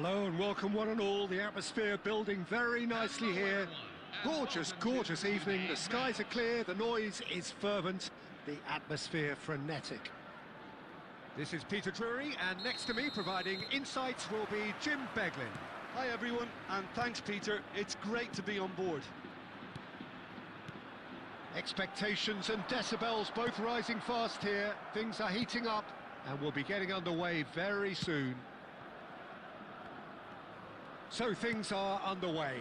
Hello and welcome one and all. The atmosphere building very nicely here. Gorgeous, gorgeous evening. The skies are clear, the noise is fervent, the atmosphere frenetic. This is Peter Drury, and next to me providing insights will be Jim Beglin. Hi everyone, and thanks Peter. It's great to be on board. Expectations and decibels both rising fast here. Things are heating up and we'll be getting underway very soon. So things are underway.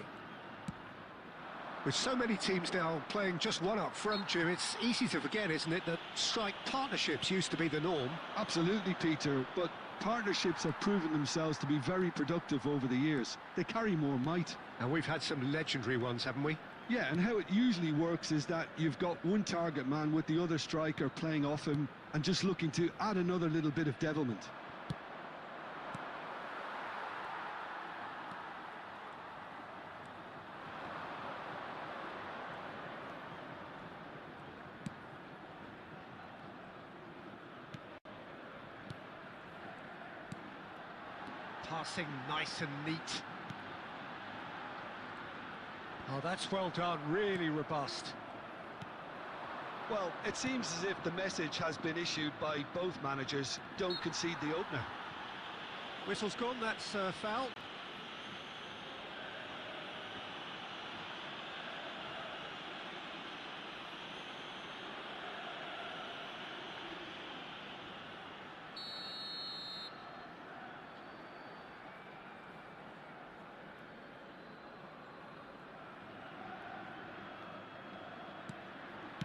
With so many teams now playing just one up front, Jim, it's easy to forget, isn't it, that strike partnerships used to be the norm? Absolutely, Peter, but partnerships have proven themselves to be very productive over the years. They carry more might. And we've had some legendary ones, haven't we? Yeah, and how it usually works is that you've got one target man with the other striker playing off him and just looking to add another little bit of devilment. Passing nice and neat. Oh, that's well done, really robust. Well, it seems as if the message has been issued by both managers: don't concede the opener. Whistle's gone, that's foul.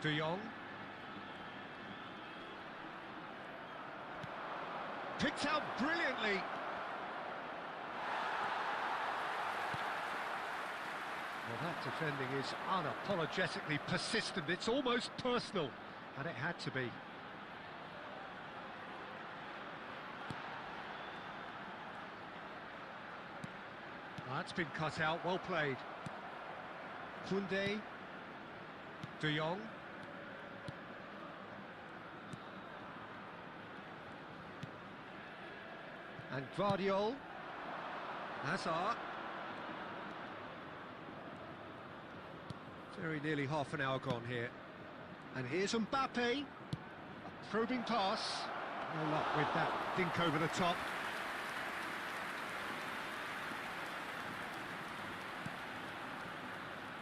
De Jong. Picked out brilliantly. Well, that defending is unapologetically persistent. It's almost personal, and it had to be. That's been cut out, well played. Koundé. De Jong. And Guardiola, Hazard. Very nearly half an hour gone here. And here's Mbappe. A probing pass. No luck with that dink over the top.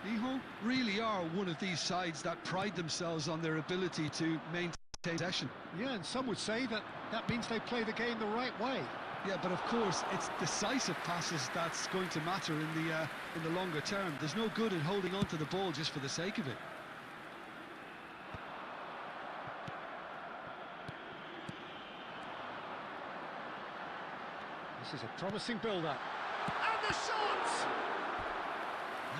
Lyon really are one of these sides that pride themselves on their ability to maintain possession. Yeah, and some would say that means they play the game the right way. Yeah, but of course, it's decisive passes that's going to matter in the longer term. There's no good in holding on to the ball just for the sake of it. This is a promising build-up. And the shot!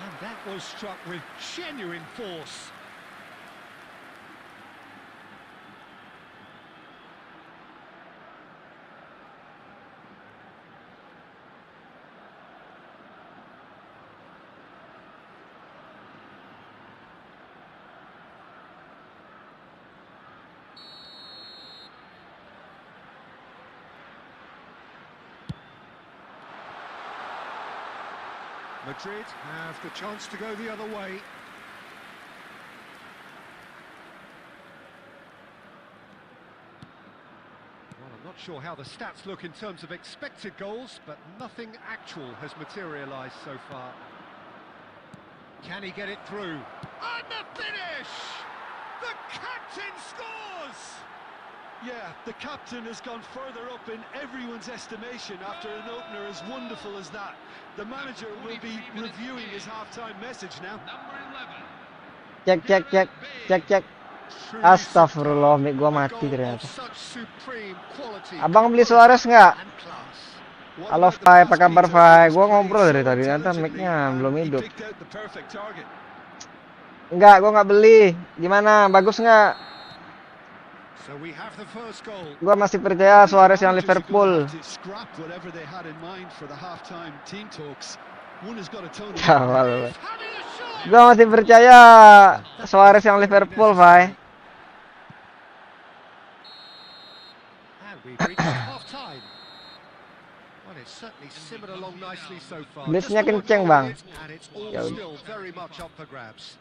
And that was struck with genuine force. Madrid have the chance to go the other way. Well, I'm not sure how the stats look in terms of expected goals, but nothing actual has materialised so far. Can he get it through? And the finish! The captain scores! Yeah, the captain has gone further up in everyone's estimation after an opener as wonderful as that. The manager will be reviewing his half-time message now. Cek. Astagfirullah, mic gua mati ternyata. Abang beli Suarez nggak? Halo Fai, apa kabar Fai? Gua ngobrol dari tadi, ternyata mic-nya belum hidup. Enggak, gua nggak beli. Gimana? Bagus nggak? Gua masih percaya Suarez yang Liverpool. Gua masih percaya Suarez yang Liverpool, Fai. certainly simmered along nicely so far. Blitz-nya Just the one kenceng, goal Bang. in it, and it's all Ya udah. still very much up for grabs.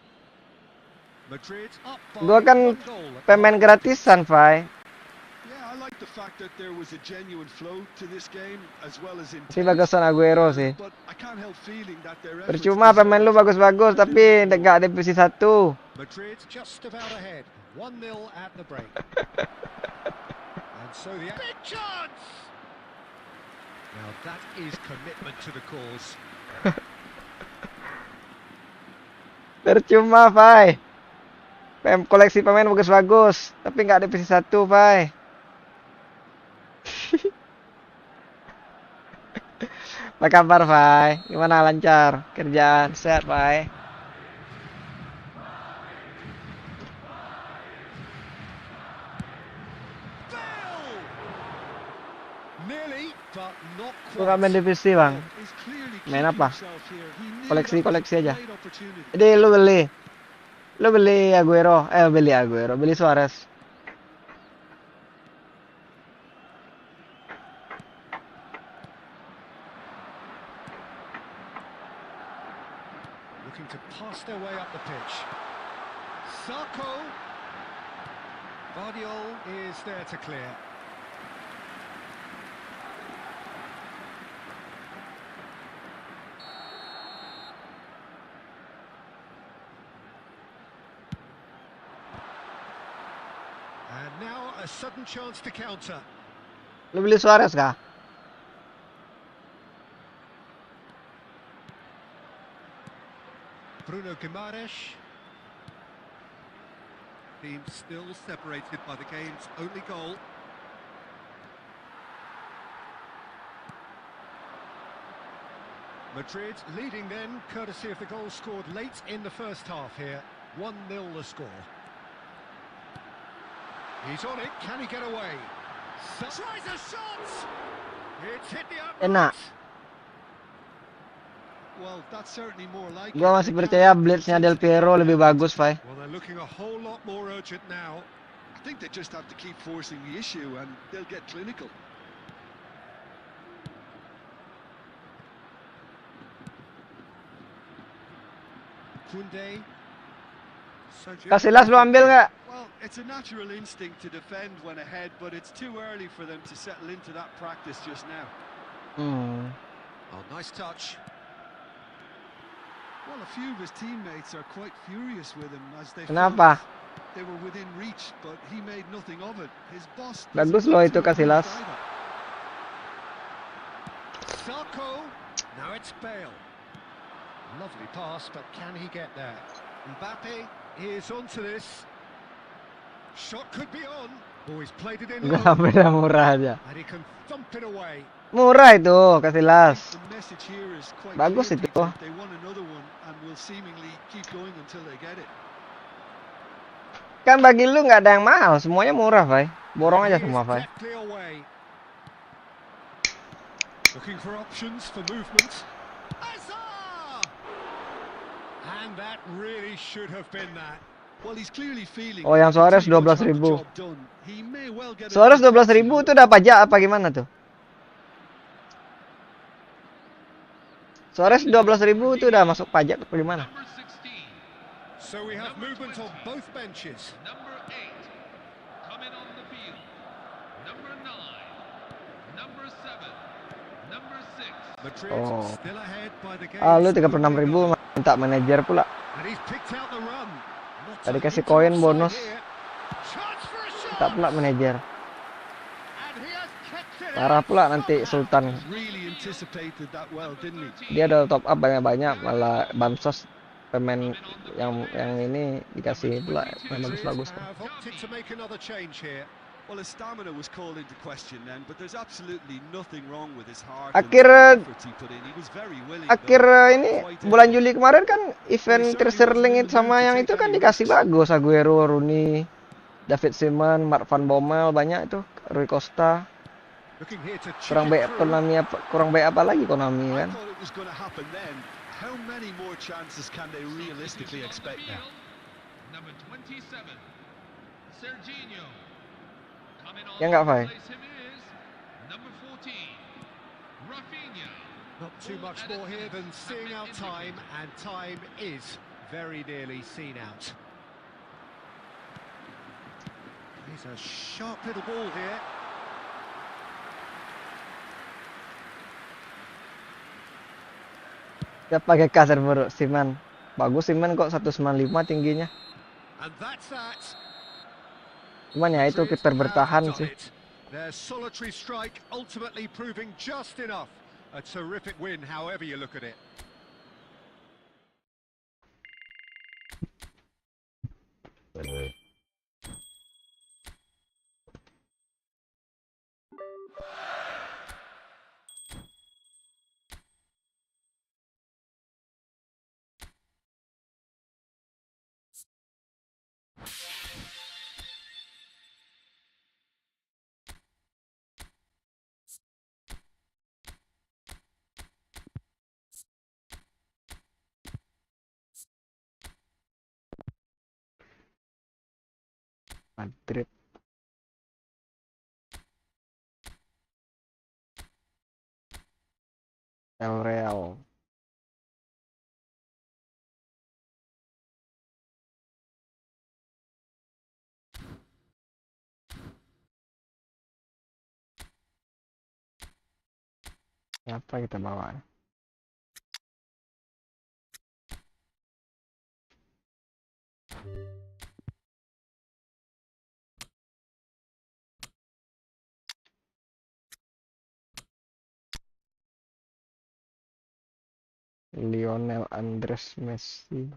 Madrid up Gua by kan one goal at pemain half. gratisan, Fai. Yeah, I like the fact that there was a genuine flow to this game as well as Tapi intent. bagusan Aguero sih. But I can't help feeling that their efforts Percuma pemain lu deserved bagus-bagus a tapi little bit more. nggak ada posisi 1. Madrid just about ahead, 1-0 at the break. And so the big chance. Now that is commitment to the cause. Percuma, Fai. Koleksi pemain bagus-bagus, tapi nggak ada posisi 1, Fai. Apa kabar, Fai? Gimana, lancar? Kerjaan sehat, Fai? Nearly, but not Lu nggak main quite. divisi, Bang? He's clearly Main keeping apa? himself here. He knew Koleksi that was a aja. great opportunity. Jadi lu beli Aguero, beli Suarez. Looking to pass their way up the pitch. Sarko. Guardiol is there to clear. And now a sudden chance to counter. Lu beli Suarez kah? Bruno Guimaraes. Team still separated by the game's only goal. Madrid leading then, courtesy of the goal scored late in the first half here. 1-0 the score. He's on it, can he get away? Tries a shot! It's hit the Enak. upright. Well, that's certainly more like Gua masih percaya Blitz-nya Del Piero lebih bagus, Fai. Well, they're looking a whole lot more urgent now. I think they just have to keep forcing the issue and they'll get clinical. Koundé. Casillas lu ambil nggak? Well, it's a natural instinct to defend when ahead, but it's too early for them to settle into that practice just now. Oh, nice touch. Well, a few of his teammates are quite furious with him as they Kenapa? felt they were within reach, but he made nothing of it. His boss Bagus loh itu Casillas. Sarko. Now it's Bale. Lovely pass, but can he get there? Mbappe is onto this. Shot could be on. Oh, he's played it in Gak low, beda murah aja. and he can thump it away. Murah itu Casillas. The message here is quite Bagus clear, itu. Peter. They want another one and will seemingly keep going until they get it. Kan bagi lu nggak ada yang mahal, semuanya murah, Fai. Borong aja He is semua, Fai. deftly away. Looking for options for movement. Hazard! And that really should have been that. Well, he's clearly feeling Oh, yang he can Suarez pretty much have the 12.000. job done. He may well get Suarez another chance, 12.000 itu udah pajak apa gimana tuh? Suarez 12.000 itu udah masuk pajak apa gimana? So we have movement on both benches. Number 8 coming on the field. Number 9, number 7, number 6. Madrid Oh. still ahead by the game. Ah, lu 36.000 minta manajer pula. And he's picked out the run. Not Tadi a kasih hit koin offside bonus. here. Chance for a shot. Minta pula manajer. And he has kept it Parah out pula nanti somehow. Sultan. Really anticipated that well, didn't he? Dia udah top up banyak-banyak, malah bansos pemain yang ini dikasih pula yang bagus-bagus. Have opted to make another change here. Well, his stamina was called into question then, but there's absolutely nothing wrong with his heart. Akhir- and the efforts he put in. He was very willing, Akhir though, ini quite bulan able. Juli kemarin kan event Sterling sama yang itu kan dikasih bagus, Aguero, Rooney, David Seaman, Mark van Bommel, banyak itu, Rui Costa. Looking here to chip Kurang it baik through. Konami apa, kurang baik apa lagi Konami I kan? thought it was going to happen then. How many more chances can they realistically expect now? Number 27, Serginho. Coming on Ya nggak, to Fai? replace him is number 14. Rafinha. Not too much more here than seeing out time, and time is very nearly seen out. He's a sharp little ball here. Dia pakai kasar bro, Siman. Bagus Siman kok 195 tingginya. And that's that. Cuman ya itu kiper bertahan sih. Their solitary strike ultimately proving just enough. A terrific win, however you look at it. Madrid. El Real. Apa kita bawa? Lionel Andres Messi.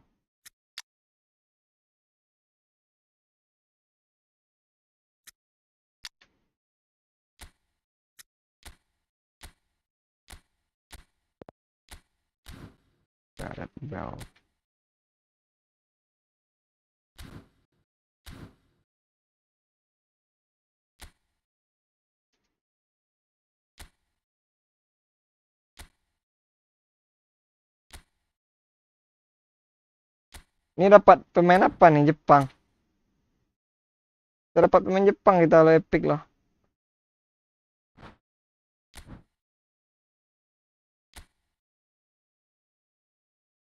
Gareth Bale. Ini dapat pemain apa nih Jepang? Kita dapat pemain Jepang kita lo epic loh.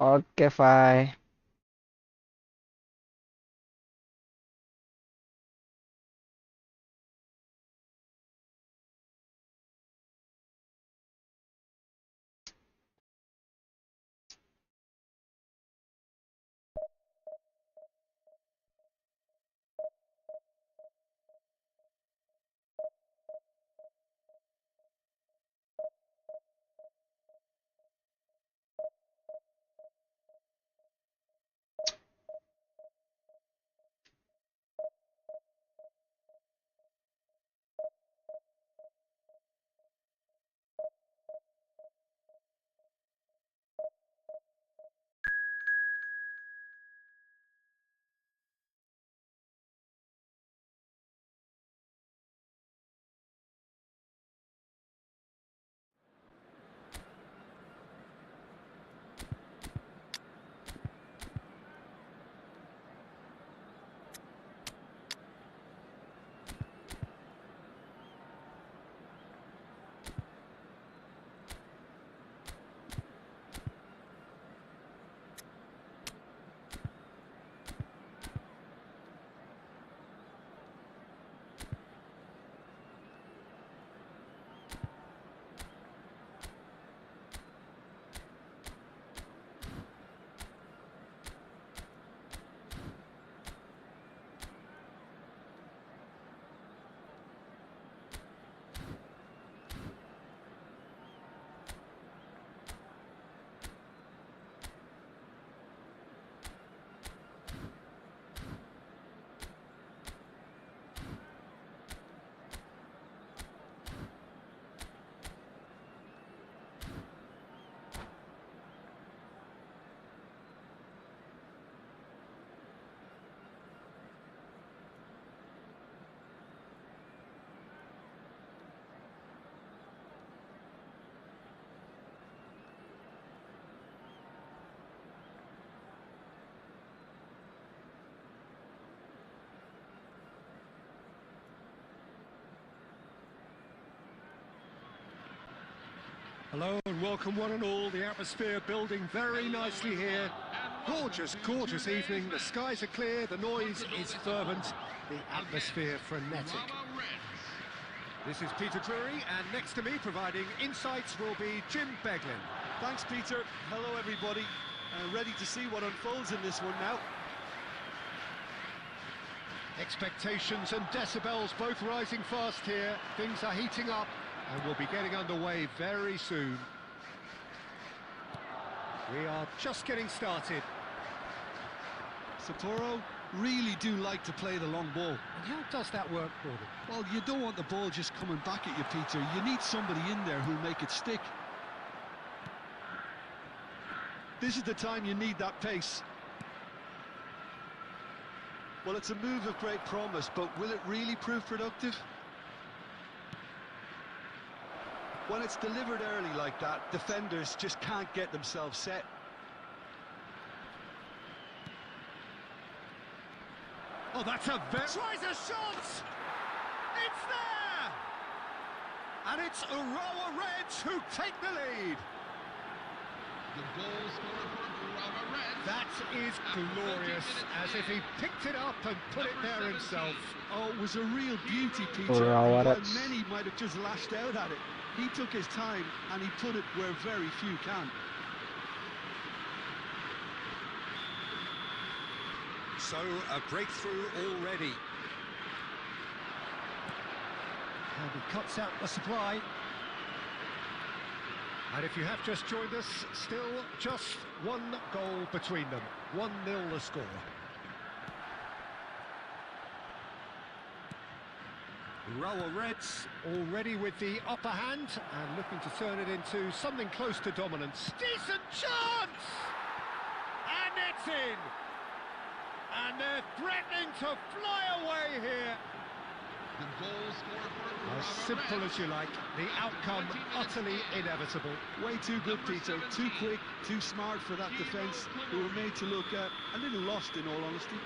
Oke, Fai. Hello and welcome one and all. The atmosphere building very nicely here. Gorgeous, gorgeous evening. The skies are clear, the noise is fervent, the atmosphere frenetic. This is Peter Drury, and next to me providing insights will be Jim Beglin. Thanks, Peter. Hello, everybody. Ready to see what unfolds in this one now. Expectations and decibels both rising fast here. Things are heating up and we'll be getting underway very soon. We are just getting started. Sapporo really do like to play the long ball. And how does that work for them? Well, you don't want the ball just coming back at you, Peter. You need somebody in there who'll make it stick. This is the time you need that pace. Well, it's a move of great promise, but will it really prove productive? When it's delivered early like that, defenders just can't get themselves set. Oh, that's a very... Tries a shot! It's there! And it's Urawa Reds who take the lead. The goal scorer for Urawa Reds. That is glorious, as if he picked it up and put it there himself. Oh, it was a real beauty, Peter. Urawa While Reds. many might have just lashed out at it, he took his time and he put it where very few can. So, a breakthrough already. And he cuts out the supply. And if you have just joined us, still just one goal between them. 1-0 the score. Urawa Reds already with the upper hand and looking to turn it into something close to dominance. Decent chance! And it's in! And they're threatening to fly away here. The goal scorer for As Urawa simple Reds. as you like, the outcome utterly inevitable. Way too good, Peter. Too quick, too smart for that defence, who were made to look a little lost, in all honesty.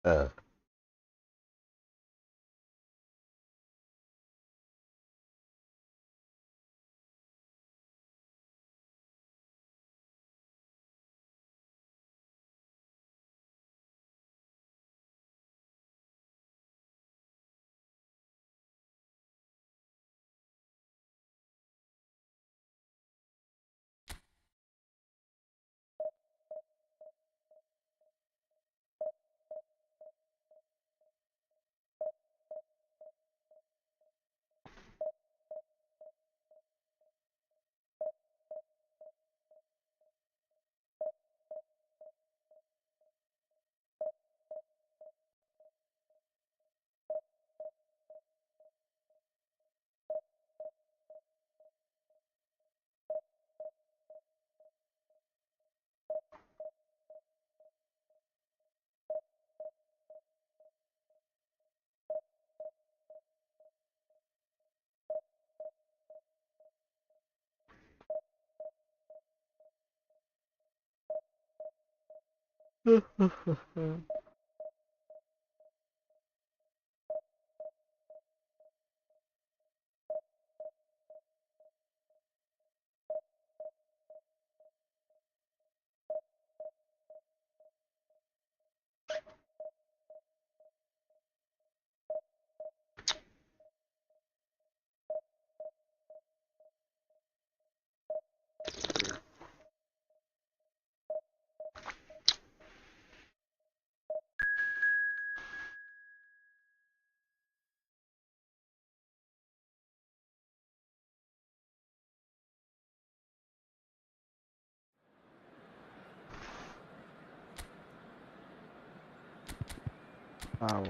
Uh. Au.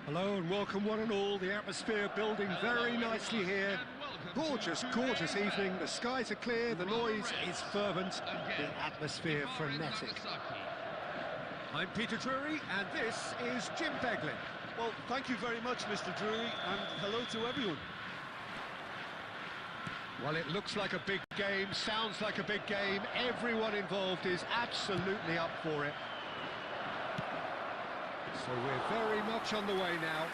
Hello and welcome one and all. The atmosphere building very nicely here. Gorgeous evening. The skies are clear, the noise is fervent, the atmosphere frenetic. I'm Peter Drury and this is Jim Beglin. Well, thank you very much, Mr. Drury, and hello to everyone. Well, it looks like a big game, sounds like a big game. Everyone involved is absolutely up for it. So we're very much on the way now.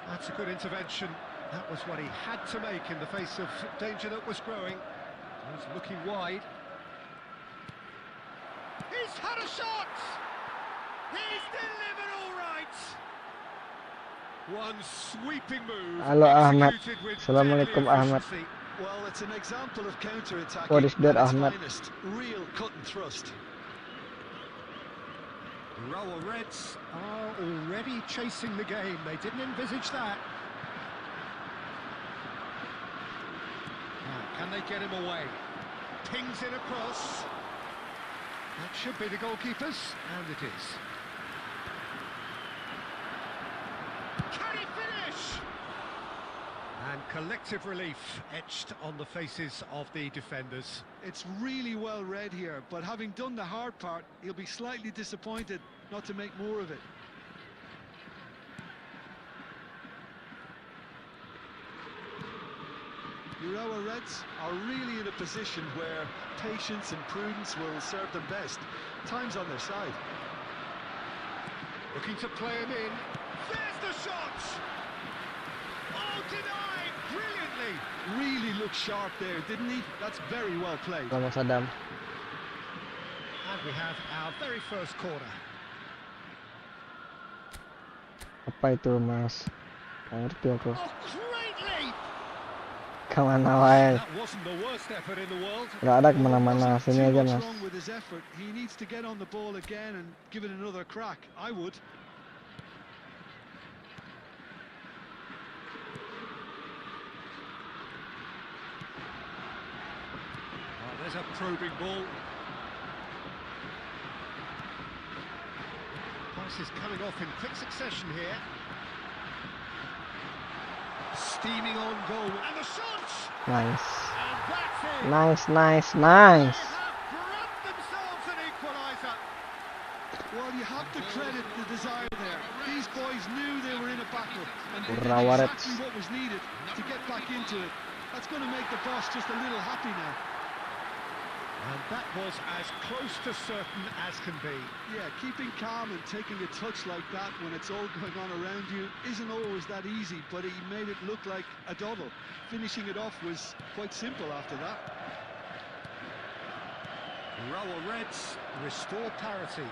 That's a good intervention. That was what he had to make in the face of danger that was growing. He's looking wide. He's had a shot! He's delivered all right! One sweeping move. Halo Ahmad. executed with Assalamualaikum deadly Ahmad. efficiency. Well, it's an example of counter-attacking What is that, at its Ahmad? finest. Real cut and thrust. The Rower Reds are already chasing the game. They didn't envisage that. Now, can they get him away? Pings in across. That should be the goalkeepers, and it is. Can he finish? And collective relief etched on the faces of the defenders. It's really well read here, but having done the hard part, he'll be slightly disappointed not to make more of it. Urawa Reds are really in a position where patience and prudence will serve them best. Time's on their side. Looking to play him in. There's the shot! Oh, denied brilliantly! Really looked sharp there, didn't he? That's very well played. Vamos Adam. And we have our very first corner. Apa itu Mas? Nggak ngerti aku. Oh, great leap! Kemana wae? That wasn't the worst effort in the world. Nggak ada kemana-mana. Wasn't Sini too aja much Mas. wrong with his effort. He needs to get on the ball again and give it another crack. I would. Oh, there's a probing ball. Passes coming off in quick succession here. Steaming on goal. And the shot! Nice. And that's it! Nice. They have grabbed themselves an equaliser. Well, you have to credit the desire there. These boys knew they were in a battle, and they did Urawaret. exactly what was needed to get back into it. That's going to make the boss just a little happy now. And that was as close to certain as can be. Yeah, keeping calm and taking a touch like that when it's all going on around you isn't always that easy, but he made it look like a double. Finishing it off was quite simple after that. Rower Reds restore parity.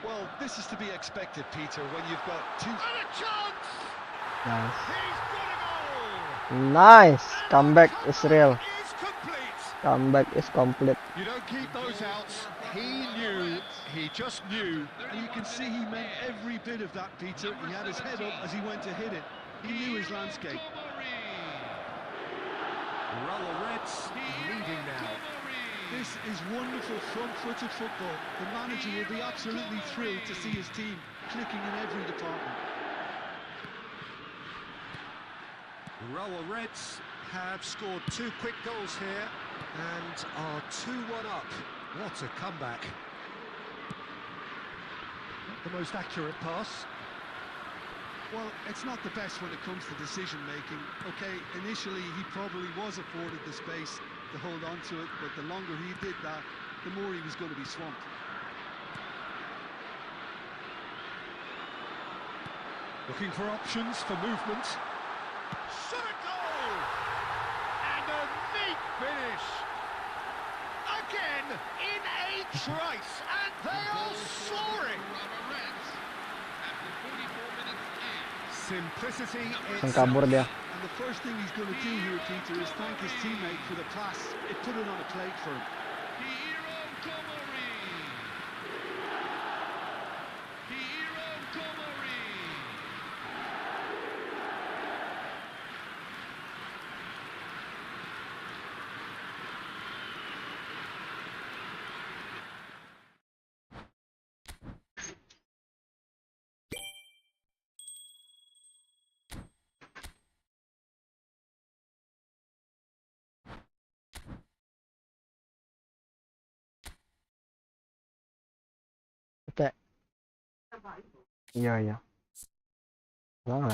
Well, this is to be expected, Peter, when you've got two... And a chance! Nice. He's got a goal! Nice. Comeback is real. Is complete! Comeback is complete. You don't keep those outs. He knew, he just knew. And you can see he meant every bit of that, Peter. He had his head up as he went to hit it. He knew his landscape. Rower Reds leading now. This is wonderful front-footed football. The manager will be absolutely thrilled to see his team clicking in every department. Rower Reds have scored 2 quick goals here and are 2-1 up. What a comeback. Not the most accurate pass. Well, it's not the best when it comes to decision-making. Okay, initially he probably was afforded the space to hold on to it, but the longer he did that, the more he was going to be swamped. Looking for options for movement. Shot a goal! And a neat finish! Again, in a trice, and they are soaring! Simplicity Kabur dia. And the first thing he's going to do here, Peter, is thank his teammate for the pass. It put it on a plate for him. Oke. Iya, iya. Nah.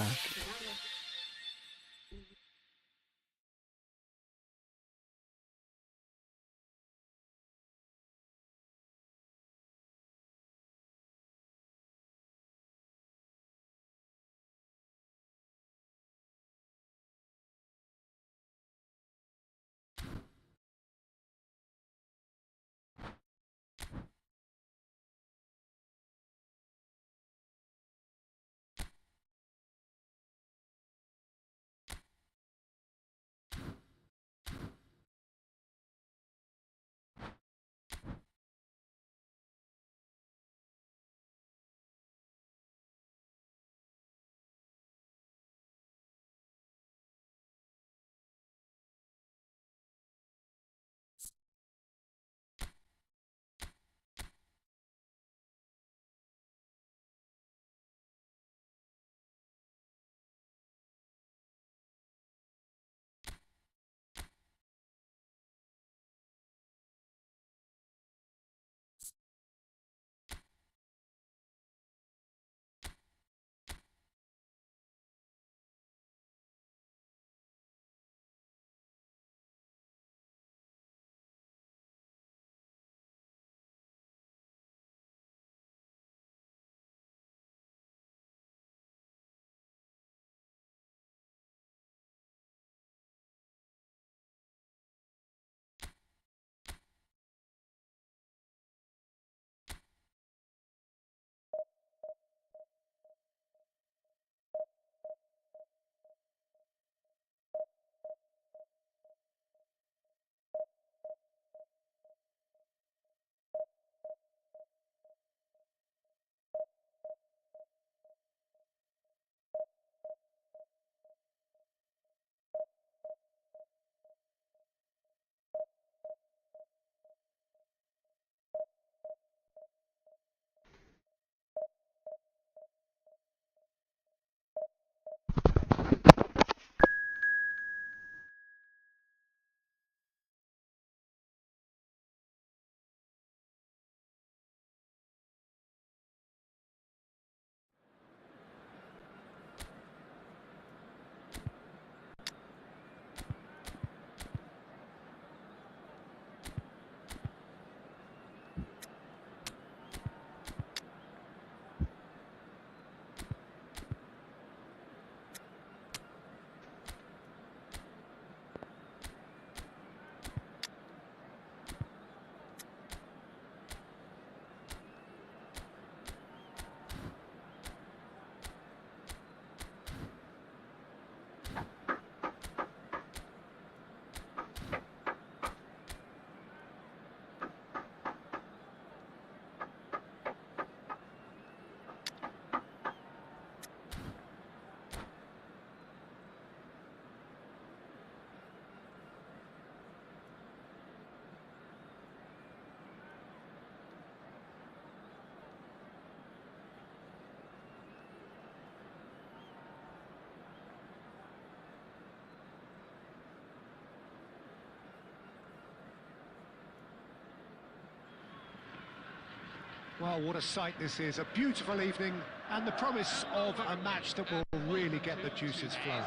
Well, what a sight this is. A beautiful evening and the promise of a match that will really get the juices flowing.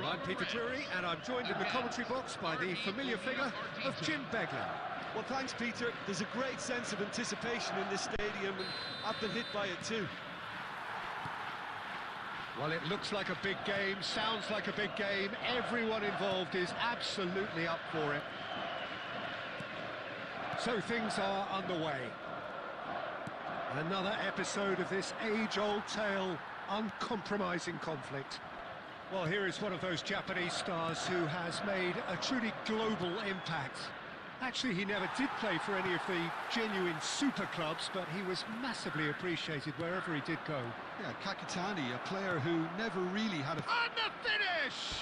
I'm Peter Drury, and I'm joined in the commentary box by the familiar figure of Jim Beglin. Well, thanks, Peter. There's a great sense of anticipation in this stadium, and I've been hit by it too. Well, it looks like a big game, sounds like a big game. Everyone involved is absolutely up for it. So things are underway. Another episode of this age-old tale, uncompromising conflict. Well, here is one of those Japanese stars who has made a truly global impact. Actually, he never did play for any of the genuine super clubs, but he was massively appreciated wherever he did go. Yeah, Kakitani, a player who never really had a... And the finish!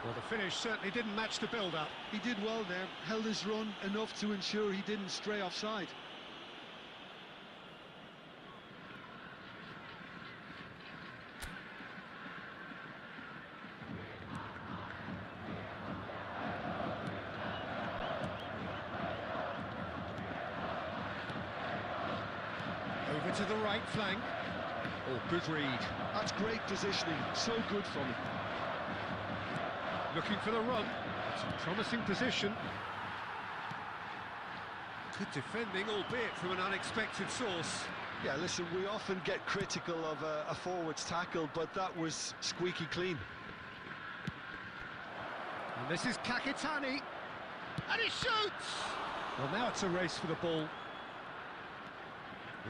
Well, the finish certainly didn't match the build-up. He did well there, held his run enough to ensure he didn't stray offside. Over to the right flank. Oh, good read. That's great positioning, so good from him. Looking for the run. It's a promising position. Good defending, albeit from an unexpected source. Yeah, listen, we often get critical of a forward's tackle, but that was squeaky clean. And this is Kakitani. And he shoots! Well, now it's a race for the ball.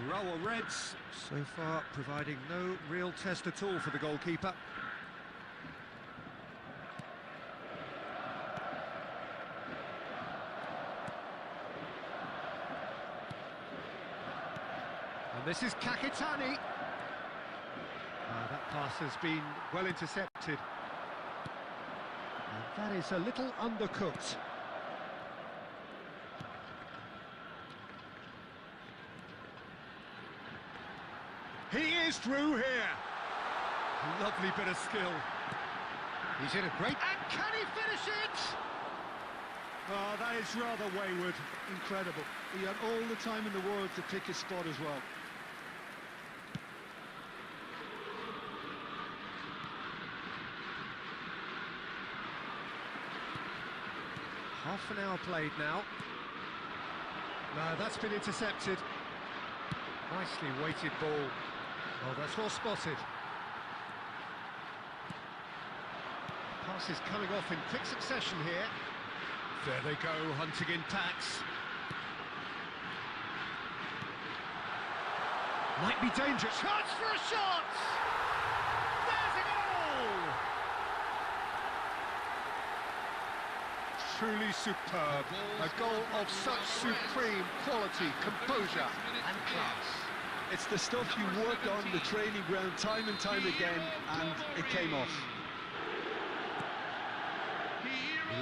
Urawa Reds, so far, providing no real test at all for the goalkeeper. And this is Kakitani. That pass has been well intercepted. And that is a little undercooked. He is through here. Lovely bit of skill. He's in a great... And can he finish it? Oh, that is rather wayward. Incredible. He had all the time in the world to pick his spot as well. Half an hour played now. No, that's been intercepted. Nicely weighted ball. Oh, that's well spotted. Pass is coming off in quick succession here. There they go, hunting in packs. Might be dangerous. Chance for a shot! There's a goal! Truly superb. A goal of such supreme quality, composure and class. It's the stuff you work on the training ground time and time again, and it came off.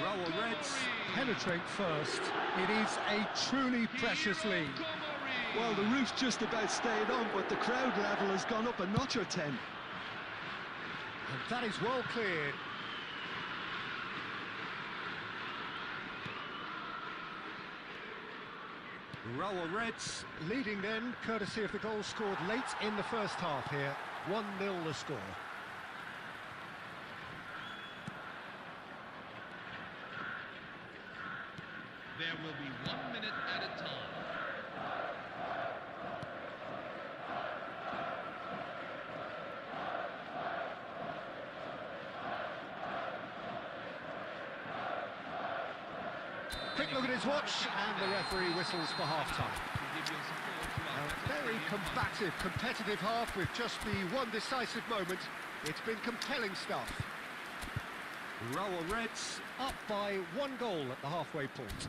Urawa Reds penetrate first. It is a truly precious lead. Well, the roof's just about stayed on, but the crowd level has gone up a notch or 10. And that is well cleared. Urawa Reds leading then, courtesy of the goal scored late in the first half here. 1-0 the score. There will be 1 minute at a time. Quick look at his watch, and the referee whistles for half-time. A very combative, competitive half with just the one decisive moment. It's been compelling stuff. Urawa Reds up by 1 goal at the halfway point.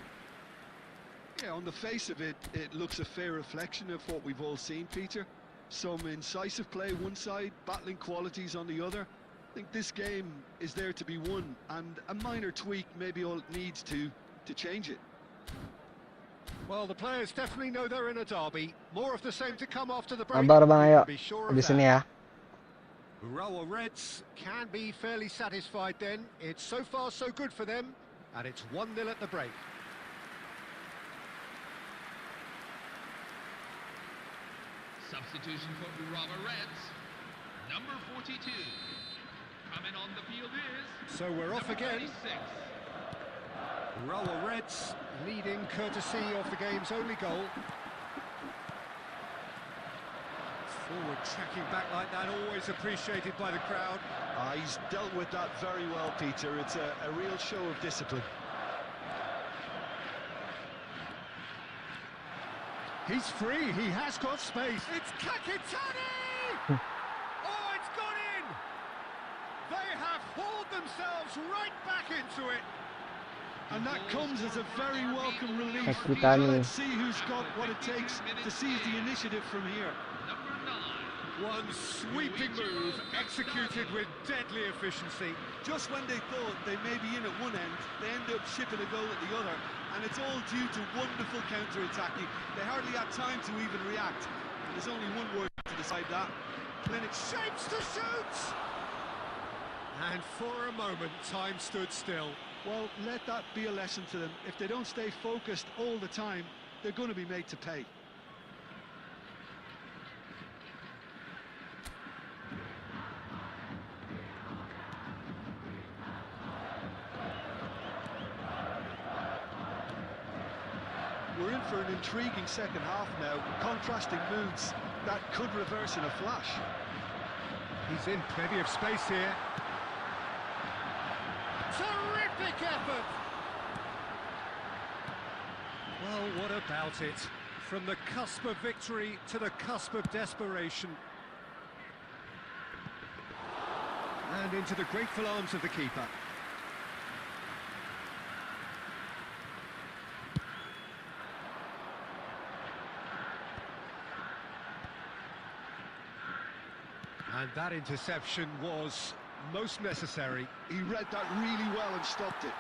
Yeah, on the face of it, it looks a fair reflection of what we've all seen, Peter. Some incisive play one side, battling qualities on the other. I think this game is there to be won, and a minor tweak may be all it needs to change it. Well, the players definitely know they're in a derby. More of the same to come after the break. Sabar bang, ayo. Be sure of Habis that. ini ya. Urawa Reds can be fairly satisfied then. It's so far so good for them, and it's 1-0 at the break. Substitution for Urawa Reds. Number 42. Coming on the field is... So we're off number again. 36. Urawa Reds leading courtesy of the game's only goal. Forward tracking back like that, always appreciated by the crowd. He's dealt with that very well, Peter. It's a real show of discipline. He's free, he has got space. It's Kakitani! Oh, it's gone in! They have hauled themselves right back into it. And that comes as a very welcome relief. Kakitani. Let's see who's got what it takes to seize the initiative from here. Number 9. One sweeping move, executed with deadly efficiency. Just when they thought they may be in at one end, they end up shipping a goal at the other. And it's all due to wonderful counter-attacking. They hardly had time to even react. And there's only one word to decide that. Clinic shapes to shoot! And for a moment, time stood still. Well, let that be a lesson to them. If they don't stay focused all the time, they're going to be made to pay. We're in for an intriguing second half now. Contrasting moods that could reverse in a flash. He's in plenty of space here. Terrific effort! Well, what about it? From the cusp of victory to the cusp of desperation. And into the grateful arms of the keeper. And that interception was most necessary. He read that really well and stopped it.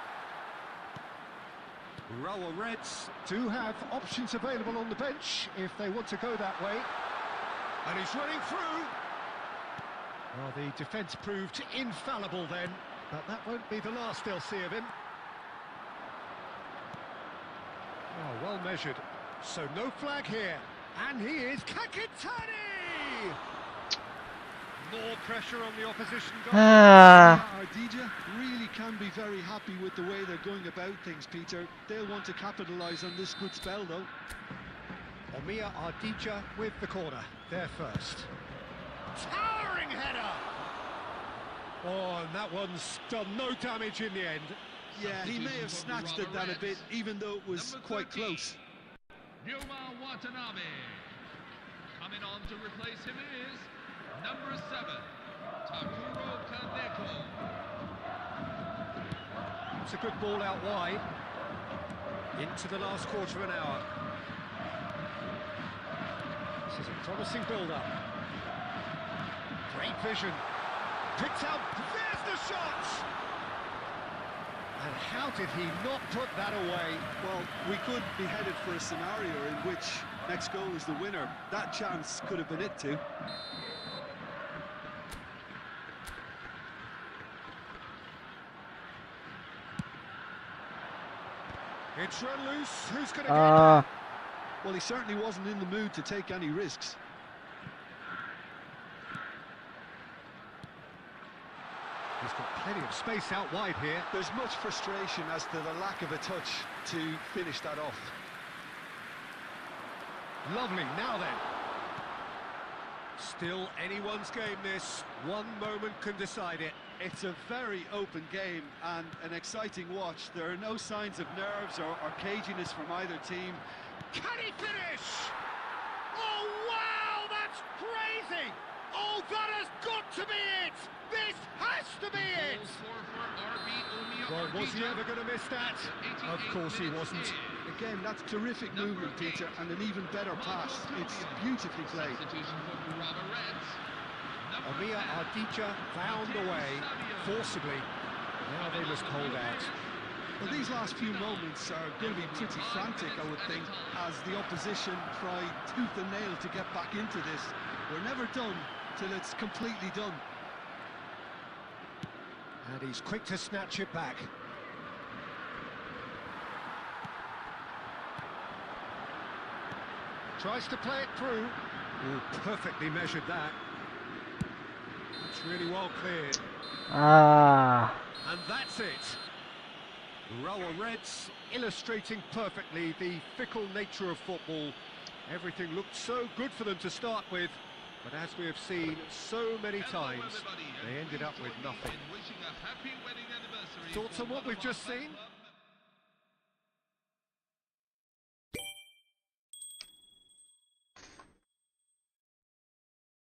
Urawa Reds do have options available on the bench if they want to go that way. And he's running through. Well, the defence proved infallible then, but that won't be the last they'll see of him. Oh, well measured. So no flag here. And he is Kakitani! More pressure on the opposition goal. Ardija really can be very happy with the way they're going about things, Peter. They'll want to capitalise on this good spell, though. Omiya Ardija with the corner. There first. Towering header! Oh, and that one's done no damage in the end. Yeah, he may have snatched at that a bit, even though it was quite close. Ryoma Watanabe. Coming on to replace him is number 7, Takuro Kaneko. It's a good ball out wide. Into the last quarter of an hour. This is a promising build-up. Great vision. Picked out. There's the shot! And how did he not put that away? Well, we could be headed for a scenario in which next goal is the winner. That chance could have been it too. It's run loose. Who's going to get it? Well, he certainly wasn't in the mood to take any risks. He's got plenty of space out wide here. There's much frustration as to the lack of a touch to finish that off. Lovely, now then. Still anyone's game this. One moment can decide it. It's a very open game and an exciting watch. There are no signs of nerves or caginess from either team. Can he finish? Oh, wow, that's crazy! Oh, that has got to be it! This has to be it! Well, was he ever going to miss that? Of course he wasn't. Again, that's terrific movement, Peter, and an even better pass. It's beautifully played. Omiya Ardija found a way, forcibly. Now they must hold out. Well, these last few moments are going to be pretty frantic, I would think, as the opposition try tooth and nail to get back into this. We're never done till it's completely done. And he's quick to snatch it back. Tries to play it through. Oh, perfectly measured that. It's really well cleared. Ah. And that's it. Rower Reds illustrating perfectly the fickle nature of football. Everything looked so good for them to start with, but as we have seen so many times, they ended up with nothing. Thoughts on what we've just seen?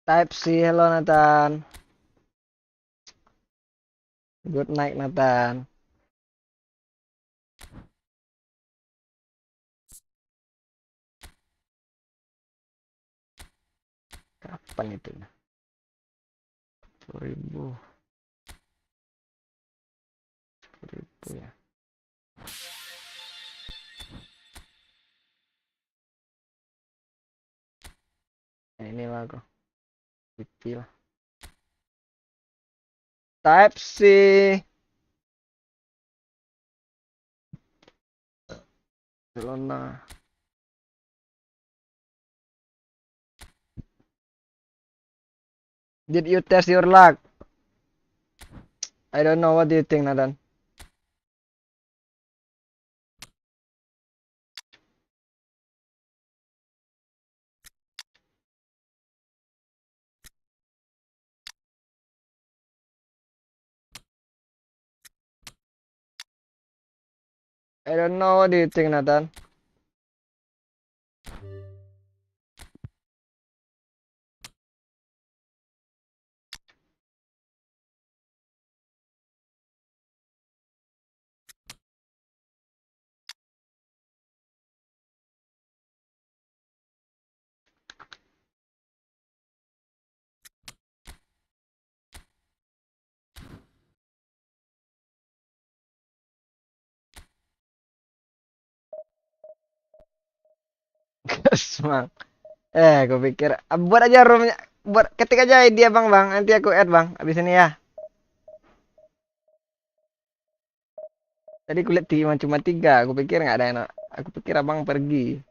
Type C, hello Nathan. Good night Nathan. Kapan itu? 10.000. 10.000 ya. Nah, inilah kok. Kecil. Type C. Barcelona. Did you test your luck? I don't know. What do you think, Nathan? I don't know. What do you think, Nathan? Semang. Gue pikir buat aja roomnya, buat ketik aja dia bang, nanti aku add bang, abis ini ya. Tadi kulihat cuma 3, aku pikir nggak ada enak. Aku pikir abang pergi.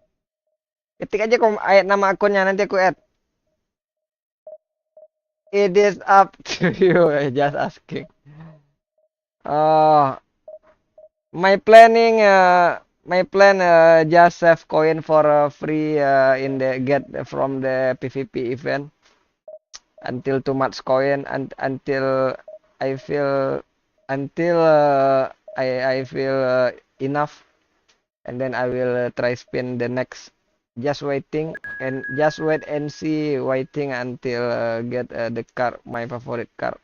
Ketik aja ayat nama akunnya, nanti aku add. It is up to you, just asking. Oh, my plan just save coin for free in the get from the PvP event until too much coin and until I feel enough, and then I will try spin the next. Just wait and see, waiting until get the card, my favorite card.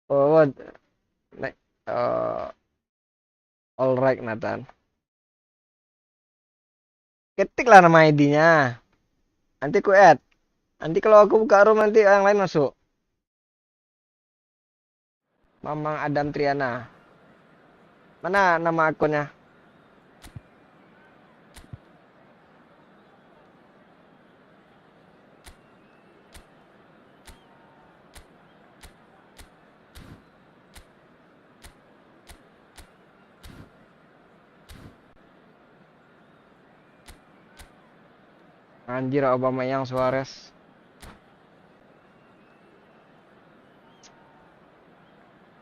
Oh, what? Alright Nathan. Ketiklah nama ID-nya. Nanti ku add. Nanti kalau aku buka room nanti yang lain masuk. Mamang Adam Triana. Mana nama akunnya? Anjir, Aubameyang Suarez.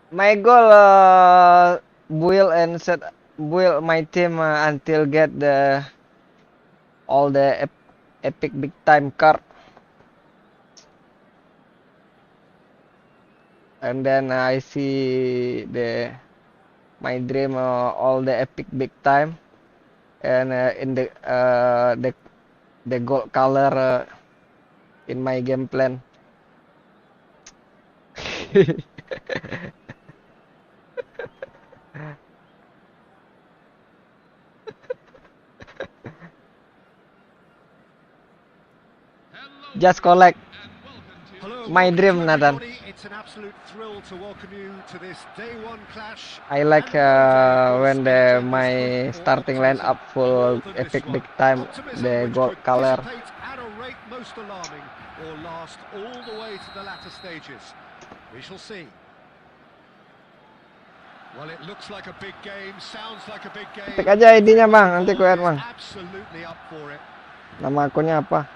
My goal build my team until get all the epic big time card. And then I see my dream all the epic big time, and in the gold color in my game plan. Just collect my dream, Nathan. It's an absolute thrill to welcome you to this day one clash. I like when my starting lineup full epic big time, the gold color. At a rate most alarming, or last all the way to the latter stages. We shall see. Well, it looks like a big game, sounds like a big game. Ketik aja ID-nya bang, nanti ku add bang. Absolutely up for it. Nama akunnya apa?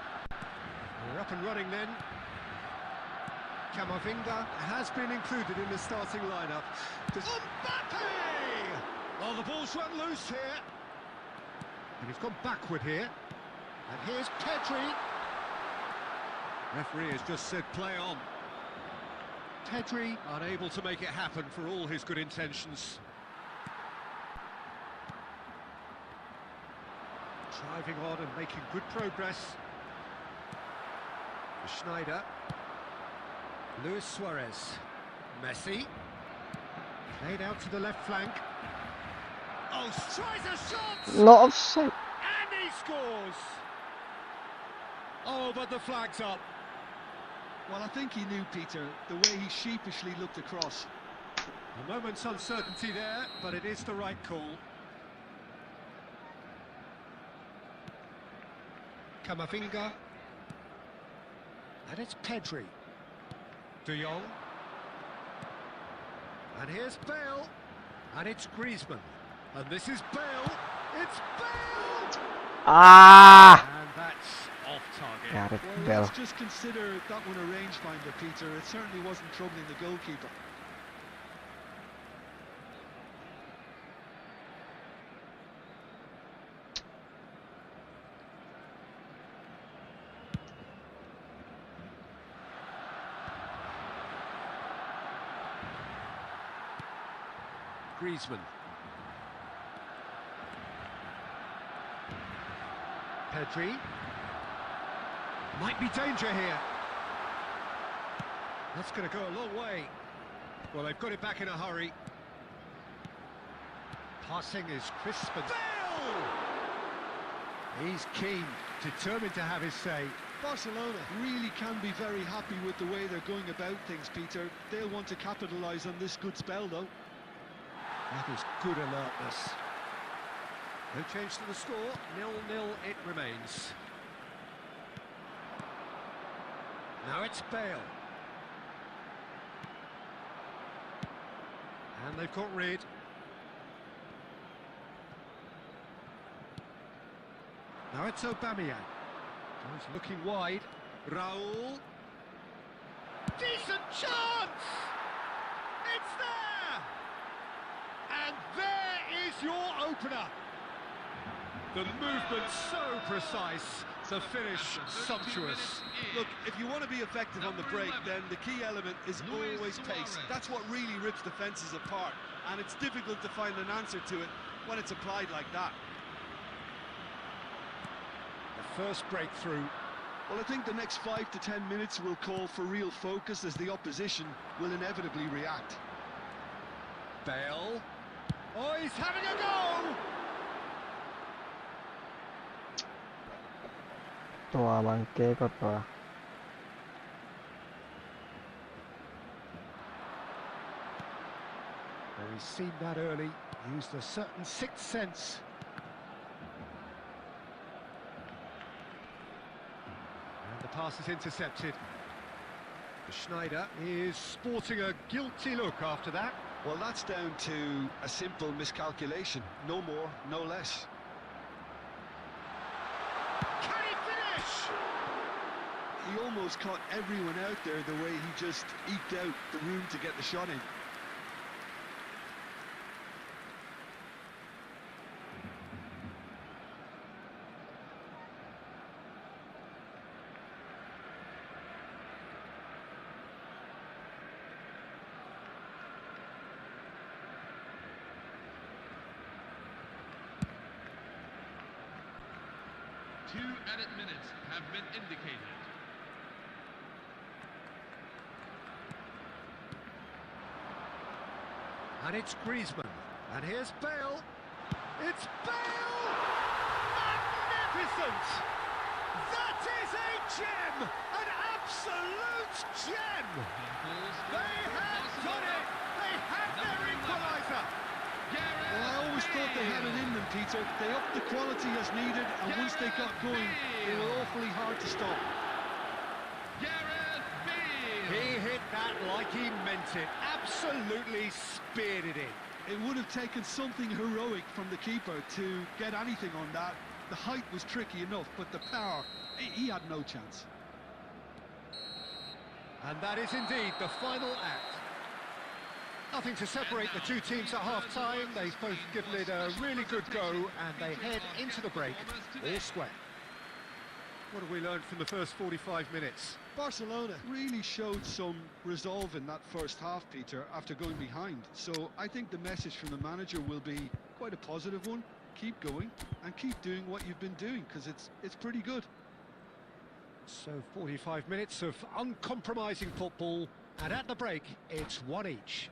and running then. Camavinga has been included in the starting lineup. Mbappe! Oh, the ball's run loose here. And he's gone backward here. And here's Pedri. Referee has just said play on. Pedri unable to make it happen for all his good intentions. Driving on and making good progress. Schneider. Luis Suarez. Messi. Played out to the left flank. Oh, tries a shot! No offside. And he scores! Oh, but the flag's up. Well, I think he knew, Peter, the way he sheepishly looked across. A moment's uncertainty there, but it is the right call. Camavinga. And it's Pedri. De Jong. And here's Bale. And it's Griezmann. And this is Bale. It's Bale! Ah! And that's off target. Gareth Well, Bale. let's just consider that one a rangefinder, Peter. It certainly wasn't troubling the goalkeeper. Griezmann. Pedri. Might be danger here. That's going to go a long way. Well, they've got it back in a hurry. Passing is crisp and... Bale! He's keen, determined to have his say. Barcelona really can be very happy with the way they're going about things, Peter. They'll want to capitalise on this good spell, though. That is good alertness. No change to the score, 0-0 it remains. Now it's Bale. And they've got rid. Now it's Aubameyang. He's looking wide. Raul. Decent chance! It's there! And there is your opener. The movement so precise, the finish sumptuous. Look, if you want to be effective on the break, then the key element is always pace. That's what really rips defences apart, and it's difficult to find an answer to it when it's applied like that. The first breakthrough. Well, I think the next 5 to 10 minutes will call for real focus as the opposition will inevitably react. Bale. Oh, he's having a go! Tua bangke kok tua. Well, he's seen that early, used a certain sixth sense. And the pass is intercepted. Schneider is sporting a guilty look after that. Well, that's down to a simple miscalculation. No more, no less. Can he finish? He almost caught everyone out there the way he just eked out the room to get the shot in. Two added minutes have been indicated. And it's Griezmann. And here's Bale. It's Bale! Magnificent! That is a gem! An absolute gem! They have done it! They have their equaliser! Well, I always thought they had it in them, Peter. They upped the quality as needed, and once they got going, they were awfully hard to stop. He hit that like he meant it. Absolutely speared it in. It would have taken something heroic from the keeper to get anything on that. The height was tricky enough, but the power, he had no chance. And that is indeed the final act. Nothing to separate the two teams at half-time. They've both given it a really good go, and they head into the break all square. What have we learned from the first 45 minutes? Barcelona really showed some resolve in that first half, Peter, after going behind. So I think the message from the manager will be quite a positive one. Keep going and keep doing what you've been doing, because it's pretty good. So 45 minutes of uncompromising football, and at the break, it's one each.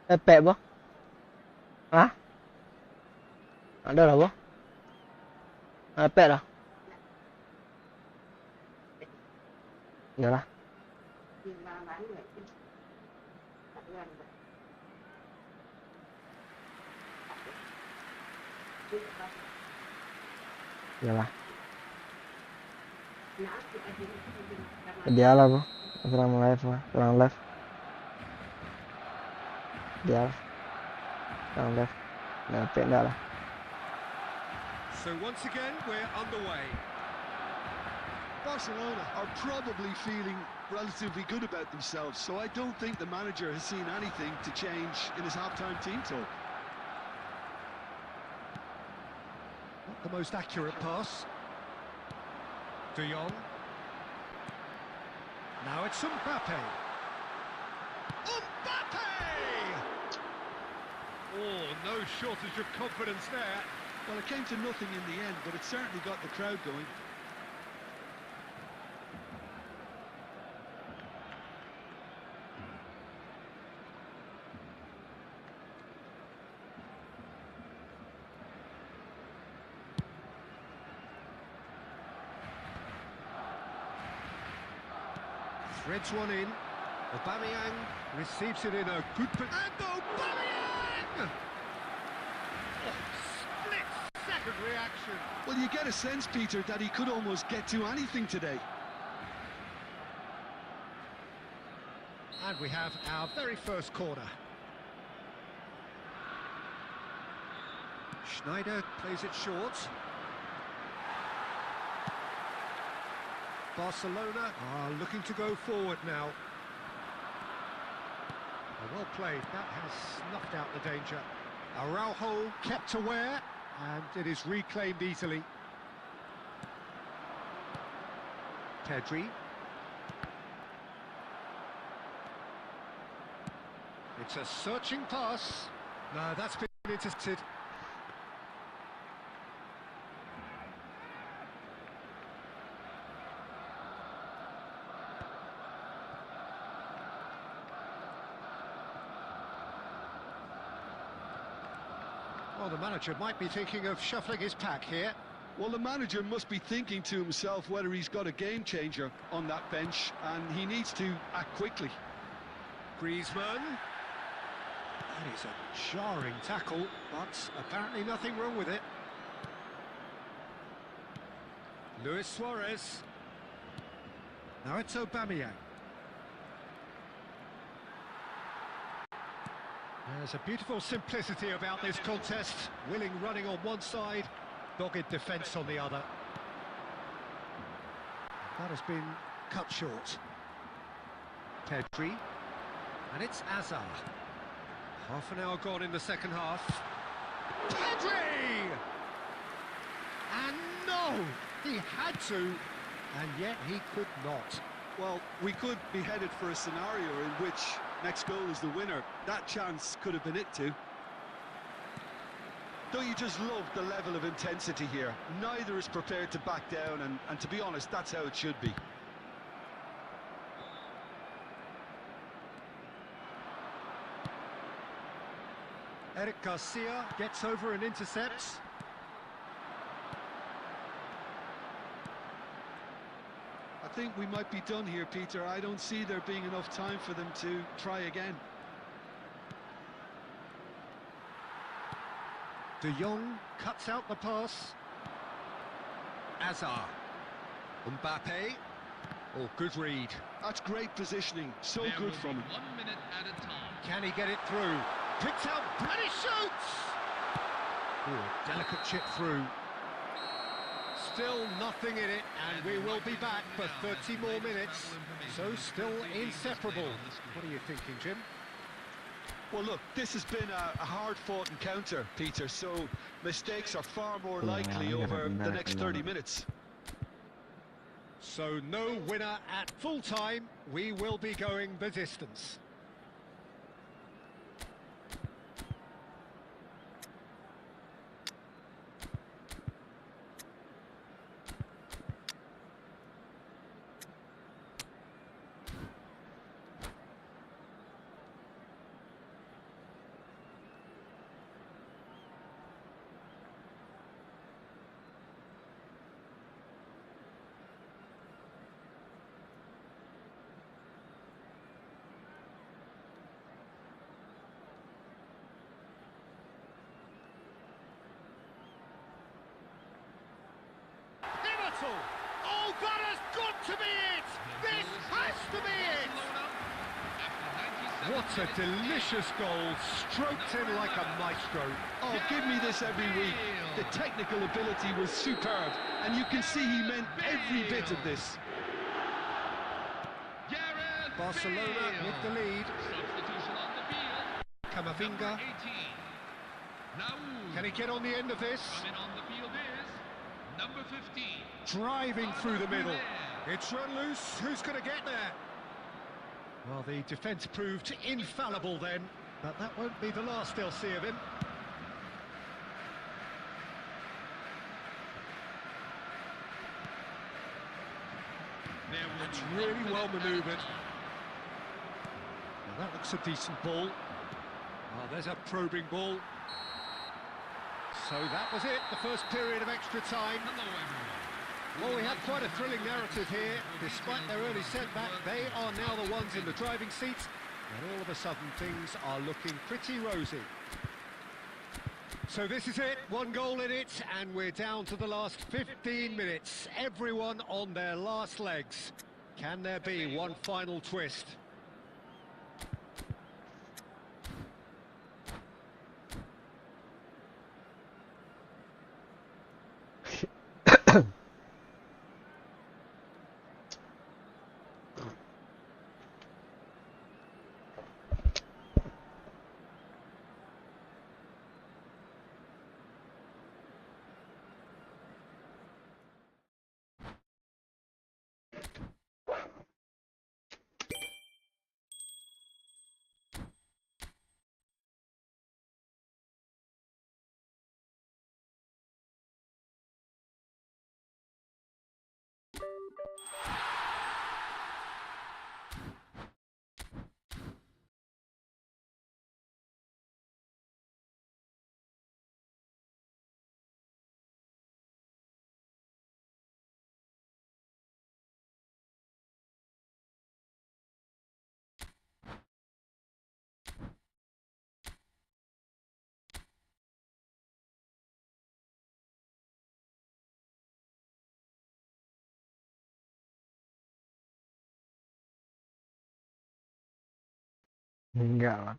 Epek boh. Hah? Ada lah boh. Epek dah. Iyalah. Iyalah. Dia lah boh. Kurang live lah. Kurang live. Dia kurang live. Nah, epek dah lah. So once again, we're underway. Barcelona are probably feeling relatively good about themselves, so I don't think the manager has seen anything to change in his half-time team talk. Not the most accurate pass. De Jong. Now it's Mbappe. Mbappe! Oh, no shortage of confidence there. Well, it came to nothing in the end, but it certainly got the crowd going. Threads one in. Aubameyang receives it in a good position. And Aubameyang! Split-second reaction. Well, you get a sense, Peter, that he could almost get to anything today. And we have our very first corner. Schneider plays it short. Barcelona are looking to go forward now. Well played, that has snuffed out the danger. Araujo kept aware, and it is reclaimed easily. Pedri. It's a searching pass. No, that's been intercepted. Well, the manager might be thinking of shuffling his pack here. Well, the manager must be thinking to himself whether he's got a game changer on that bench, and he needs to act quickly. Griezmann. That is a jarring tackle, but apparently nothing wrong with it. Luis Suarez. Now it's Aubameyang. There's a beautiful simplicity about this contest. Willing running on one side, dogged defence on the other. That has been cut short. Pedri. And it's Hazard. Half an hour gone in the second half. Pedri! And no! He had to, and yet he could not. Well, we could be headed for a scenario in which next goal is the winner. That chance could have been it too. Don't you just love the level of intensity here? Neither is prepared to back down, and to be honest, that's how it should be. Eric Garcia gets over and intercepts. I think we might be done here, Peter. I don't see there being enough time for them to try again. De Jong cuts out the pass. Hazard. Mbappe. Oh, good read. That's great positioning, so There good will from be him. 1 minute at a time. Can he get it through? Picks out, and he shoots! Oh, delicate chip through. Still nothing in it, and we will be back for 30 more minutes. So still inseparable. What are you thinking, Jim? Well, look, this has been a hard-fought encounter, Peter, so mistakes are far more Yeah, likely I over never the done next that. 30 minutes. So no winner at full time. We will be going the distance. Oh, that has got to be it! This has to be it! What a delicious goal, stroked in like a maestro. Oh, give me this every week. The technical ability was superb, and you can see he meant every bit of this. Barcelona with the lead. Substitution on the field. Camavinga. Number 18. Naúl. Can he get on the end of this? Coming on the field is number 15. Driving through the middle. It's run loose. Who's going to get there? Well, the defence proved infallible then, but that won't be the last they'll see of him. That's really well manoeuvred. Now that looks a decent ball. Oh, there's a probing ball. So that was it, the first period of extra time. Hello, everyone. Well, we had quite a thrilling narrative here. Despite their early setback, they are now the ones in the driving seat, and all of a sudden things are looking pretty rosy. So this is it, one goal in it, and we're down to the last 15 minutes. Everyone on their last legs. Can there be one final twist? Enggak lah.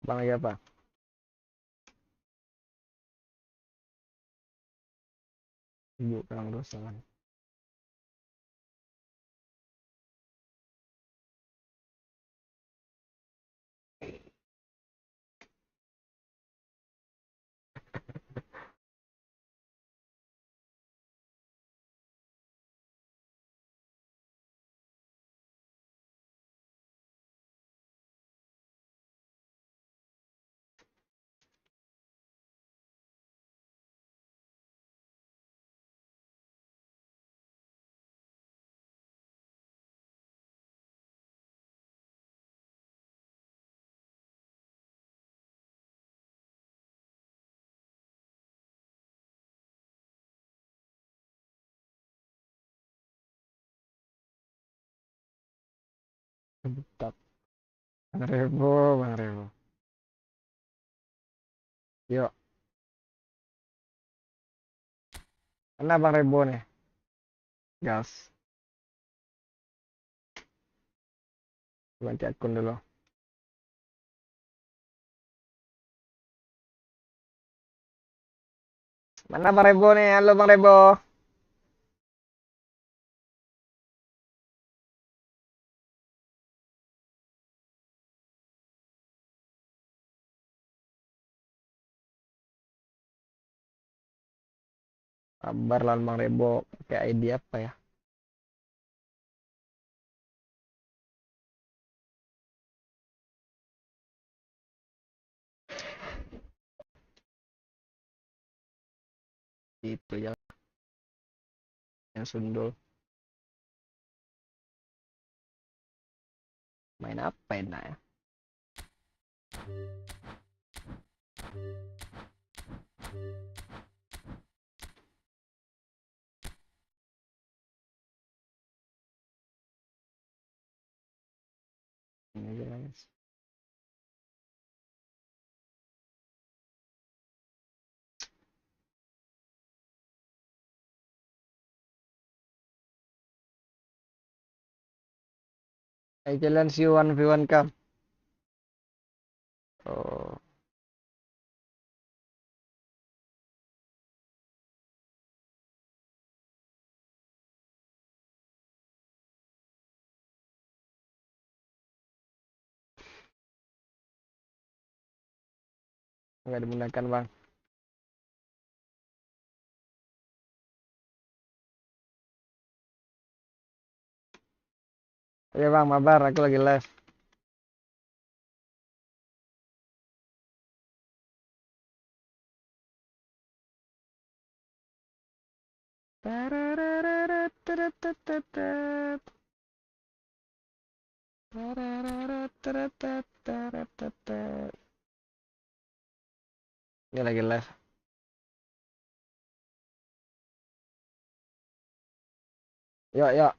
Bang lagi apa? Ibu kurang dosa kan. Bentar. Bang Rebo, Bang Rebo. Yuk. Mana Bang Rebo nih? Gas. Ganti akun dulu. Mana Bang Rebo nih? Halo Bang Rebo. Kabar lawan Bang Rebo. Pakai ID apa ya? Itu ya. Yang sundul. Main apa enak ya? Ini aja lah, guys. Hey, challenge you 1v1 come. Oh, nggak dimudahkan Bang. Oke Bang, mabar, aku lagi live. Ini lagi live. Yuk, yuk.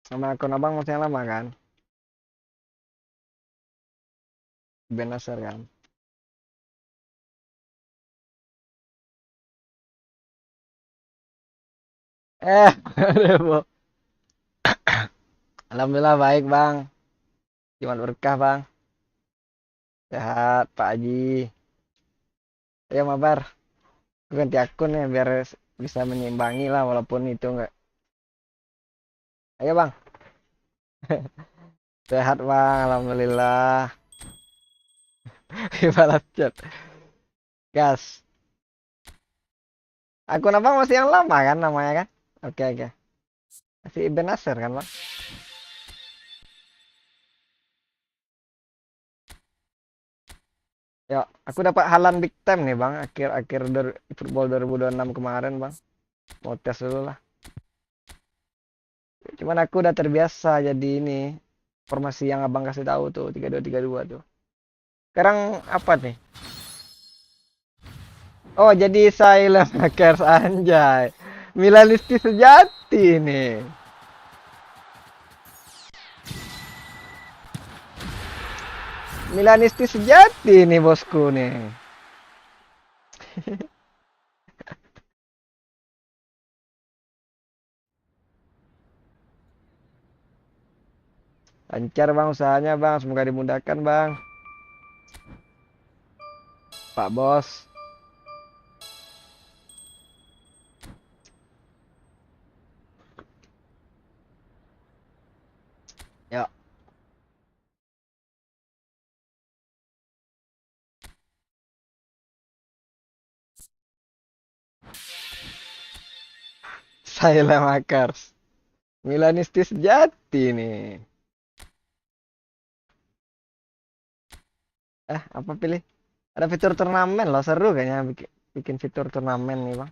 Sama akun abang masih yang lama kan? Ben Nasir kan? Rebo. Alhamdulillah baik Bang. Cuma berkah Bang. Sehat Pak Haji. Ya mabar. Aku ganti akun ya biar bisa menyeimbangi lah walaupun itu enggak. Ayo Bang. Sehat Bang, alhamdulillah. Balas chat. Gas. Akun abang masih yang lama kan namanya kan? Oke oke. Masih Ibn Nasir kan Bang? Ya, aku dapat halan big time nih Bang. Akhir-akhir football 2026 kemarin Bang. Mau tes dulu lah. Cuman aku udah terbiasa jadi ini. Formasi yang abang kasih tahu tuh 3232 tuh. Sekarang apa nih? Oh, jadi silent hackers anjay. Milanisti sejati nih. Milanisti sejati nih bosku nih. Lancar Bang usahanya Bang, semoga dimudahkan Bang. Pak Bos. Yuk. Silent hackers. Milanisti sejati nih. Apa pilih? Ada fitur turnamen loh, seru kayaknya bikin fitur turnamen nih Bang.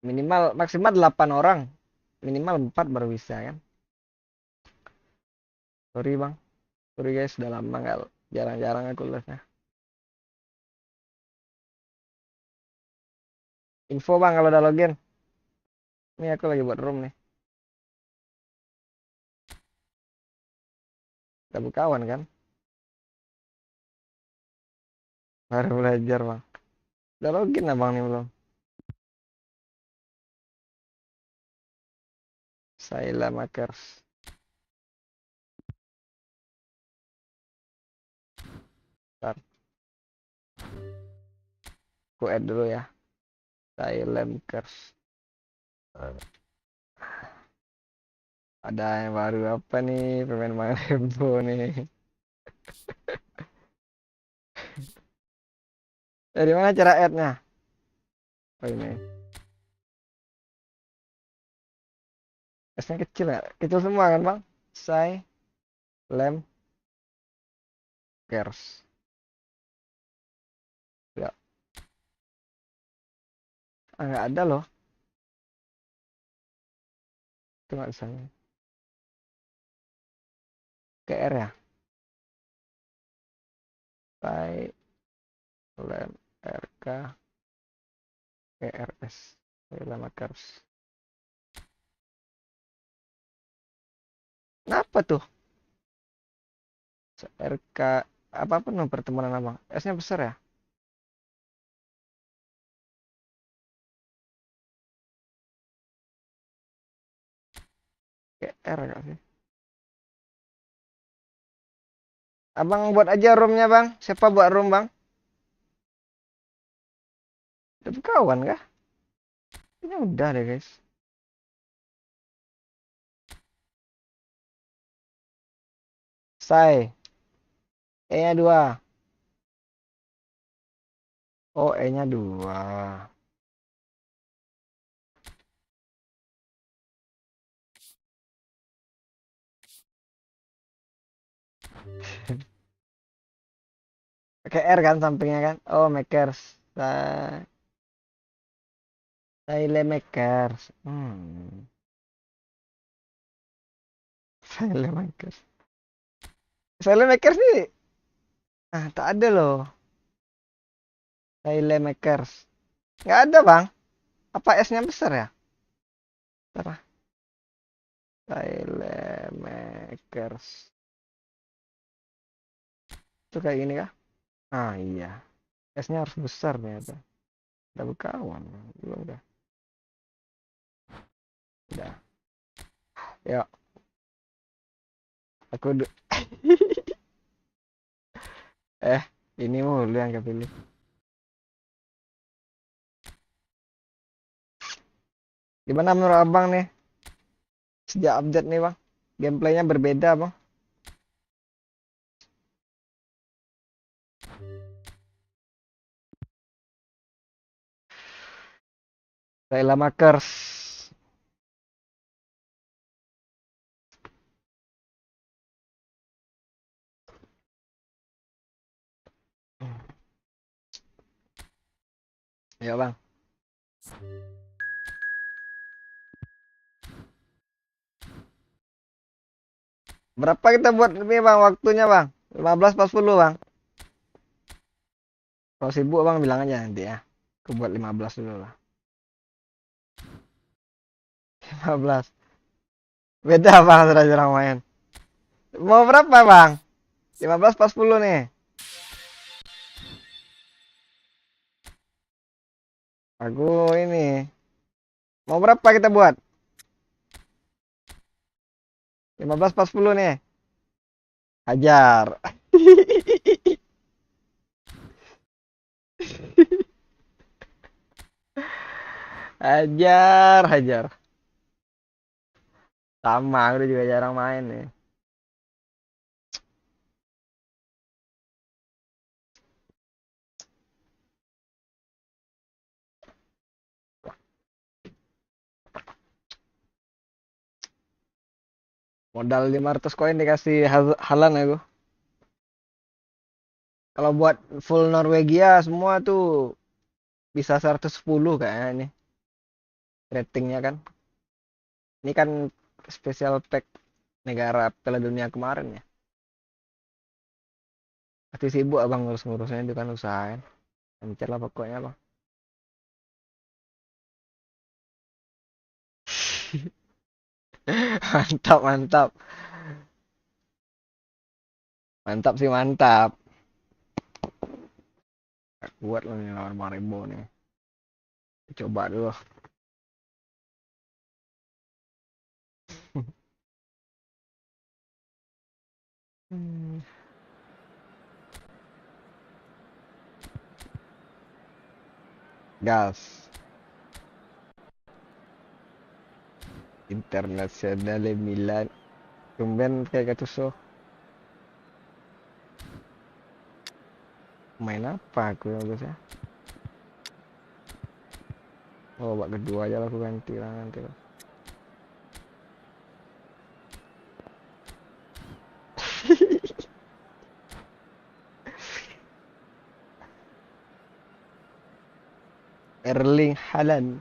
Minimal maksimal 8 orang. Minimal 4 baru bisa kan. Sorry bang. Sorry guys, udah lama nggak, jarang-jarang aku live-nya. Info bang kalau udah login. Ini aku lagi buat room nih. Udah kawan kan? Baru belajar bang. Udah login lah bang nih belum? Saya makers. Bentar. Aku add dulu ya. Saya makers. Ada yang baru apa nih? Pemain main Rembo nih. Dari mana cara add-nya? Oh ini. S-nya kecil ya? Kecil semua kan bang? Saya Lampard. Ya. Ah, nggak ada loh. Cuma saya. KR ya? Saya RK KRS. Saya Lampard. Kenapa tuh? RK apa no pertemanan abang? S-nya besar ya? KR gak sih? Abang buat aja roomnya bang. Siapa buat room bang? Udah kawan kah? Ini udah deh guys. Say. E-nya 2. Oh, E-nya 2. Pakai R kan sampingnya kan? Oh, makers. Saya makers. Saya makers. Saya makers nih. Ah, tak ada loh. Saya makers. Nggak ada bang. Apa S-nya besar ya? Bentar. Saya makers. Itu kayak gini kah? Ah iya. S-nya harus besar ternyata. Udah berkawan. Belum udah. Udah. Ya. Aku ini mulu yang kepilih. Gimana menurut abang nih? Sejak update nih bang. Gameplaynya berbeda bang. Saya makers. Ya bang. Berapa kita buat ini bang waktunya bang? 15.40 bang. Kalau sibuk bang bilang aja nanti ya. Aku buat 15 dulu lah. 15. Beda bang sudah jarang main. Mau berapa bang? 15.40 nih. Aku ini. Mau berapa kita buat? 15.40 nih. Hajar. Hajar, hajar. Sama, aku juga jarang main nih. Modal 500 koin dikasih halan aku. Kalau buat full Norwegia semua tuh bisa 110 kayaknya ini. Ratingnya kan. Ini kan special pack negara Piala Dunia kemarin ya. Pasti sibuk abang ngurus-ngurusnya itu kan usahain. Lancar lah pokoknya bang. Mantap, mantap. Mantap sih, mantap. Gak kuat loh nih lawan Marebo nih. Coba dulu. Gas. Internazionale Milan. Tumben kayak gitu so. Main apa aku ya guys ya? Oh, babak kedua aja lah aku ganti lah nanti lah. Erling Haaland.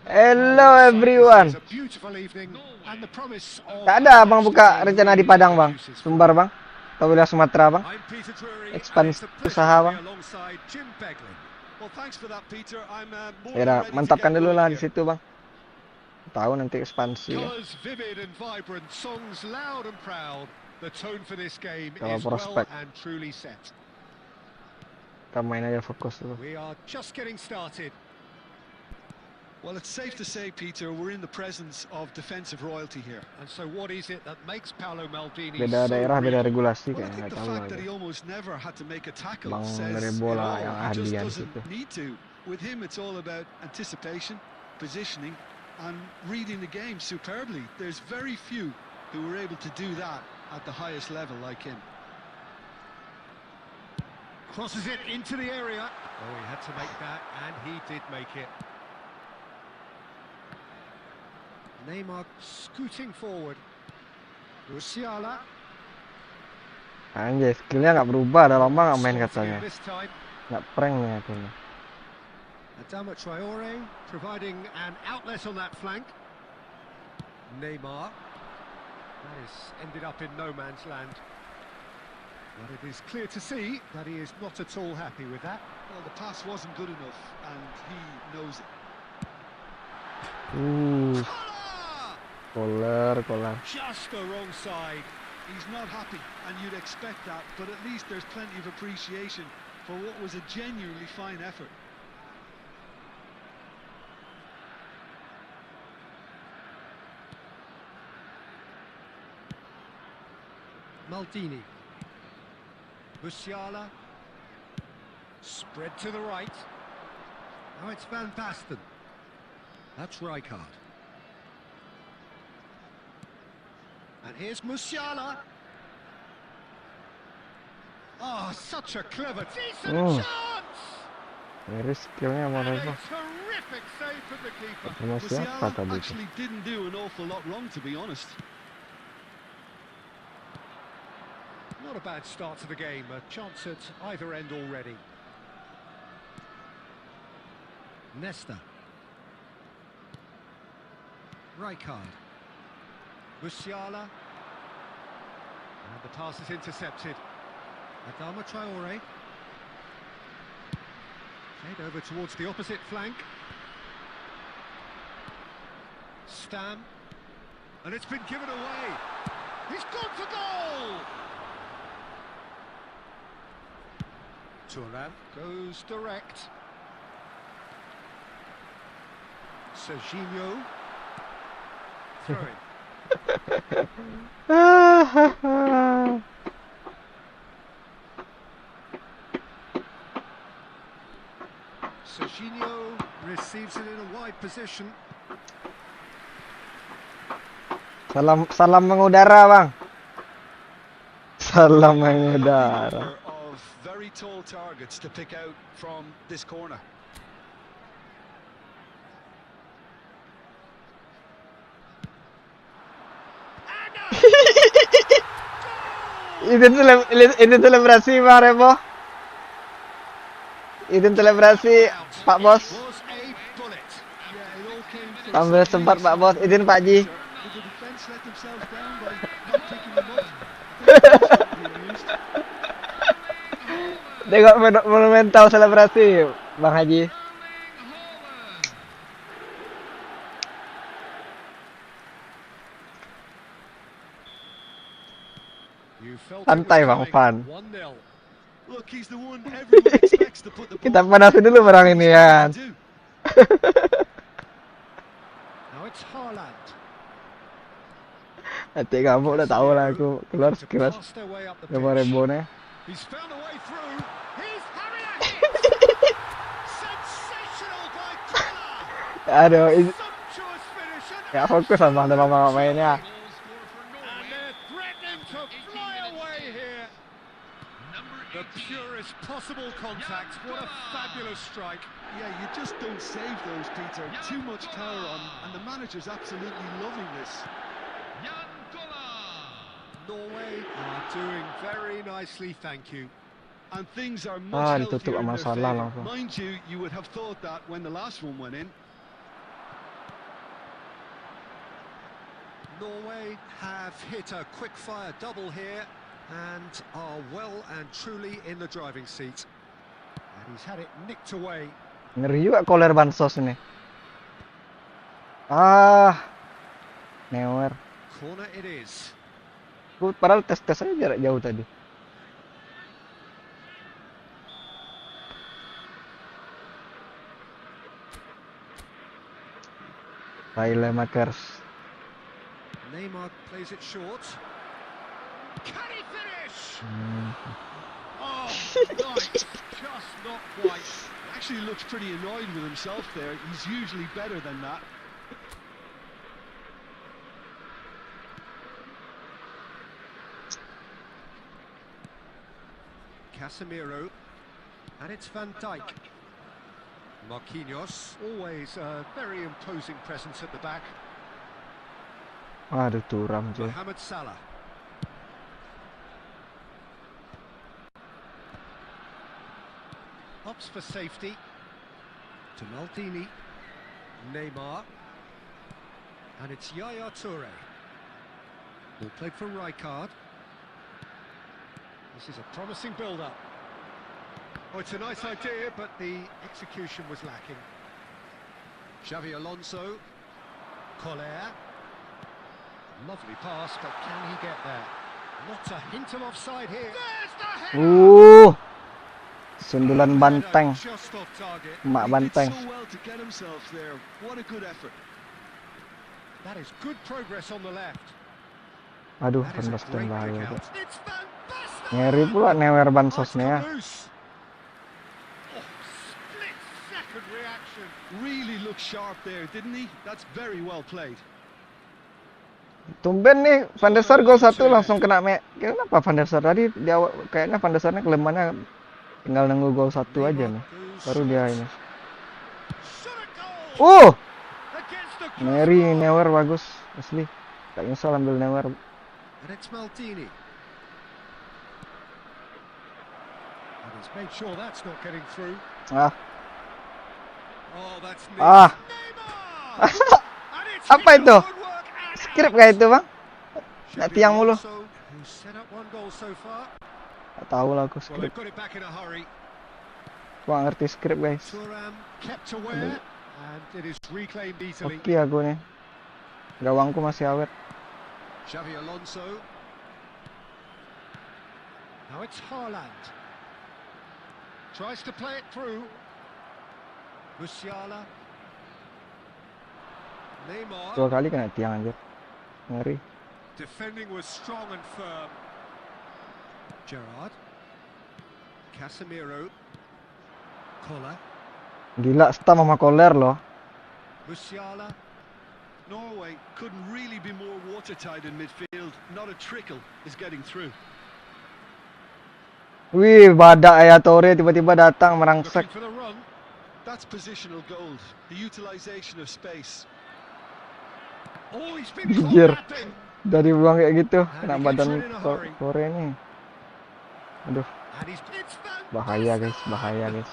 Hello everyone. It's a beautiful evening and the promise of Tak ada abang buka rencana di Padang bang, Sumbar bang, atau wilayah Sumatera bang, I'm Peter Drury, and ekspansi it's a pleasure usaha to be bang. alongside Jim Beglin. Well, thanks for that, Peter. I'm more Ya, than ready to mantapkan get dulu going lah di here. situ bang. Tahu nanti ekspansi ya. colours vivid and vibrant, songs loud and proud. The tone for this game Kalau is well prospek. and truly set. Kita main aja fokus dulu. We are just getting started. Well, it's safe to say, Peter, we're in the presence of defensive royalty here. And so what is it that makes Paolo Maldini Beda so daerah, beda real? regulasi Well, I kayaknya, think nggak the tahu fact lah. that he almost never had to make a tackle Bang says dari it bola all. yang He just ahlian doesn't situ. need to. With him, it's all about anticipation, positioning, and reading the game superbly. There's very few who were able to do that at the highest level like him. Crosses it into the area. Oh, he had to make that, and he did make it. Neymar scooting forward. Musiala. Anjay, skillnya nggak berubah, udah lama nggak main Starting katanya. it this time. Nggak prank nih aku nih. Adama Traore providing an outlet on that flank. Neymar. That has ended up in no man's land. But it is clear to see that he is not at all happy with that. Well, the pass wasn't good enough, and he knows it. Kolar. Just the wrong side. He's not happy, and you'd expect that, but at least there's plenty of appreciation for what was a genuinely fine effort. Maldini. Musiala. Spread to the right. Now it's Van Basten. That's Rijkaard. And here's Musiala. Oh, such a clever, decent chance! Ini skillnya mau And a apa? terrific save from the keeper. Sama siapa Musiala tadi itu? actually didn't do an awful lot wrong, to be honest. Not a bad start to the game, a chance at either end already. Nesta. Rijkaard. Musiala. And the pass is intercepted. Adama Traore. Played over towards the opposite flank. Stam. And it's been given away. He's gone for goal! Thuram goes direct. Serginho. Throw in. Serginho receives it in a wide position. Salam mengudara bang. Salam mengudara. Number of very tall targets to pick out from this corner. Itu selebrasi Bang Rebo. Itu selebrasi Pak Bos. Was a bullet. Yeah, it all came from Sambil sempat Pak Bos. Izin Pak Ji. Did the defence let themselves down by not picking them up? I think that's what he used. Tengok monumental selebrasi Bang Haji. You felt it Santai was Bang coming. Fan. 1-0. Look, he's the one everyone expects to put the Kita ball panasin dulu barang ini ya. do. Now it's Haaland. Hati kamu udah tahu lah aku keluar To sekilas pass their way up the nomor pitch. Rebonya. He's found a way through. He's having a hit. Sensational by Kola. Aduh, Sumptuous finish. ya fokus sama mama mainnya. And they're threatening to fly away here. The purest possible contact. What a fabulous strike. Yeah, you just don't save those, Peter. Too much power on, and the manager's absolutely loving this. Norway are doing very nicely, thank you. And things are much ditutup healthier in sama their Salah favour. langsung. Mind you, you would have thought that when the last one went in. Norway have hit a quick-fire double here and are well and truly in the driving seat. And he's had it nicked away. Ngeri juga koler bansos ini. Neuer. Corner it is. Padahal tes aja jarak jauh tadi. Makers. Neymar plays it short. Can he finish? Oh, right. Just not quite. Actually looks pretty annoyed with himself there. He's usually better than that. Casemiro. And it's Van Dijk. Marquinhos, always a very imposing presence at the back. Aduh, turam cuy. Mohamed Salah. Opts for safety. To Maldini. Neymar. And it's Yaya Toure. Ball played for Rijkaard. This is a promising build-up. Oh, it's a nice idea, but the execution was lacking. Xavi Alonso. Koller. Lovely pass, but can he get there? Not a hint of offside here. There's the header! Sundulan banteng. Just off target. Mak He did banteng. so well to get himself there. What a good effort. That is good progress on the left. Aduh, That is a pendas great bahaya. kick out. It's fantastic! Ngeri pula Neuer Oh, it's bansosnya. come loose. Oh, split-second reaction. Really looked sharp there, didn't he? That's very well played. Tumben nih Van der Sar gol 1 langsung kena Kenapa Van der Sar tadi di awal kayaknya Van der Sarnya kelemahannya tinggal nunggu gol 1 aja nih. Baru dia ini. Against the Ngeri Neuer bagus asli. Tak nyesal ambil Neuer. And it's Maldini. And he's made sure that's not getting through. Ah, Oh, that's Ah. Neymar! And it's Apa hit itu? the woodwork and Skrip gak itu bang? Nggak Xavi tiang mulu. Alonso, who set up one goal so far. Gak tahu lah aku Well, skrip. they've got it back in a hurry. Gua ngerti skrip guys. Thuram kept aware, and it is reclaimed easily. Oke aku nih. Gawangku masih awet. Xavi Alonso. Now it's Haaland. Tries to play it through. Musiala. Neymar. 2 kali kena tiang anjir. Ngeri. Defending was strong and firm. Gerrard. Casemiro. Koller. Gila stam sama Koller loh. Musiala. Norway couldn't really be more watertight in midfield. Not a trickle is getting through. Wih, badak ya Torre tiba-tiba datang merangsek. Looking for the run. That's positional gold. The utilisation of space. Oh, he's been Anjir. caught napping. Dari buang kayak gitu, And kena he gets badan rid in a hurry. Torre nih. Aduh, It's bahaya fantastic. guys, bahaya guys.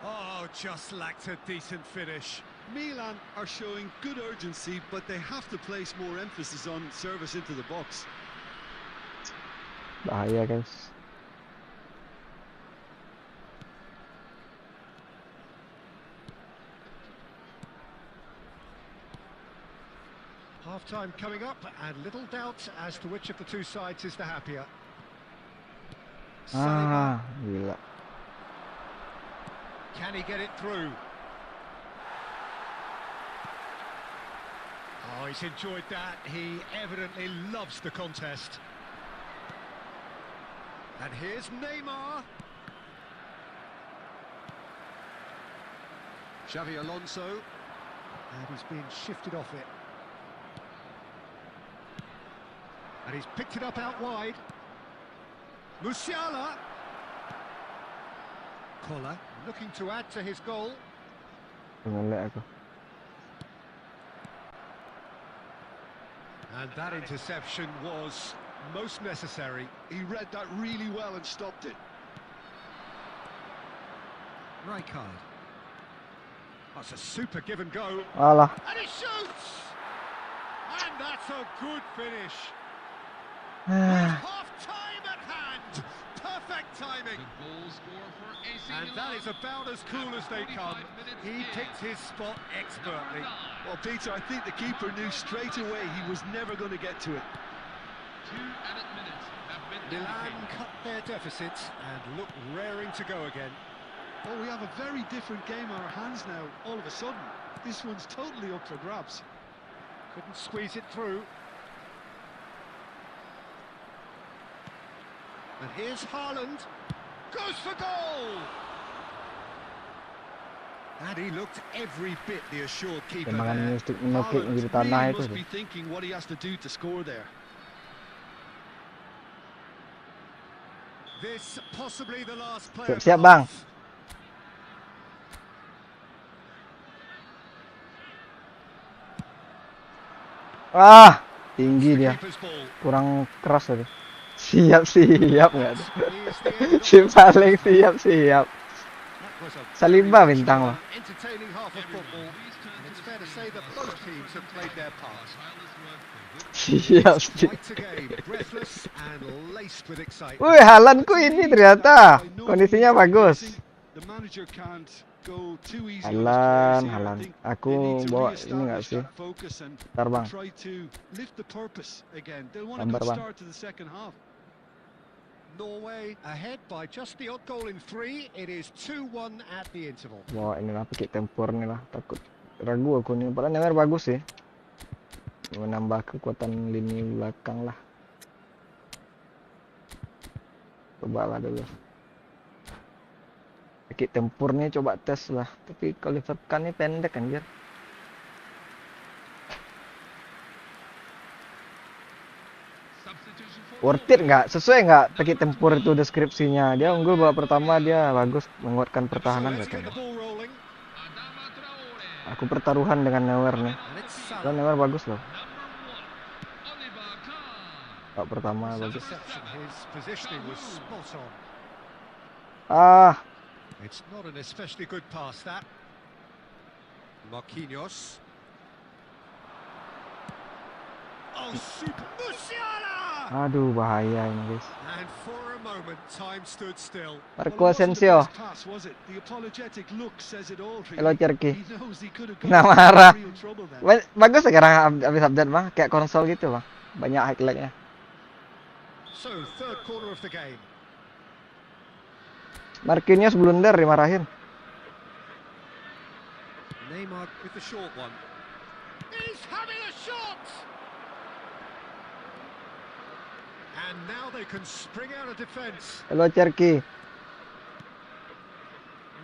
Oh, just lacked a decent finish. Milan are showing good urgency, but they have to place more emphasis on service into the box. Bahaya guys. Half-time coming up, and little doubt as to which of the two sides is the happier. Saliba, Gila. can he get it through? Oh, he's enjoyed that. He evidently loves the contest. And here's Neymar. Xavi Alonso. And he's being shifted off it. And he's picked it up out wide. Musiala. Koller looking to add to his goal. Ngelek aku. And that interception was most necessary. He read that really well and stopped it. Rijkaard. That's a super give and go. Alah. And he shoots! And that's a good finish. Half-time at hand. Perfect timing. The goal scorer for AC And that is about as cool as they come. He picked his spot expertly. Well, Peter, I think the keeper knew straight away he was never going to get to it. 2 added minutes have been Milan indicated. cut their deficit and look raring to go again. Well, we have a very different game on our hands now, all of a sudden. This one's totally up for grabs. Couldn't squeeze it through. And here's Haaland. Goes for goal! And he looked every bit the assured keeper Tembakan there. mistik menukik Haaland di tanah really itu must tuh. be thinking what he has to do to score there. This possibly the last play. Siap bang. Tinggi dia. Kurang keras tadi. Siap nggak tuh? Si paling siap. Saliba bintang loh. Entertaining half of football. And it's fair to say that both teams have played their part. Siap. Quite a game, breathless and laced with excitement. Wih, Haalandku ini ternyata kondisinya bagus. The manager can't go too easy Haaland. on his players here. I think Aku they need to bawa ini nggak reestablish sih? that focus and Bentar bang. try to lift the purpose again. They'll want a Gambar, good Bang. start to the second half. Norway ahead by just the odd goal in 3. It is 2-1 at the interval. Bawa ini lah, pakai tempur nih lah. Takut ragu aku nih. Padahal Neymar bagus sih. Menambah kekuatan lini belakang lah. Coba lah dulu. Pakai tempurnya coba tes lah. Tapi kalau Liverpool nih pendek anjir. Substitution for Worth it nggak? Sesuai nggak pakai tempur itu deskripsinya? Dia unggul babak pertama, dia bagus menguatkan So pertahanan let's get the katanya. ball rolling. Adama Traore. Aku pertaruhan dengan Neuer nih. And it's Kalau Salah. Neuer bagus loh. Number 1. Oliver Kahn. Babak pertama bagus. Interception. His positioning was spot on. It's not an especially good pass, that. Marquinhos. Oh, super. Musiala! Aduh, bahaya ini guys. And for a moment, time stood still. Marco Well, it wasn't the Asensio. best pass, was it? The apologetic look says it all. Hello Really. Cherky. He knows he could have Kena got marah. in real trouble then. Bagus sekarang habis update bang, kayak konsol gitu bang. Banyak highlightnya. So, third quarter of the game. Marquinhos blunder dimarahin. Neymar with the short one. He's having a shot! And now they can spring out of defence. Hello Cherky.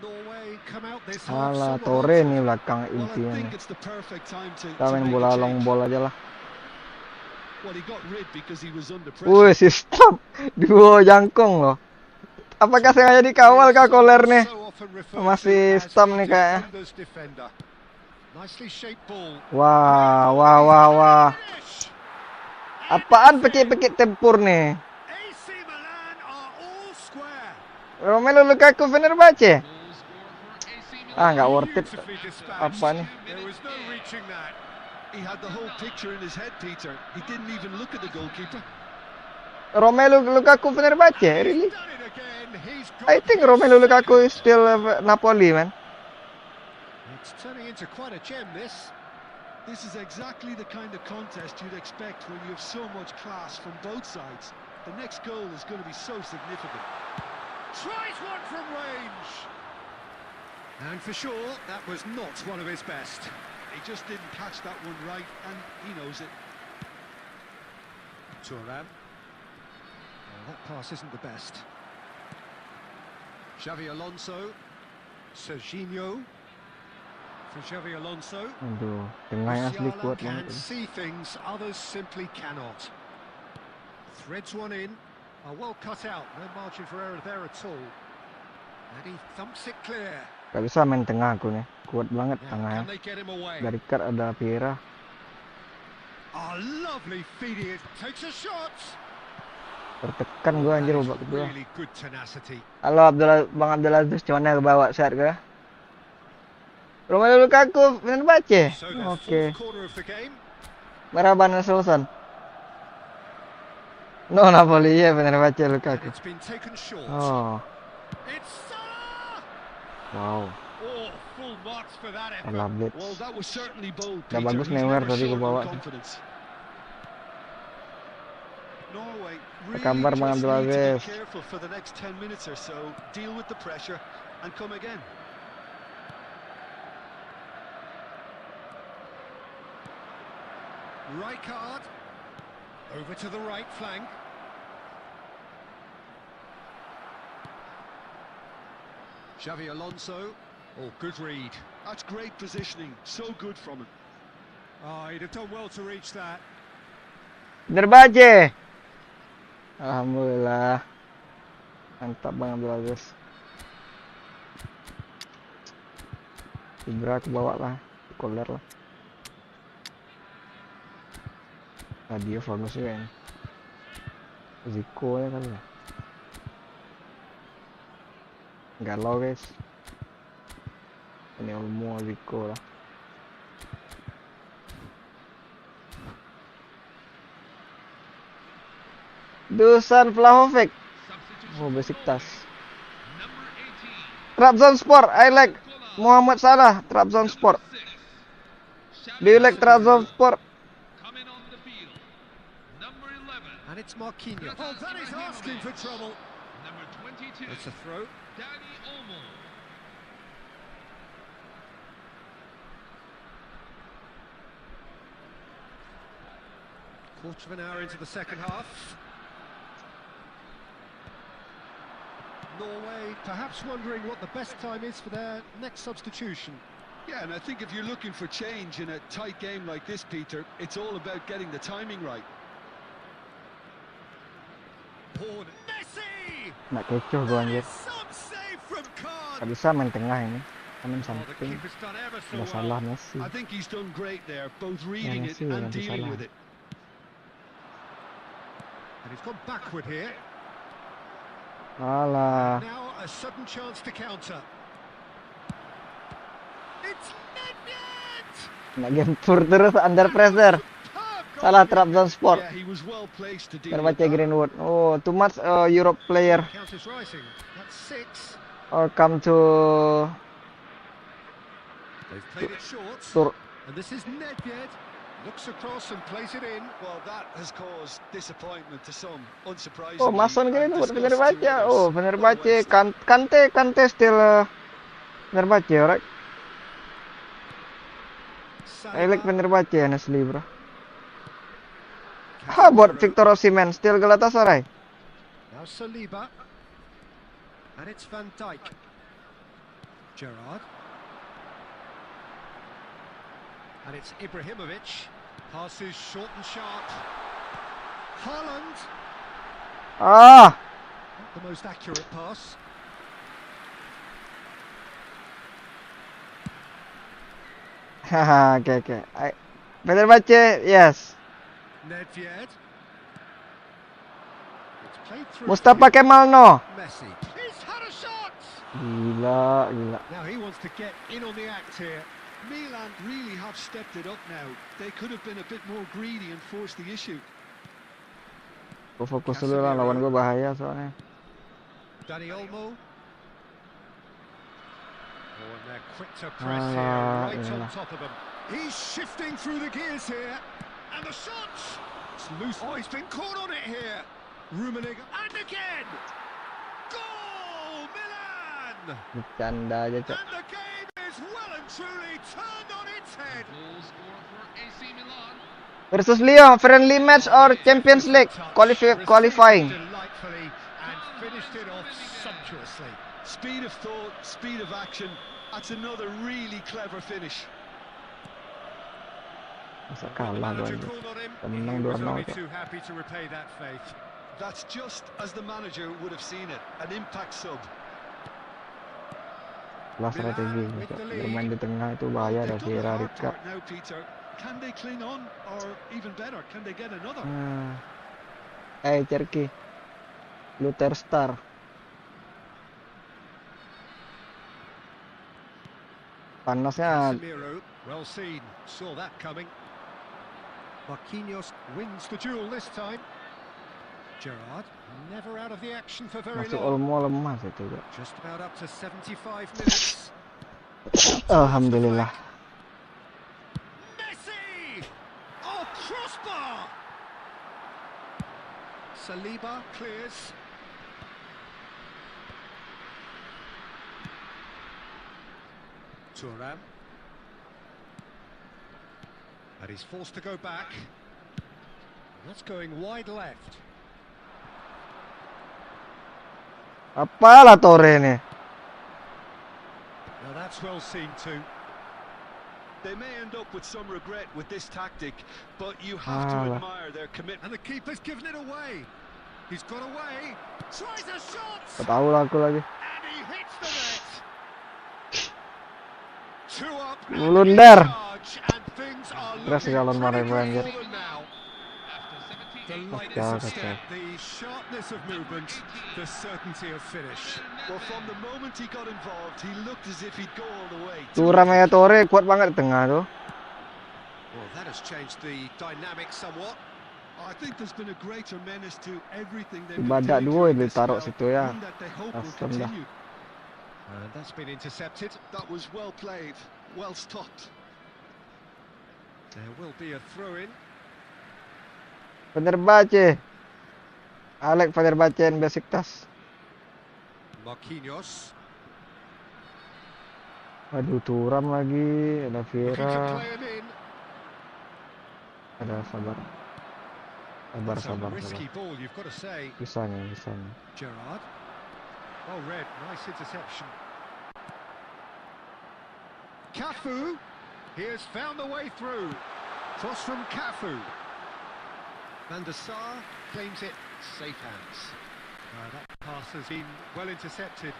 Norway come out this half. Alah, somewhat Tore altered. nih belakang Well, I intinya think nih. it's the perfect time to Kita main make bola a long change. ball aja lah. Well, he got rid because he was under pressure. Wih, sistem duo jangkung loh. Apakah sengaja dikawal kah Koller nih? So often referred Masih to as stam the nih kayaknya. defender's defender. Nicely shaped ball. Wah. Finish! Apaan pakai tempur nih? AC Milan are Romelu Lukaku Fenerbahce. Goal scorer for AC Milan. Ah, nggak worth it. Beautifully dispatched. Apa nih? There was no reaching that. He had the whole picture in his head, Peter. He didn't even look at the goalkeeper. Romelu Lukaku Fenerbahce, really? He's done it again. He's got I think his Romelu Lukaku is second. still Napoli, man. It's turning into quite a gem, this. This is exactly the kind of contest you'd expect when you have so much class from both sides. The next goal is going to be so significant. Tries one from range. And for sure, that was not one of his best. He just didn't catch that one right, and he knows it. Thuram. Well, that pass isn't the best. Xavi Alonso. Serginho. For Xavi Alonso. Aduh, tengahnya asli Musiala kuat can banget. see things others simply cannot. Threads one in. Oh, well cut out. No margin for error there at all. And he thumps it clear. Gak bisa main tengah aku nih. Kuat banget Now, tengahnya. can they get him away? Dari Kar ada Vieira. Oh, lovely feeding it. Takes a shot. Tertekan gue anjir That is babak kedua. really good tenacity. Halo Bang Abdulaziz, cuman ke bawah share ke? Romelu Lukaku Fenerbahce. So the Oke. fourth corner of the game. Meraban Sultan. No, Napoli ya Fenerbahce And Lukaku. it's been taken short. Oh, It's Salah! wow. Oh, full marks for that effort. Salah blitz. Well, that was certainly bold, Udah Peter. bagus He's Neuer never tadi ke shown bawah. confidence. Norway really Kabar Bang just need to Abdulaziz. be careful for the next 10 minutes or so, deal with the pressure, and come again. Rijkaard. Over to the right flank. Xavi Alonso. Oh, good read. That's great positioning, so good from him. Oh, he'd have done well to reach that. Fenerbahce. Alhamdulillah. Mantap Bang Abdulaziz. Ibra ke bawah lah. Koler lah. Dia bagus juga ini. Zico ya kali ya. Galau guys. Ini Olmo Zico lah. Dusan Vlahovic. Oh, basic tas. Number 18. Trabzonspor, I like Muhammad Salah, Trabzonspor. Do you like Trabzonspor? Coming on the field. Number 11. And it's Marquinhos. Oh, that is asking for trouble. Number 22. It's a throw. Danny Olmo. Quarter of an hour into the second half. Norway perhaps wondering what the best time is for their next substitution. Yeah, and I think if you're looking for change in a tight game like this, Peter, it's all about getting the timing right. Oh, Messi! Nggak kecoh gue anjir. Some save from Nggak Card. bisa main tengah ini. Main Oh, the samping. keeper's done ever so Udah well. salah Messi. I think he's done great there, both reading it Messi and yang dealing salah. with it. And he's gone backward here. Alah. Now a sudden chance to counter. It's Nedved! Nggak gempur terus under pressure. Superb Salah goal. Trabzonspor. Yeah, he was well placed to deal with Fenerbahce that. Greenwood. Oh, too much Europe player. Count is rising. That's 6. Or come to They've played it short. Tur. And this is Nedved. Looks across and plays it in. Well, that has caused disappointment to some, unsurprisingly. Oh, Mason and Greenwood disgust to Fenerbahce. others. Oh, What a Fenerbahce. waste. Kante still Fenerbahce, alright? I like Fenerbahce honestly, bro. How about Victor Osimhen? Still Galatasaray? Now Saliba. And it's Van Dijk. Gerrard. And it's Ibrahimovic. Passes short and sharp. Haaland. Ah! Not the most accurate pass. Haha, okay. Fenerbahce, yes. Nedved. It's played through. Mustafa Kemal, no. Messi. He's had a shot! Gila. Now he wants to get in on the act here. Milan really have stepped it up now. They could have been a bit more greedy and forced the issue. Gue fokus dulu lah, lawan gue bahaya soalnya. Dani Olmo. Oh, and they're quick to press here, right on top of them. He's shifting through the gears here, and the shot! It's loose. Oh, he's been caught on it here. Rummenigge, and again! Goal, Milan! Bercanda aja, Cok. And the game is well and truly turned on its head. Goal scorer for AC Milan. Versus Lyon, friendly match or Champions League qualifying. Delightfully and finished it off sumptuously. Speed of thought, speed of action. That's another really clever finish. Masa When the kalah manager gue. called on him, Menang he was 2-0 only kayak. too happy to repay that faith. That's just as the manager would have seen it. An impact sub. Lah strategi, Cok. Bermain di tengah itu bahaya dah They've done the kira hard Rika. part now, Peter. Can they cling on, or even better, can they get another? Cherky, Luther Star. Panasnya Casemiro, well seen, saw that coming. Marquinhos wins the duel this time. Gerrard, never out of the action for very masih long. Olmo lemas itu, Cok. Just about up to 75 minutes. Alhamdulillah. Messi! Oh, crossbar! Saliba clears. Thuram. And he's forced to go back. That's going wide left. Apalah Torre ini? Now that's well seen too. They may end up with some regret with this tactic, but you have to admire their commitment. And the keeper's given it away. He's got away. Tries a shot. Tahu lah aku lagi. And he hits the net. Two up. Blunder. And things are Terus looking galon pretty marah good anjir. for them now. The lightness Kacau, of kacau. step, the sharpness of movement, the certainty of finish. Well, from the moment he got involved, he looked as if he'd go all the way. Thuram ya Torre kuat banget di tengah tuh. Well, that has changed the dynamic somewhat. I think there's been a greater menace to everything they've Di been badak doing dua during itu this taruh spell, situ ya. one that they hope will Custom dah. continue. And that's been intercepted. That was well played, well stopped. There will be a throw-in. Fenerbahce. Alek Fenerbahce and Besiktas. Marquinhos. Aduh, Thuram lagi, ada Looking to Vieira, play him in. ada sabar. It's a Sabar. risky ball, you've got to say. Bisa nih. Gerrard. Well read, nice interception. Cafu. He has found the way through. Cross from Cafu. Van der Sar claims it safe hands. That pass has been well intercepted.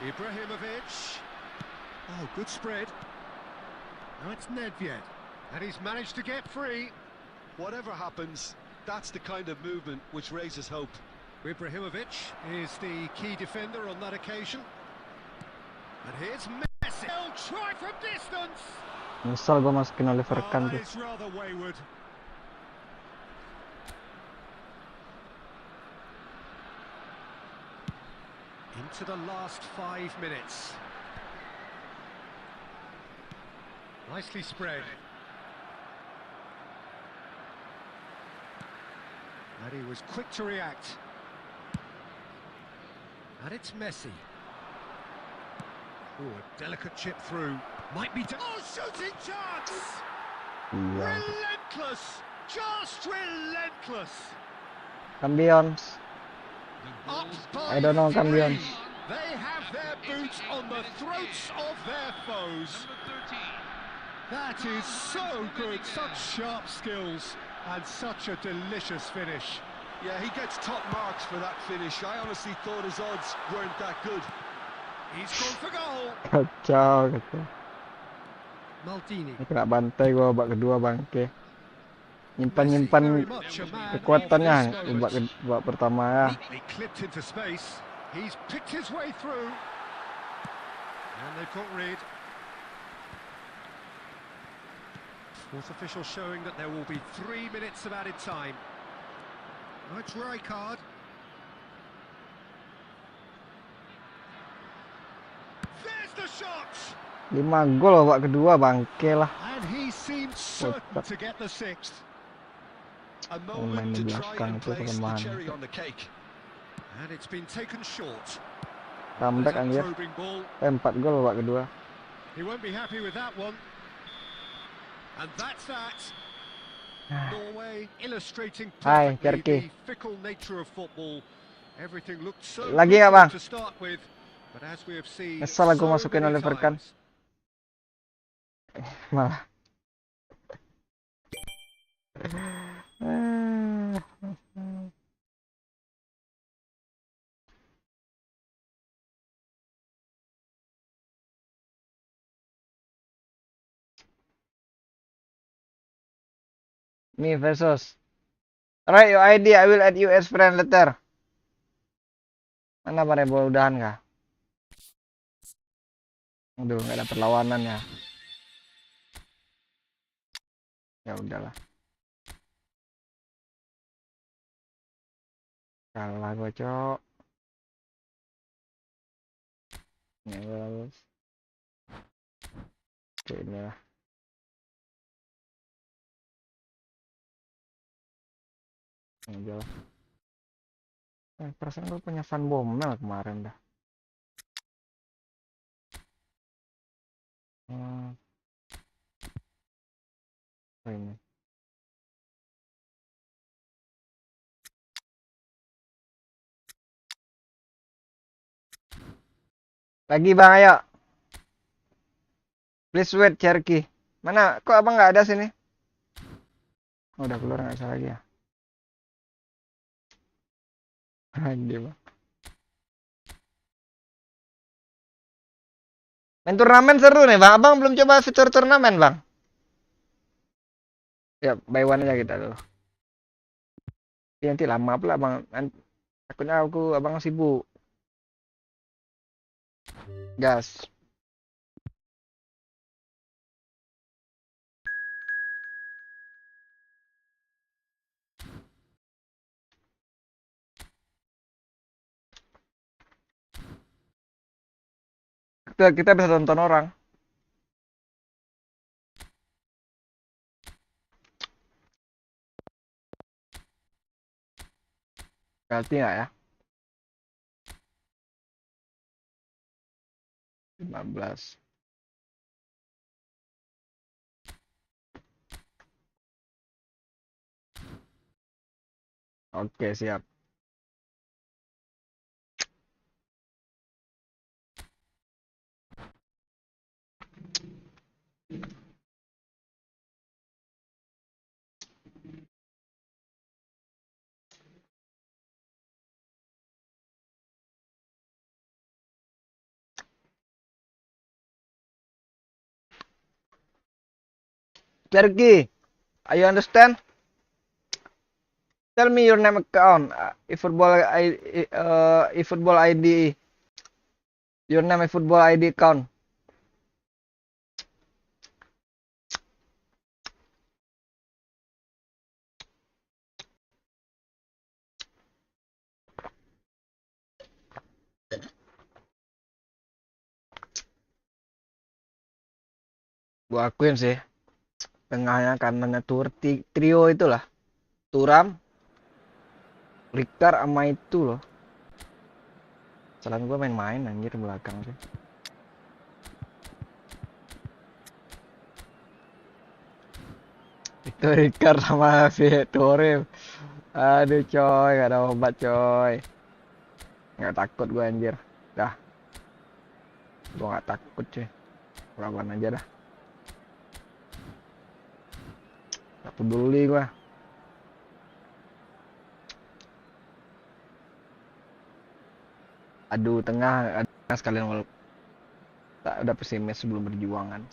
Ibrahimovic. Oh, good spread. Now it's Nedved. And he's managed to get free. Whatever happens, that's the kind of movement which raises hope. Ibrahimovic is the key defender on that occasion. And here's Messi. They'll try from distance. Misal gue masukin Oliver Kahn tuh. It's rather wayward. Into the last 5 minutes. Nicely spread. And he was quick to react. And it's Messi. Oh, a delicate chip through. Might be... Oh, shooting chance! Iya. Relentless! Just relentless! Campions. Up by I don't know, 3. Campions. They have their boots on the throats of their foes. That is so good, such sharp skills and such a delicious finish. Yeah, he gets top marks for that finish. I honestly thought his odds weren't that good. He's gone for goal. Kacau. Maldini. Ini kena bantai gue babak kedua bangke. Nyimpan Very much a man kekuatannya of this moment. babak pertama ya. Neatly clipped into space. He's picked his way through. And they've got rid. Fourth official showing that there will be 3 minutes of added time. That's Rijkaard. There's the shot! 5 gol babak kedua, bangke lah. And he seemed certain to get the sixth. A Main moment di to try belakang and itu place the kelemahan. cherry on the cake. And it's been taken short. Comeback There's anjir. that probing ball. 4 gol babak kedua. He won't be happy with that one. And that's that. Norway illustrating Hai, perfectly Cherky. the fickle nature of football. Everything looked so Lagi good nggak, Bang? to start with, but as we have seen Nyesel aku so masukin many Oliver Kahn. times. Malah. Me versus. Alright, your ID. I will add you as friend later. Mana Parebol udahan kah? Aduh, nggak ada perlawanan ya. Ya udahlah. Kalah gua, Cok. Ya bagus. Oke, ini lah. Ini aja lah. Perasaan gue punya Van Bommel kemarin dah. Oh, ini. Lagi bang, ayo. Please wait, Cherky. Mana? Kok abang nggak ada sini? Oh, udah keluar nggak salah lagi ya? Lagi bang. Main turnamen seru nih bang. Abang belum coba fitur turnamen bang. Ya, by one aja kita dulu. Ya, nanti lama pula bang. Takutnya abang sibuk. Gas. Kita bisa tonton orang. Berarti nggak ya? 15. Oke, siap. Cherky, you understand? Tell me your name account. eFootball ID. Your name eFootball ID account. Gua akuin sih. Tengahnya kanannya trio itulah. Turam, Rikar sama itu loh. Selain gua main-main anjir belakang sih. Itu Rikar sama Vietore. Aduh coy, gak ada obat coy. Nggak takut gua anjir. Dah. Gua nggak takut cuy. Lawan aja dah. Gak peduli gua. Aduh tengah sekalian walaupun tak udah pesimis sebelum berjuangan.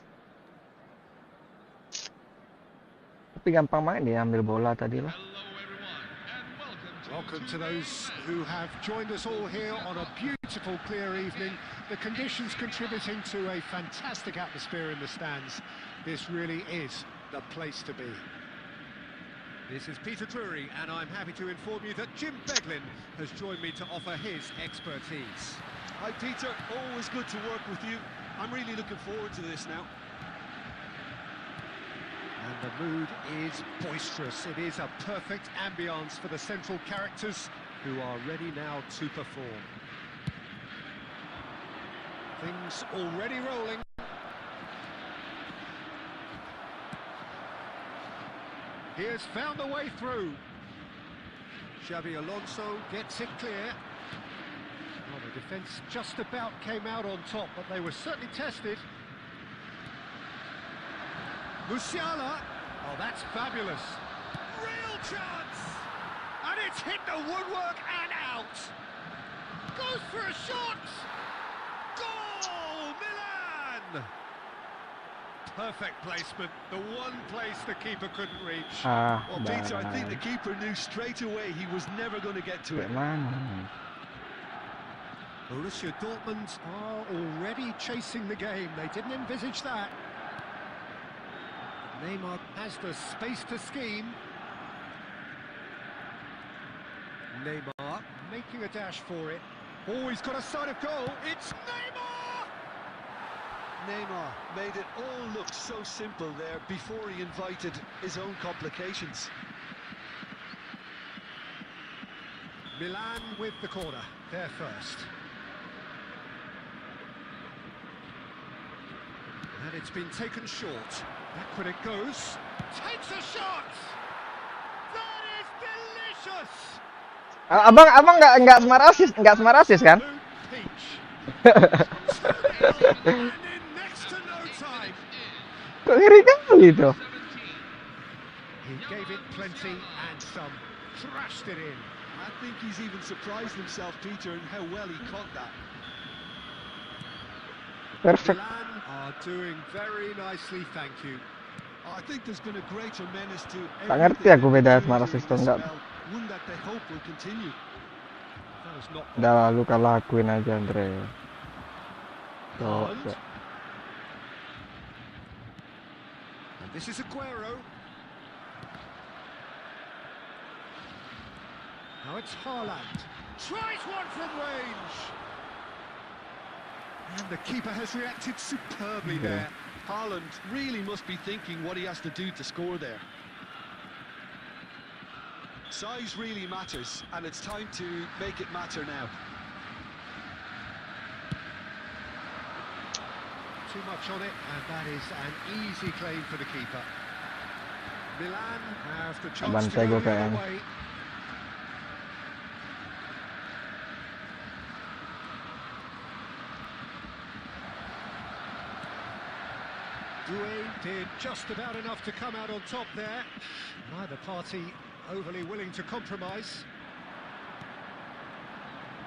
Tapi gampang banget dia ambil bola tadi lah. Welcome to those who have joined us all here on a beautiful, clear evening. The conditions contributing to a fantastic atmosphere in the stands. This really is the place to be. This is Peter Drury, and I'm happy to inform you that Jim Beglin has joined me to offer his expertise. Hi Peter, always good to work with you. I'm really looking forward to this now. And the mood is boisterous. It is a perfect ambience for the central characters who are ready now to perform. Things already rolling. He has found a way through. Xabi Alonso gets it clear. Well, the defence just about came out on top, but they were certainly tested. Musiala, oh that's fabulous. Real chance! And it's hit the woodwork and out. Goes for a shot! Goal! Milan! Perfect placement, the one place the keeper couldn't reach. Well, Peter, I think the keeper knew straight away he was never going to get to it. Borussia Dortmund are already chasing the game. They didn't envisage that. Neymar has the space to scheme. Neymar making a dash for it. Oh, he's got a sight of goal. It's Neymar! Neymar made it all look so simple there before he invited his own complications. Milan with the corner. They're first. And it's been taken short. Back when it goes. Takes a shot! That is delicious! Abang nggak smart assist kan? Kok ngeri kali itu? He gave it plenty and some. Thrashed it in. I think he's even surprised himself, Peter, in how well he caught that. Perfect. Milan are doing very nicely, thank you. I think there's been a great tremendous to Tak ngerti aku beda smart assist atau enggak. One that they hope will continue. That was not Udah lu lakuin aja, Andre. Haaland. And this is Aguero. Now it's Haaland. Tries one from range. And the keeper has reacted superbly there. Haaland really must be thinking what he has to do to score there. Size really matters, and it's time to make it matter now. Too much on it, and that is an easy claim for the keeper. Milan have the chance to go the other way. Doué did just about enough to come out on top there. Neither party overly willing to compromise.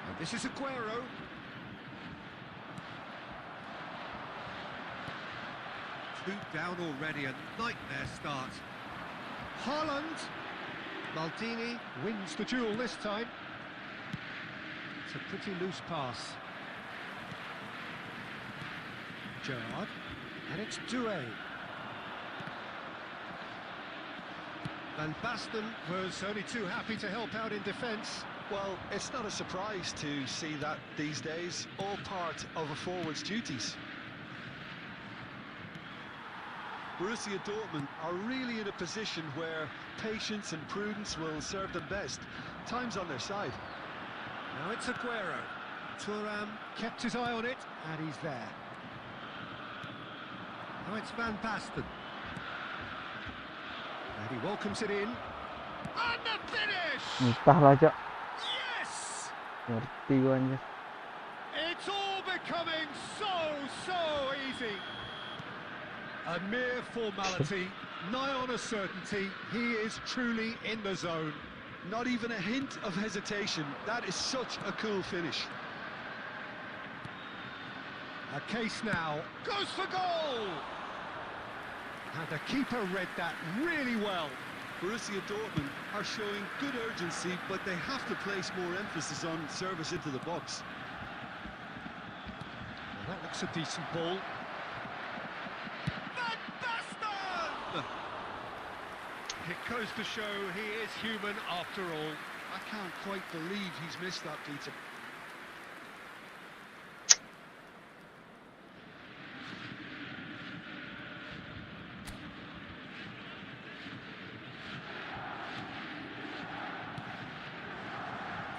And this is Aguero. Two down already, a nightmare start. Haaland. Maldini wins the duel this time. It's a pretty loose pass. Gerrard. And it's Doué. Van Basten was only too happy to help out in defence. Well, it's not a surprise to see that these days, all part of a forward's duties. Borussia Dortmund are really in a position where patience and prudence will serve them best. Time's on their side. Now it's Aguero. Thuram kept his eye on it, and he's there. Now it's Van Basten. And he welcomes it in. And the finish! Entahlah, Cok. Yes! Ngerti gua anjir. It's all becoming so easy. A mere formality, nigh on a certainty. He is truly in the zone. Not even a hint of hesitation. That is such a cool finish. A case now. Goes for goal! And the keeper read that really well. Borussia Dortmund are showing good urgency, but they have to place more emphasis on service into the box. Well, that looks a decent ball. Van Basten! It goes to show he is human after all. I can't quite believe he's missed that, Peter.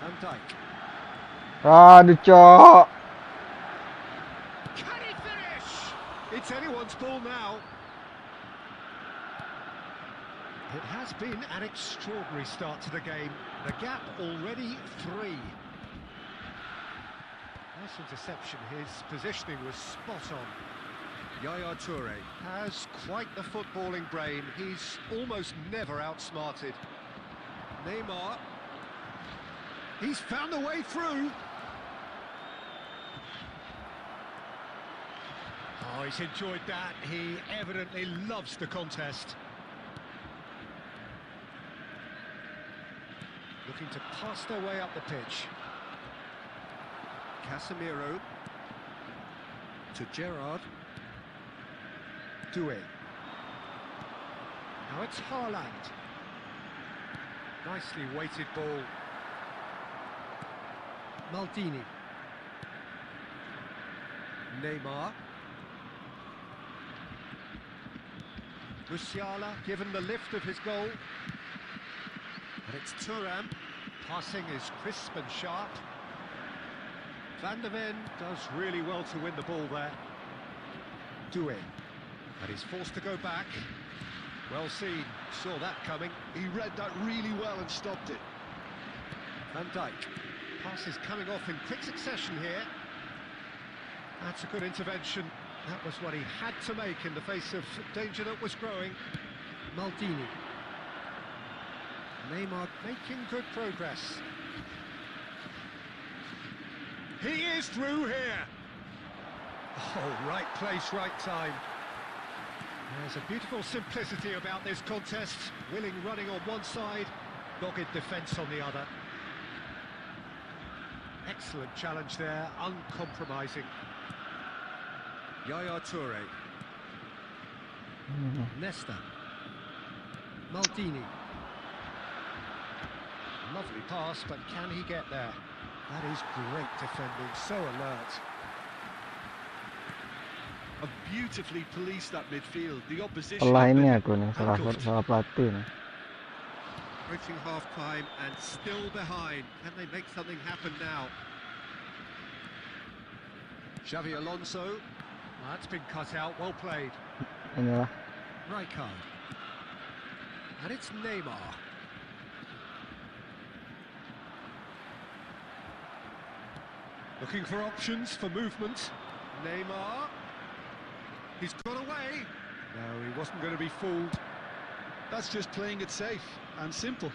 Van Dijk. Aduh, Cok. Can he finish? It's anyone's ball now. It has been an extraordinary start to the game. The gap already 3. Nice interception. His positioning was spot on. Yaya Toure has quite the footballing brain. He's almost never outsmarted. Neymar. He's found a way through. Oh, he's enjoyed that. He evidently loves the contest. Looking to pass their way up the pitch. Casemiro to Gerrard. Doué. Now it's Haaland. Nicely weighted ball. Maldini. Neymar. Musiala given the lift of his goal. And it's Thuram. Passing is crisp and sharp. Van der Ven does really well to win the ball there. Doué. And he's forced to go back. Well seen. Saw that coming. He read that really well and stopped it. Van Dijk. Pass is coming off in quick succession here. That's a good intervention. That was what he had to make in the face of danger that was growing. Maldini. Neymar making good progress. He is through here. Oh, right place, right time. There's a beautiful simplicity about this contest. Willing running on one side, dogged defence on the other. Excellent challenge there, uncompromising. Yaya Toure. Nesta. Maldini. Lovely pass, but can he get there? That is great defending, so alert. And beautifully policed that midfield. The opposition. Salah ini aku nih, salah pelatih nih. Approaching half-time and still behind. Can they make something happen now? Xavi Alonso. That's been cut out, well played. Inilah. Rijkaard. And it's Neymar. Looking for options for movement. Neymar. He's got away. No, he wasn't going to be fooled. That's just playing it safe and simple.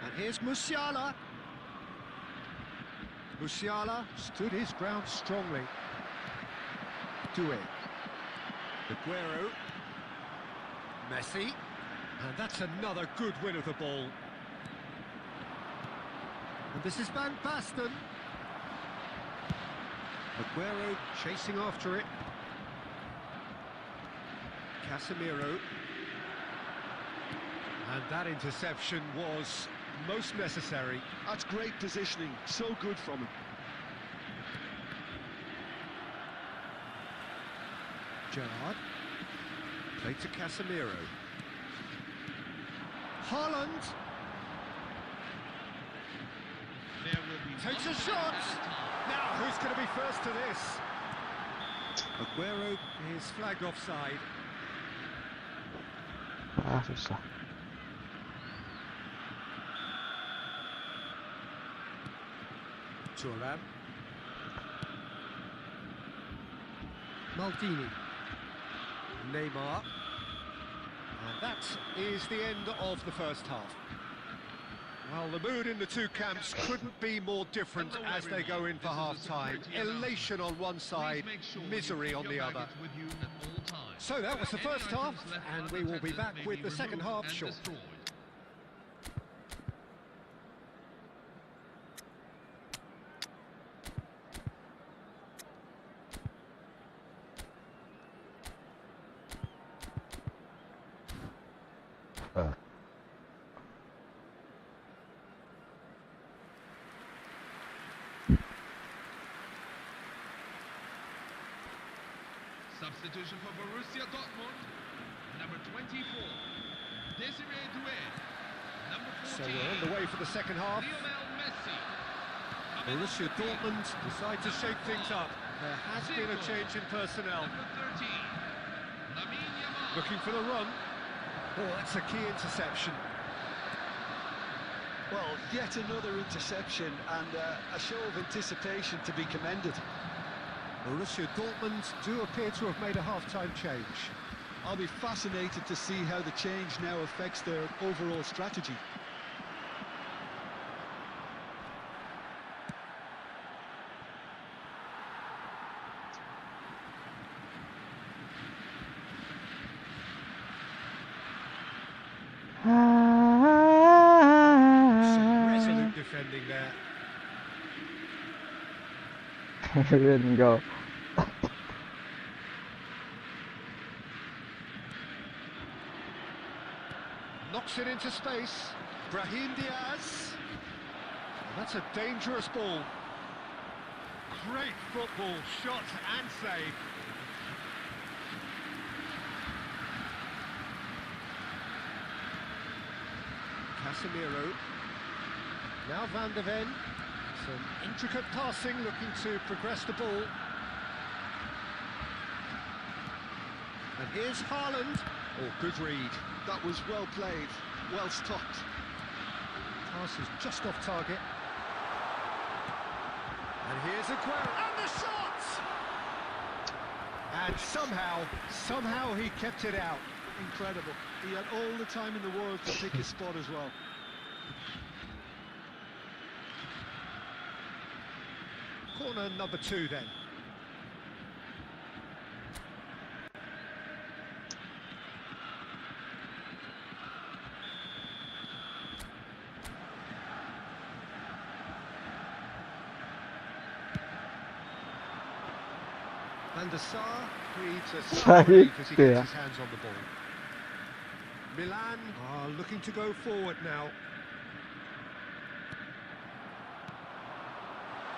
And here's Musiala. Musiala stood his ground strongly. Doué. Aguero. Messi. And that's another good win of the ball. And this is Van Basten. Aguero chasing after it. Casemiro. And that interception was most necessary. That's great positioning, so good from him. Gerrard. Played to Casemiro. Haaland. Takes a shot. Now, who's going to be first to this? Aguero is flagged offside. Ah, susah. Thuram. Maldini. Neymar. And that is the end of the first half. Well, the mood in the two camps couldn't be more different as they go in for half-time. Elation on one side, misery on the other. So that was the first half, and we will be back with the second half shortly. Substitution for Borussia Dortmund, number 24, Desiree Doué, number 14. So we're on the way for the second half. Lionel Messi. Borussia Dortmund decide to shake things up. There has been a change in personnel. Number 13, Lamine Yamal. Looking for the run. Oh, that's a key interception. Well, yet another interception and a show of anticipation to be commended. Borussia Dortmund do appear to have made a half-time change. I'll be fascinated to see how the change now affects their overall strategy. Some resolute defending there. It didn't go. Knocks it into space. Brahim Diaz. That's a dangerous ball. Great football, shot and save. Casemiro. Now Van de Ven. Some intricate passing, looking to progress the ball. And here's Haaland. Oh, good read. That was well played, well stopped. Pass is just off target. And here's Aguero. And the shot! And somehow he kept it out. Incredible. He had all the time in the world to pick his spot as well. Corner number 2 then. Van der Sar creates a side as he gets his hands on the ball. Milan are looking to go forward now.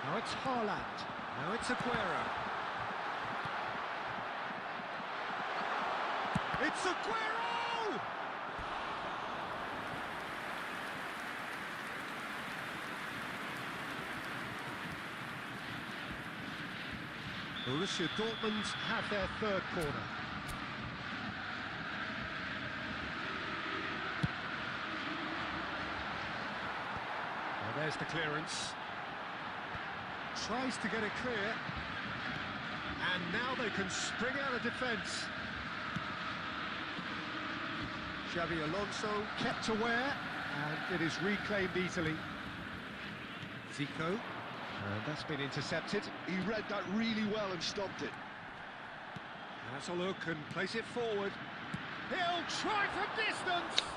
Now it's Haaland. Now it's Aguero. It's Aguero! Borussia Dortmund have their third corner. Well, there's the clearance. Tries to get it clear. And now they can spring out of defence. Xabi Alonso kept aware, and it is reclaimed easily. Zico. And that's been intercepted. He read that really well and stopped it. Has a look and place it forward. He'll try from distance.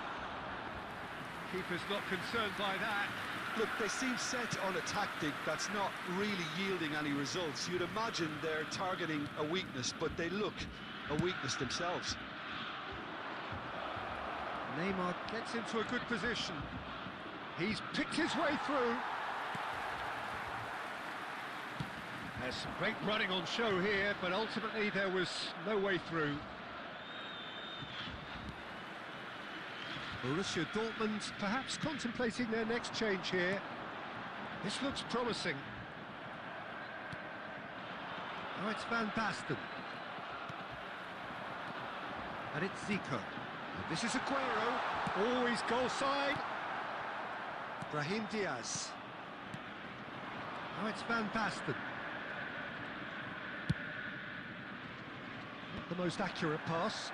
Keeper's not concerned by that. Look, they seem set on a tactic that's not really yielding any results. You'd imagine they're targeting a weakness, but they look a weakness themselves. Neymar gets into a good position. He's picked his way through. There's some great running on show here, but ultimately there was no way through. Borussia Dortmund perhaps contemplating their next change here. This looks promising. Now it's Van Basten. And it's Zico. And this is Aguero. Always goal side. Brahim Diaz. Now it's Van Basten. Not the most accurate pass.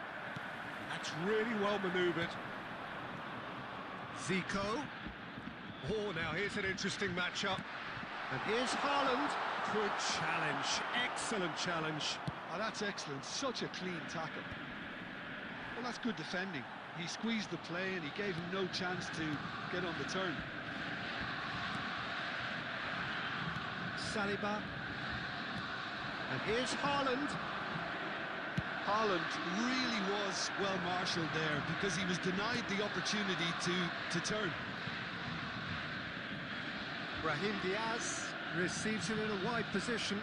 That's really well manoeuvred. Zico. Oh, now here's an interesting matchup. And here's Haaland. Good challenge, excellent challenge. Oh, that's excellent, such a clean tackle. Well, that's good defending. He squeezed the play and he gave him no chance to get on the turn. Saliba. And here's Haaland. Haaland really was well marshalled there because he was denied the opportunity to turn. Brahim Diaz receives it in a wide position.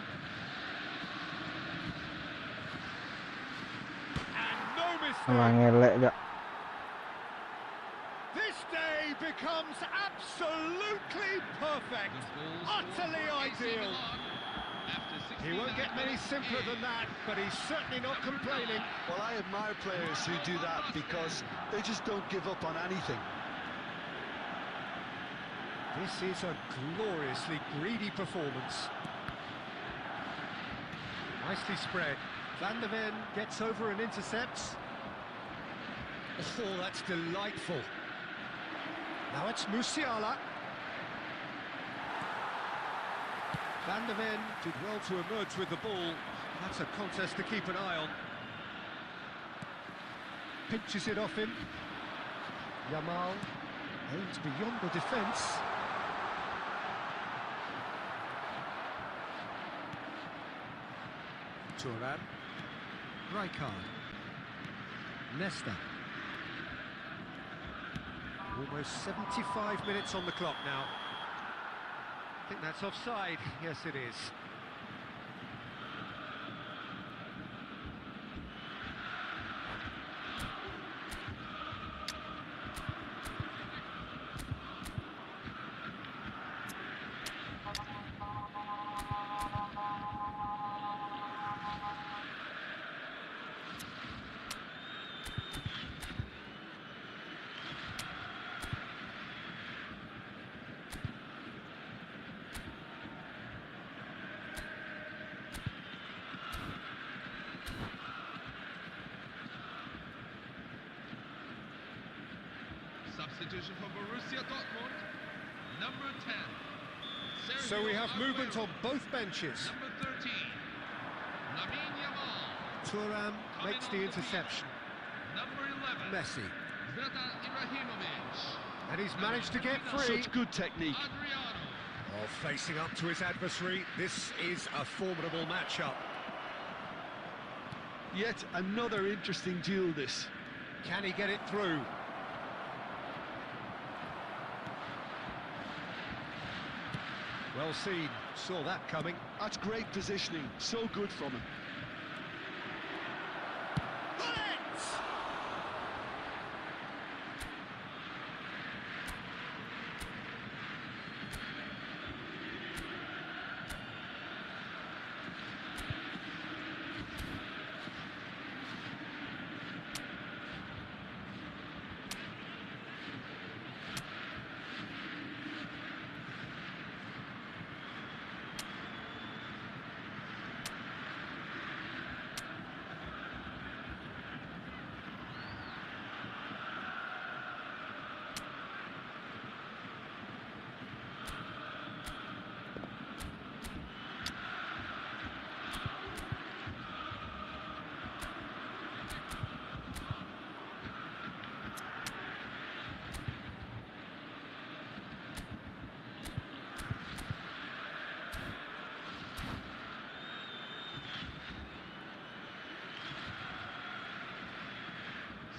And no Malah mistake. ngelek gak. This day becomes absolutely perfect. Utterly ideal. He won't get many simpler than that, but he's certainly not complaining. Well, I admire players who do that because they just don't give up on anything. This is a gloriously greedy performance. Nicely spread. Van der Ven gets over and intercepts. Oh, that's delightful. Now it's Musiala. Van der Ven did well to emerge with the ball. That's a contest to keep an eye on. Pinches it off him. Yamal aims beyond the defence. Thuram. Rijkaard. Nesta. Almost 75 minutes on the clock now. I think that's offside. Yes, it is. Substitution for Borussia Dortmund, number 10. So we have movement on both benches. Number 13, Lamine Yamal. Thuram makes the interception. Number 11, Messi. Zlatan Ibrahimovic. And he's managed to get free. Such good technique. Adriano. Oh, facing up to his adversary. This is a formidable matchup. Yet another interesting duel, this. Can he get it through? Well seen, saw that coming. That's great positioning, so good from him. Bullets!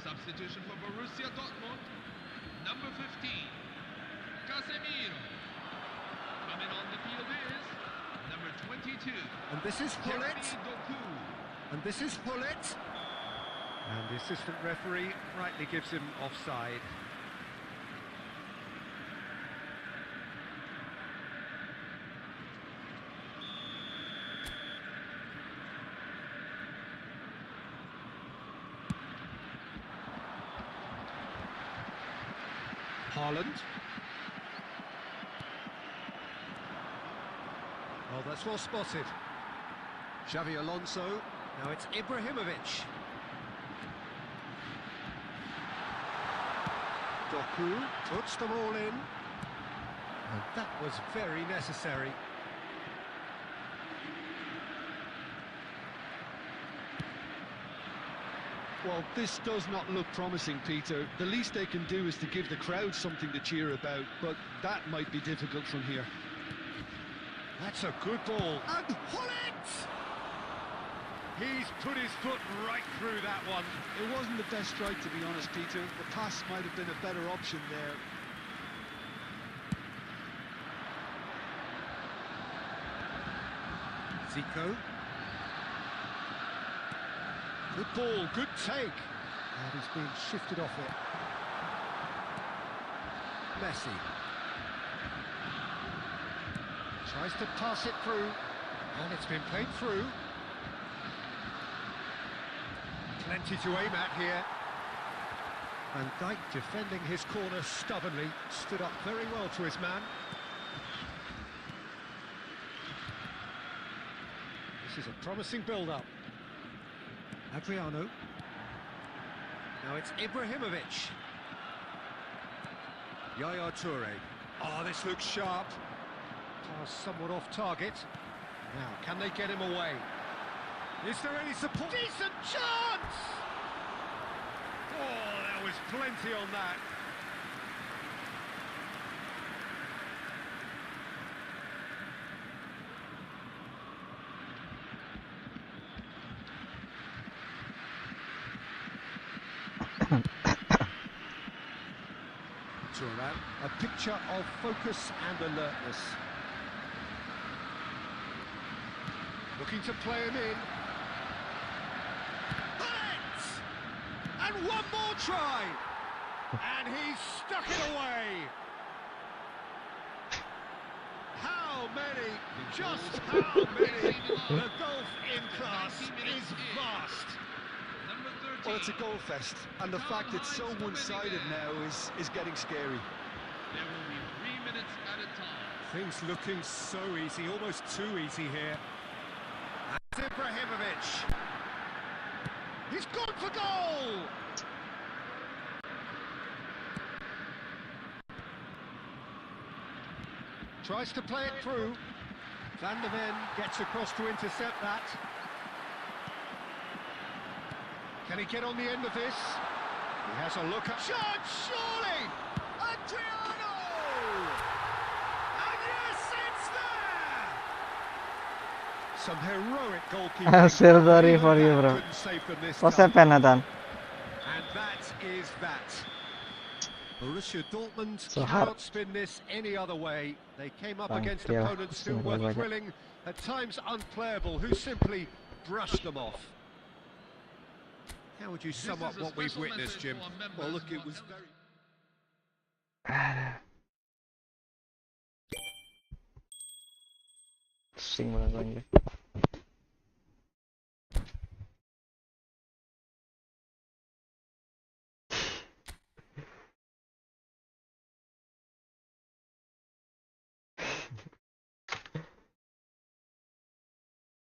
Substitution for Borussia Dortmund, number 15, Casemiro. Coming on the field is number 22. And this is Hullet. Jeremy Doku. And this is Hullet. And the assistant referee rightly gives him offside. Haaland. Oh, that's well spotted. Xavi Alonso. Now it's Ibrahimovic. Doku puts them all in. And that was very necessary. Well, this does not look promising, Peter. The least they can do is to give the crowd something to cheer about, but that might be difficult from here. That's a good ball. And Hullet! He's put his foot right through that one. It wasn't the best strike, to be honest, Peter. The pass might have been a better option there. Zico. Good ball, good take. And he's being shifted off it. Messi. Tries to pass it through. And it's been played through. Plenty to aim at here. Van Dijk defending his corner stubbornly. Stood up very well to his man. This is a promising build-up. Adriano. Now it's Ibrahimovic. Yaya Toure. Oh, this looks sharp. Pass somewhat off target. Now, can they get him away? Is there any support? Decent chance! Oh, there was plenty on that. Thuram, a picture of focus and alertness. Looking to play him in. Hullet! And one more try! And he's stuck it away! How many? Just how many? The gulf in class is vast. Well, it's a goal fest, and the fact it's so one-sided now is getting scary. There will be 3 minutes at a time. Things looking so easy, almost too easy here. And Ibrahimovic. He's gone for goal! Tries to play it through. Van der Ven gets across to intercept that. Can he get on the end of this? He has a look at... Shot, surely! Adriano! And yes, it's there! Some heroic goalkeeping. So sorry for you, bro. Couldn't save them this What's time. happened, Nathan? And that is that. Borussia Dortmund So cannot hard. spin this any other way. They came up Bang, against yeah, opponents who pusing were banyak. thrilling, at times unplayable, who simply brushed them off. How would you sum up what we've witnessed, Jim? Well, look, it was very... Pusing banget anjir.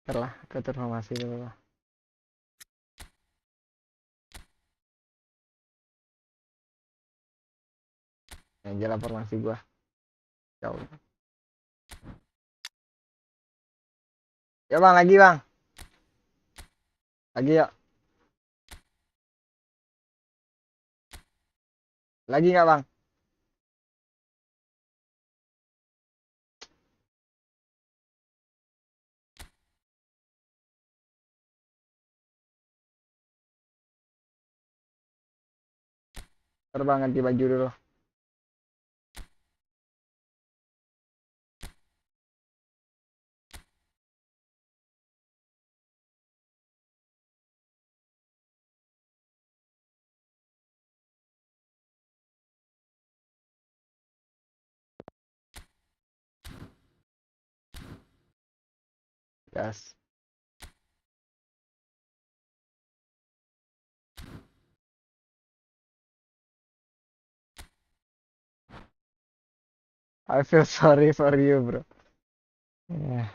Ntar lah, ke informasi dulu lah. Yang jalan formasi gua. Jauh. Ya bang, lagi bang. Lagi yuk. Lagi nggak bang? Terbang ganti baju dulu. Gas. I feel sorry for you, bro. Yeah.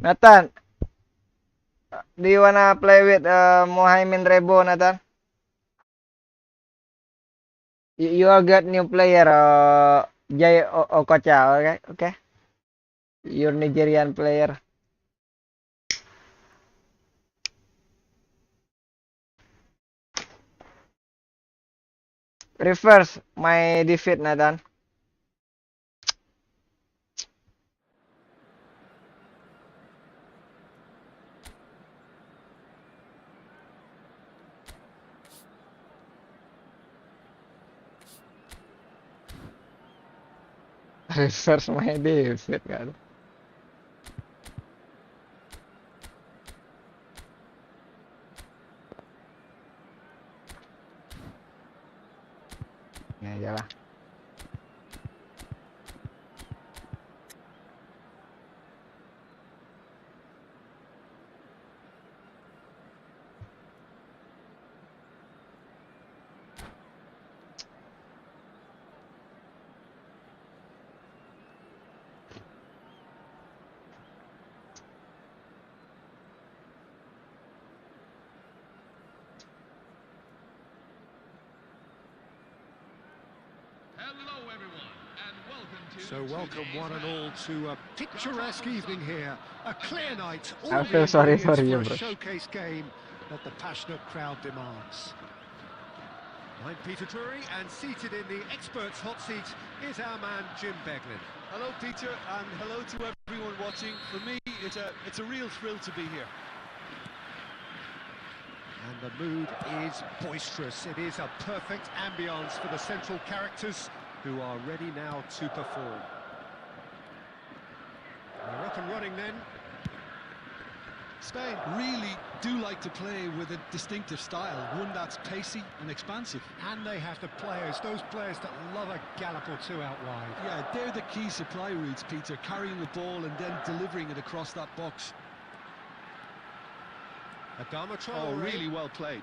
Nathan, do you wanna play with Mohaimin Rebo, Nathan? You all got new player, Jay Okocha, okay? Okay. Your Nigerian player. Reverse my defeat, Nathan. Reverse my defeat, kan. Ini aja lah. Hello, everyone, and welcome to So welcome one and all to a picturesque evening here. A clear night. All I the feel sorry for ingredients you, a bro. showcase game that the passionate crowd demands. I'm Peter Drury, and seated in the experts' hot seat is our man Jim Beglin. Hello, Peter, and hello to everyone watching. For me, it's a real thrill to be here. And the mood is boisterous. It is a perfect ambience for the central characters who are ready now to perform. They're up and running then. Spain really do like to play with a distinctive style, one that's pacey and expansive. And they have the players, those players that love a gallop or two out wide. Yeah, they're the key supply routes, Peter, carrying the ball and then delivering it across that box. Adama Traore. Oh, really well played.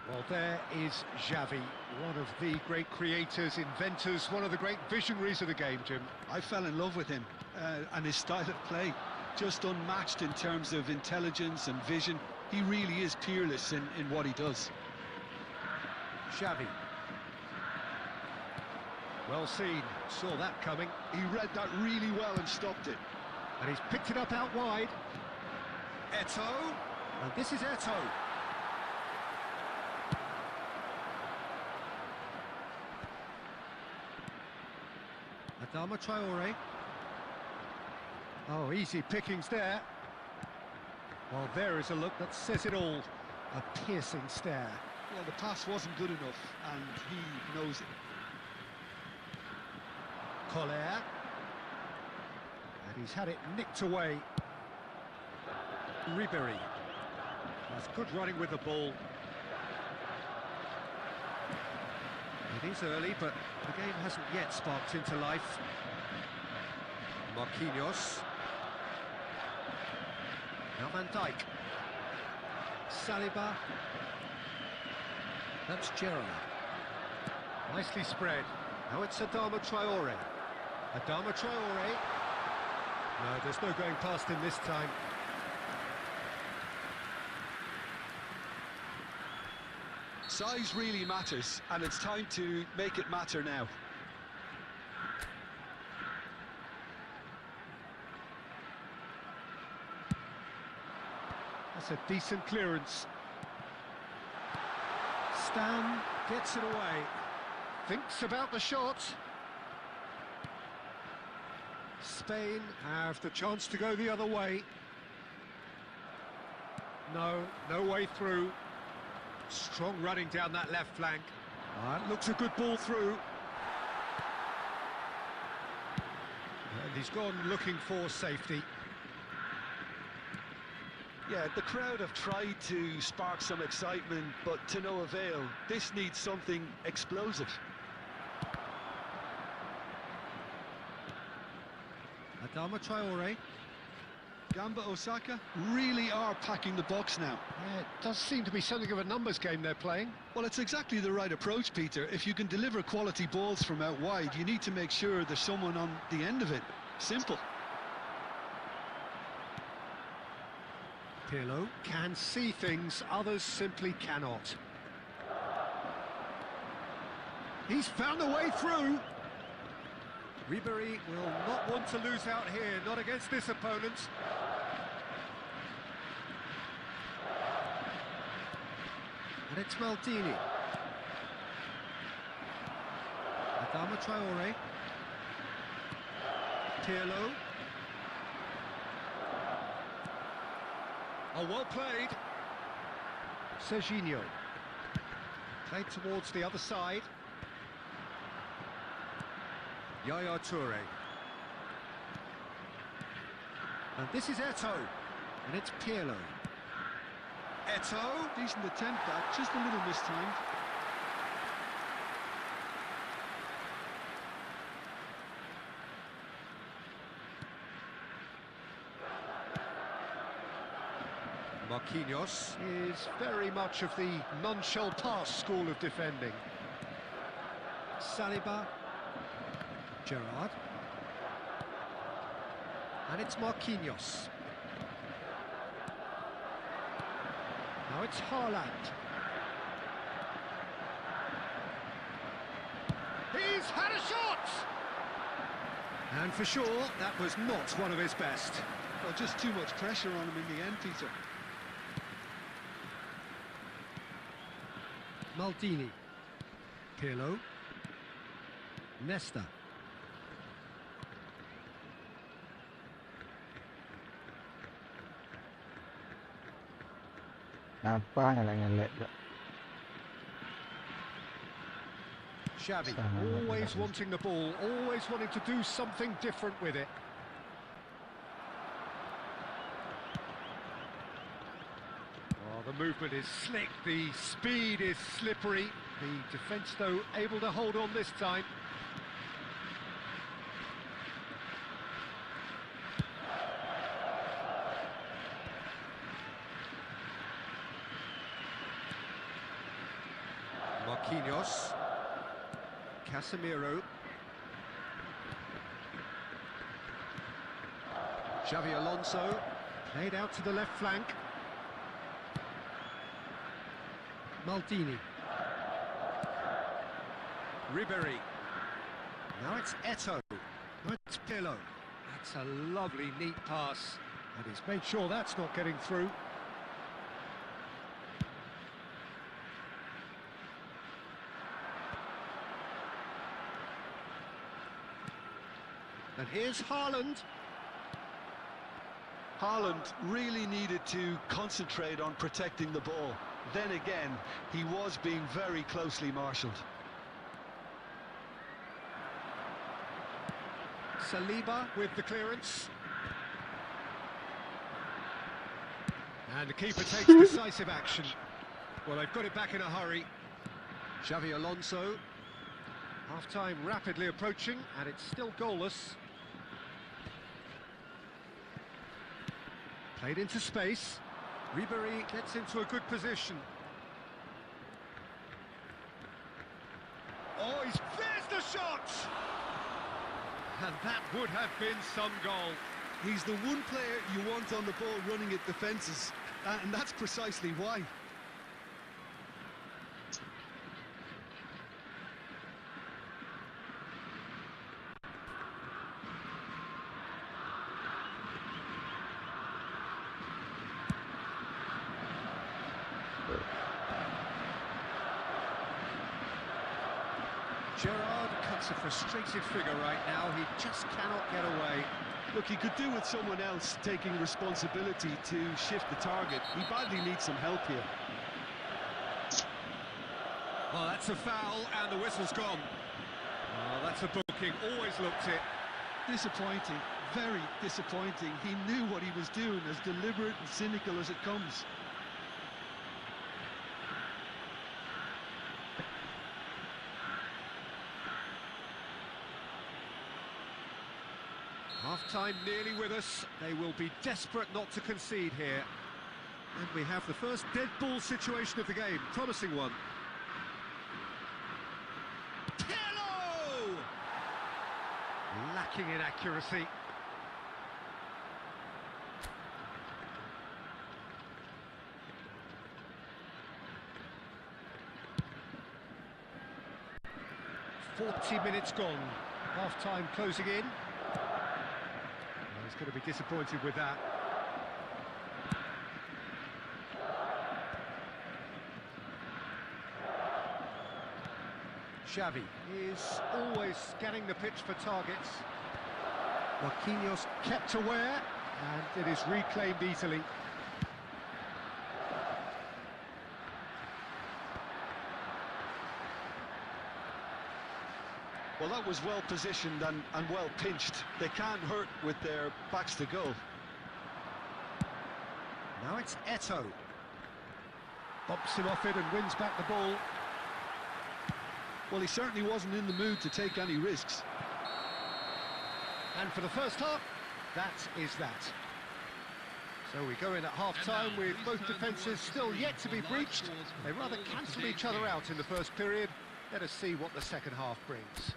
Well, there is Xavi, one of the great creators, inventors, one of the great visionaries of the game, Jim. I fell in love with him and his style of play. Just unmatched in terms of intelligence and vision. He really is peerless in what he does. Xavi. Well seen, saw that coming. He read that really well and stopped it. And he's picked it up out wide. Eto'o. And this is Eto'o. Adama Traore. Oh, easy pickings there. Well, there is a look that says it all. A piercing stare. Well, the pass wasn't good enough, and he knows it. Collier. And he's had it nicked away. Ribery. That's good running with the ball. It is early, but the game hasn't yet sparked into life. Marquinhos. Now Van Dijk. Saliba. That's Gerrard. Nicely spread. Now it's Adama Traore. Adama Traore. No, there's no going past him this time. Size really matters, and it's time to make it matter now. That's a decent clearance. Stan gets it away. Thinks about the shot. Spain have the chance to go the other way. No way through. Strong running down that left flank. That looks a good ball through. And he's gone looking for safety. Yeah, the crowd have tried to spark some excitement, but to no avail. This needs something explosive. Adama Traore. Gamba Osaka really are packing the box now. Yeah, it does seem to be something of a numbers game they're playing. Well, it's exactly the right approach, Peter. If you can deliver quality balls from out wide, you need to make sure there's someone on the end of it. Simple. Pirlo can see things others simply cannot. He's found a way through. Ribery will not want to lose out here, not against this opponent. And it's Maldini. Adama Traore. Pirlo. Oh, well played. Serginho. Played towards the other side. Yaya Toure. And this is Eto'o. And it's Pirlo. Eto'o. Decent attempt that, just a little mistimed. Marquinhos is very much of the none-shall-pass school of defending. Saliba. Gerrard. And it's Marquinhos. Now it's Haaland. He's had a shot! And for sure, that was not one of his best. Well, just too much pressure on him in the end, Peter. Maldini. Pirlo. Nesta. Apa ngelak-ngelak tak? Xavi, always wanting the ball, always wanting to do something different with it. Oh, the movement is slick, the speed is slippery. The defence, though, able to hold on this time. Marquinhos. Casemiro. Xavi Alonso. Played out to the left flank. Maldini. Ribery. Now it's Eto'o. Now it's Pirlo. That's a lovely, neat pass. And he's made sure that's not getting through. And here's Haaland. Haaland really needed to concentrate on protecting the ball. Then again, he was being very closely marshalled. Saliba with the clearance. And the keeper takes decisive action. Well, they've got it back in a hurry. Xavi Alonso. Half-time rapidly approaching, and it's still goalless. Played into space. Ribery gets into a good position. Oh, there's the shot! And that would have been some goal. He's the one player you want on the ball running at defences, and that's precisely why. Gerrard cuts a frustrated figure right now. He just cannot get away. Look, he could do with someone else taking responsibility to shift the target. He badly needs some help here. Well, that's a foul, and the whistle's gone. Oh, that's a booking. Always looked it. Disappointing, very disappointing. He knew what he was doing, as deliberate and cynical as it comes. Half-time nearly with us. They will be desperate not to concede here. And we have the first dead ball situation of the game. Promising one. Pirlo! Lacking in accuracy. 40 minutes gone. Half-time closing in. Well, he's going to be disappointed with that. Xavi is always scanning the pitch for targets. Marquinhos kept aware, and it is reclaimed easily. Well, that was well positioned and well pinched. They can't hurt with their backs to goal. Now it's Eto'o. Bumps him off it and wins back the ball. Well, he certainly wasn't in the mood to take any risks. And for the first half, that is that. So we go in at half-time with both defences still yet to be breached. They rather cancelled each other out in the first period. Let us see what the second half brings.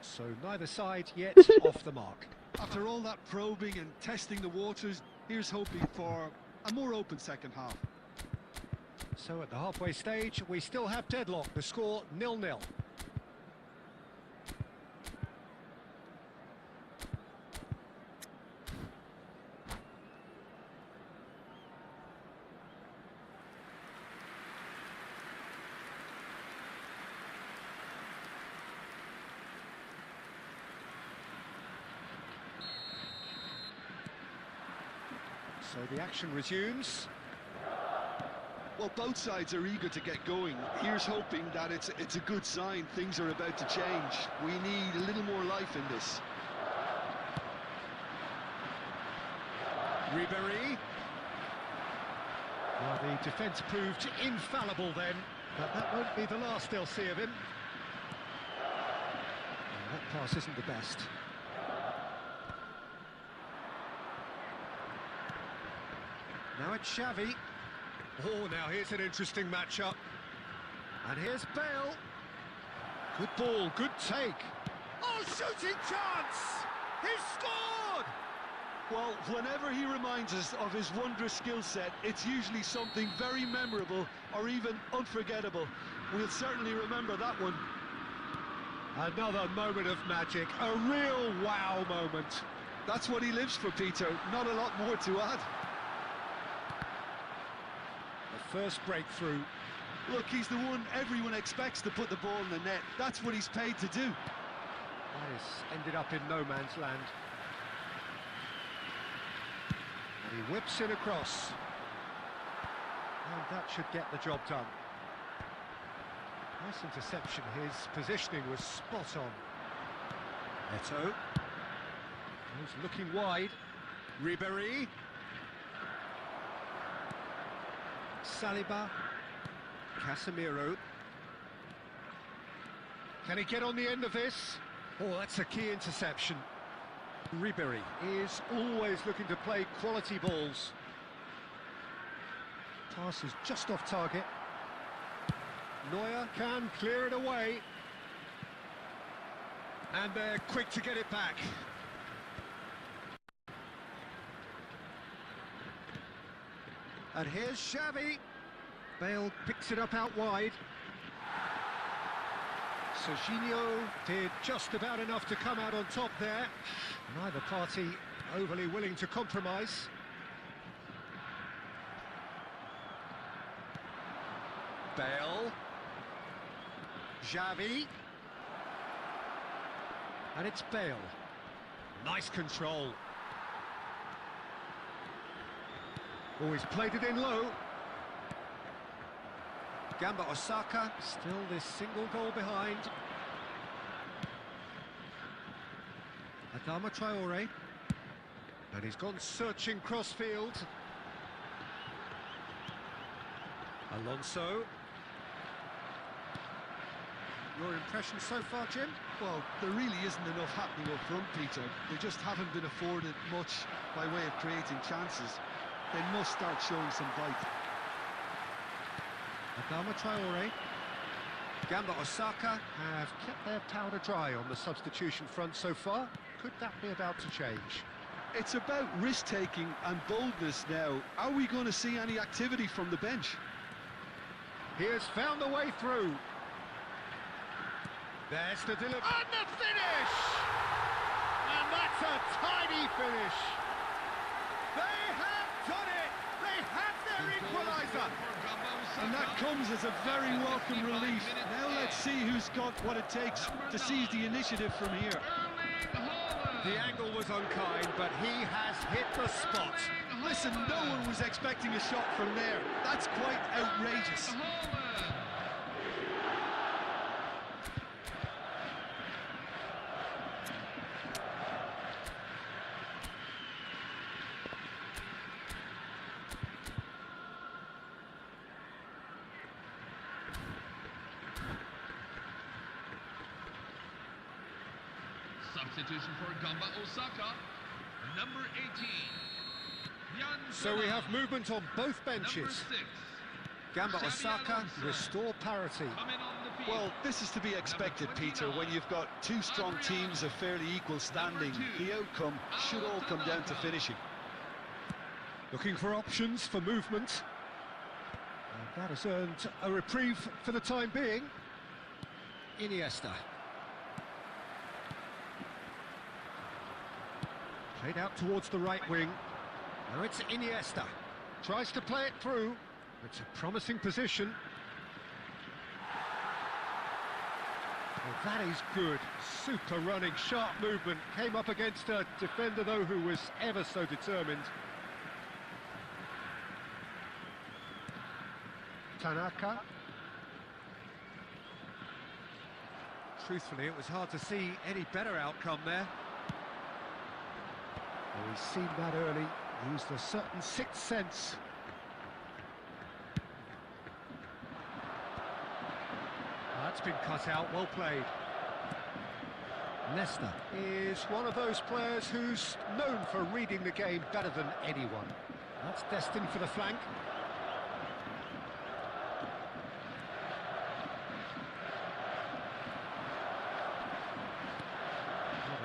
So neither side yet off the mark. After all that probing and testing the waters, here's hoping for a more open second half. So at the halfway stage, we still have deadlock. The score 0-0. So the action resumes. Well, both sides are eager to get going. Here's hoping that it's a good sign. Things are about to change. We need a little more life in this. Ribéry. Well, the defence proved infallible then, but that won't be the last they'll see of him. And that pass isn't the best. Now it's Xavi. Oh, now here's an interesting matchup. And here's Bale. Good ball, good take. Oh, shooting chance! He's scored! Well, whenever he reminds us of his wondrous skill set, it's usually something very memorable or even unforgettable. We'll certainly remember that one. Another moment of magic, a real wow moment. That's what he lives for, Peter. Not a lot more to add. First breakthrough. Look, he's the one everyone expects to put the ball in the net. That's what he's paid to do. Nice. Ended up in no man's land. And he whips it across. And that should get the job done. Nice interception. His positioning was spot on. Eto'o. He's looking wide. Ribéry. Saliba, Casemiro. Can he get on the end of this? Oh, that's a key interception. Ribéry is always looking to play quality balls. Pass is just off target. Neuer can clear it away. And they're quick to get it back. And here's Xavi. Bale picks it up out wide. Serginho did just about enough to come out on top there. Neither party overly willing to compromise. Bale. Xavi. And it's Bale. Nice control. Oh, he's played it in low. Gamba Osaka, still this single goal behind. Adama Traore. And he's gone searching crossfield. Alonso. Your impression so far, Jim? Well, there really isn't enough happening up front, Peter. They just haven't been afforded much by way of creating chances. They must start showing some bite. Adama Traore. Gamba Osaka have kept their powder dry on the substitution front so far. Could that be about to change? It's about risk-taking and boldness now. Are we going to see any activity from the bench? He has found the way through. There's the delivery. And the finish! And that's a tidy finish. They have done it! They have their equaliser! And that comes as a very welcome relief. Now let's see who's got what it takes to seize the initiative from here. The angle was unkind, but he has hit the spot. Listen, no one was expecting a shot from there. That's quite outrageous. Substitution for Gamba Osaka, number 18. So we have movement on both benches. Number 6. Gamba Xabi Osaka Alonso. restore parity. Coming on the field. Well, this is to be expected, Number Peter. 29. When you've got two strong teams of fairly equal standing, Number 2. the outcome should all come down to finishing. Looking for options for movement. And that has earned a reprieve for the time being. Iniesta. Played out towards the right wing. Now it's Iniesta. Tries to play it through. It's a promising position. Well, that is good. Super running, sharp movement. Came up against a defender, though, who was ever so determined. Tanaka. Truthfully, it was hard to see any better outcome there. Well, he's seen that early, used a certain sixth sense. That's been cut out, well played. Leicester is one of those players who's known for reading the game better than anyone. That's destined for the flank.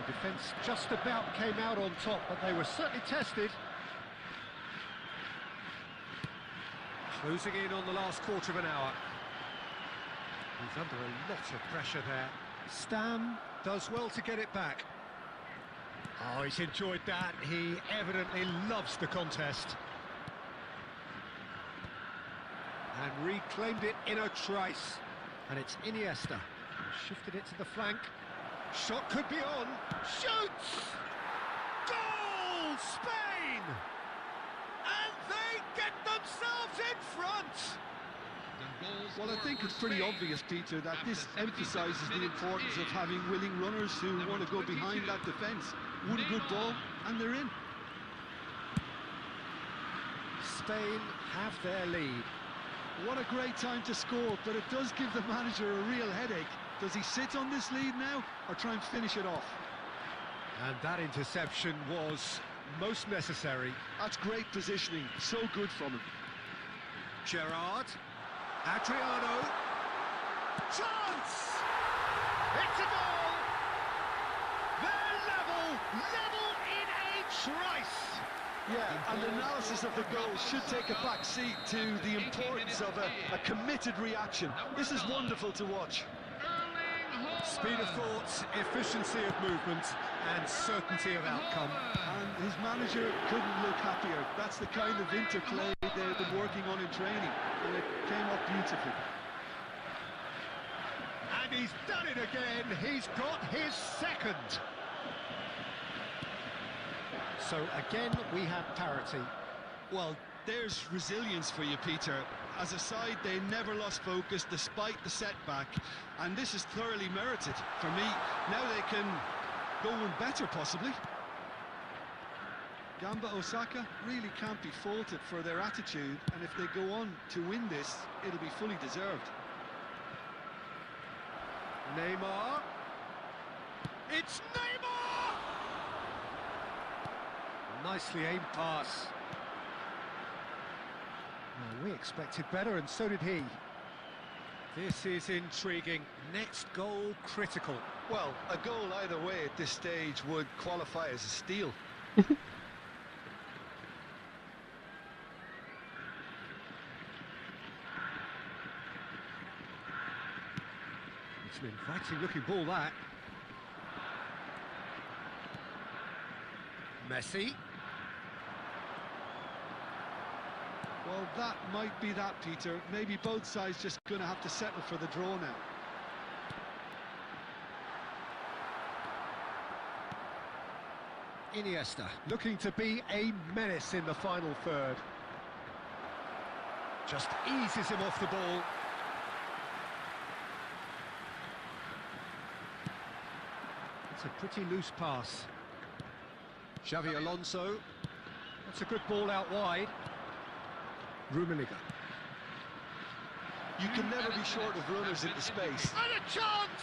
The defence just about came out on top, but they were certainly tested. Closing in on the last quarter of an hour. He's under a lot of pressure there. Stam does well to get it back. Oh, he's enjoyed that. He evidently loves the contest. And reclaimed it in a trice. And it's Iniesta. Shifted it to the flank. Shot could be on. Shoots! Goal! Spain! And they get themselves in front! Well, I think it's pretty obvious, Peter, that this emphasises the importance of having willing runners who want to go behind that defence. One good ball, and they're in. Spain have their lead. What a great time to score, but it does give the manager a real headache. Does he sit on this lead now, or try and finish it off? And that interception was most necessary. That's great positioning, so good from him. Gerrard. Adriano. Chance! It's a goal! They're level in a trice! Yeah, and the analysis of the goal should take a back seat to the importance of a committed reaction. This is wonderful to watch. Speed of thought, efficiency of movement, and certainty of outcome. And his manager couldn't look happier. That's the kind of interplay they've been working on in training, and it came up beautifully. And he's done it again. He's got his second. So again, we have parity. Well, there's resilience for you, Peter. As a side, they never lost focus despite the setback, and this is thoroughly merited. For me, now they can go one better, possibly. Gamba Osaka really can't be faulted for their attitude, and if they go on to win this, it'll be fully deserved. Neymar. It's Neymar! Nicely aimed pass. Well, we expected better, and so did he. This is intriguing. Next goal critical. Well, a goal either way at this stage would qualify as a steal. It's an inviting looking ball, that. Messi. Well, that might be that, Peter. Maybe both sides just going to have to settle for the draw now. Iniesta looking to be a menace in the final third. Just eases him off the ball. It's a pretty loose pass. Xavi Alonso. That's a good ball out wide. Rummenigge. You can never be short of runners into space. And a chance!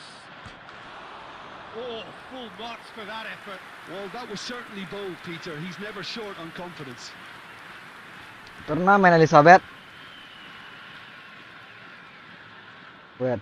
Oh, full marks for that effort. Well, that was certainly bold, Peter. He's never short on confidence. Turnamen Elizabeth. Wait.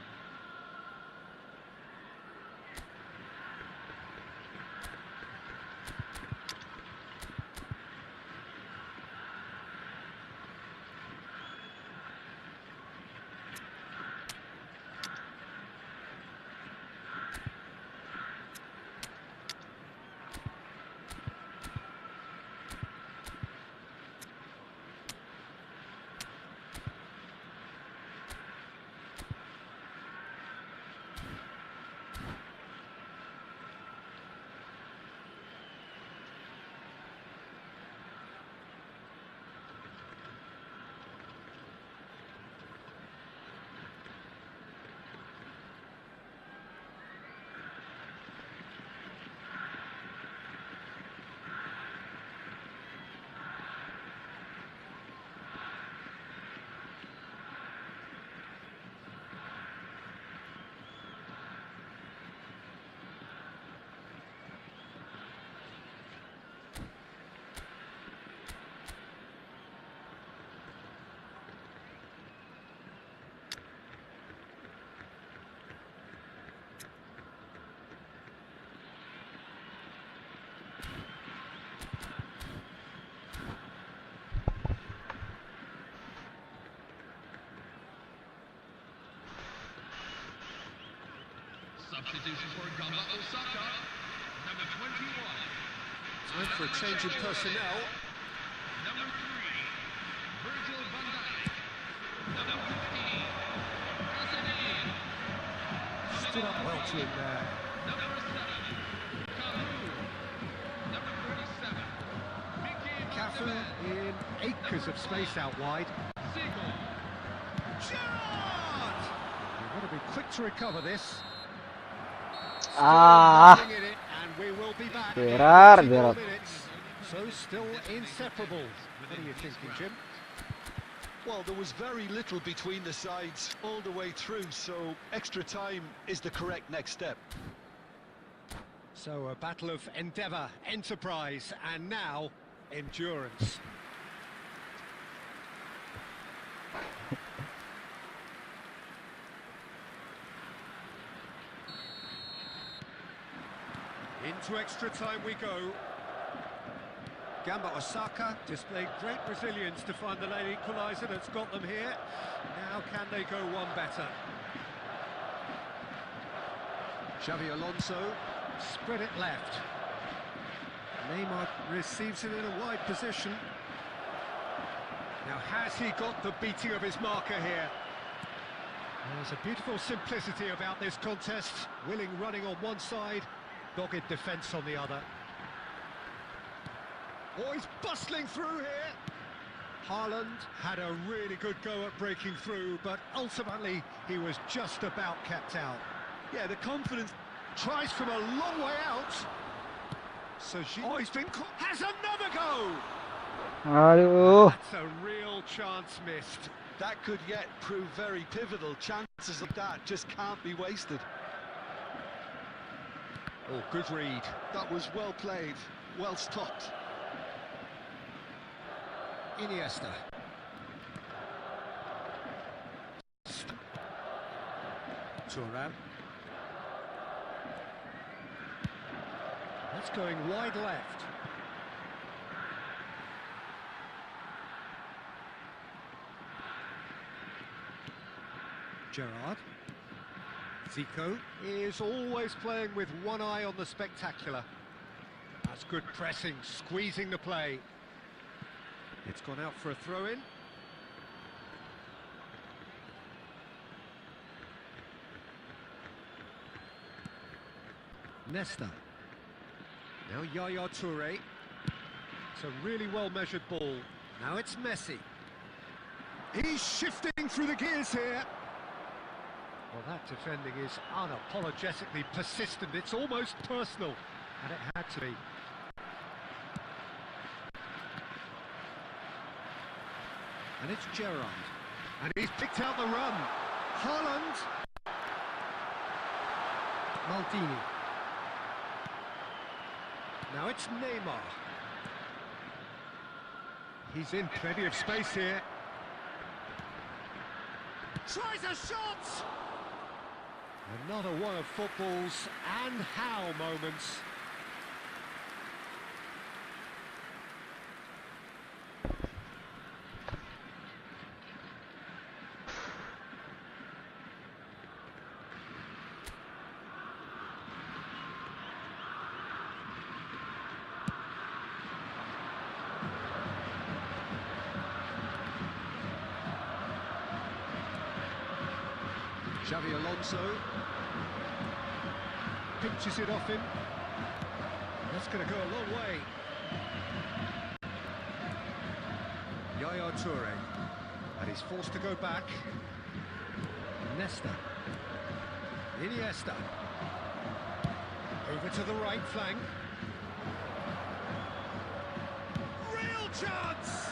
Substitution for Gamba Osaka, number 21. Time for a change in personnel. Number 3, Virgil van Dijk. Number 15, Casadei. Stood up well to him there. Number 7, Cafu. Number 37, Mickey Cafu Van de Ven. in acres of space out wide. Seagull. Gerrard! You've got to be quick to recover this. Ah. Still in it, and we will be back in Gerrard, 20 more Gerrard. minutes. So still inseparable. What are you thinking, Jim? Well, there was very little between the sides all the way through, so extra time is the correct next step. So a battle of endeavour, enterprise, and now endurance. Into extra time we go. Gamba Osaka displayed great resilience to find the late equaliser that's got them here. Now can they go one better? Xavi Alonso spread it left. Neymar receives it in a wide position. Now has he got the beating of his marker here? There's a beautiful simplicity about this contest. Willing running on one side, dogged defence on the other. Oh, he's bustling through here. Haaland had a really good go at breaking through, but ultimately he was just about kept out. Yeah, the confidence. Tries from a long way out. So oh, he's been caught. Has another go. Aduh. That's a real chance missed. That could yet prove very pivotal. Chances like that just can't be wasted. Oh, good read. That was well played, well stopped. Iniesta. Thuram. That's going wide left. Gerrard. Zico is always playing with one eye on the spectacular. That's good pressing, squeezing the play. It's gone out for a throw-in. Nesta. Now Yaya Toure. It's a really well-measured ball. Now it's Messi. He's shifting through the gears here. Well, that defending is unapologetically persistent. It's almost personal, and it had to be. And it's Gerrard. And he's picked out the run. Haaland. Maldini. Now it's Neymar. He's in plenty of space here. Tries a shot! Another one of football's and how moments. Xavi Alonso pinches it off him. That's going to go a long way. Yaya Toure, and he's forced to go back. Nesta, Iniesta, over to the right flank. Real chance!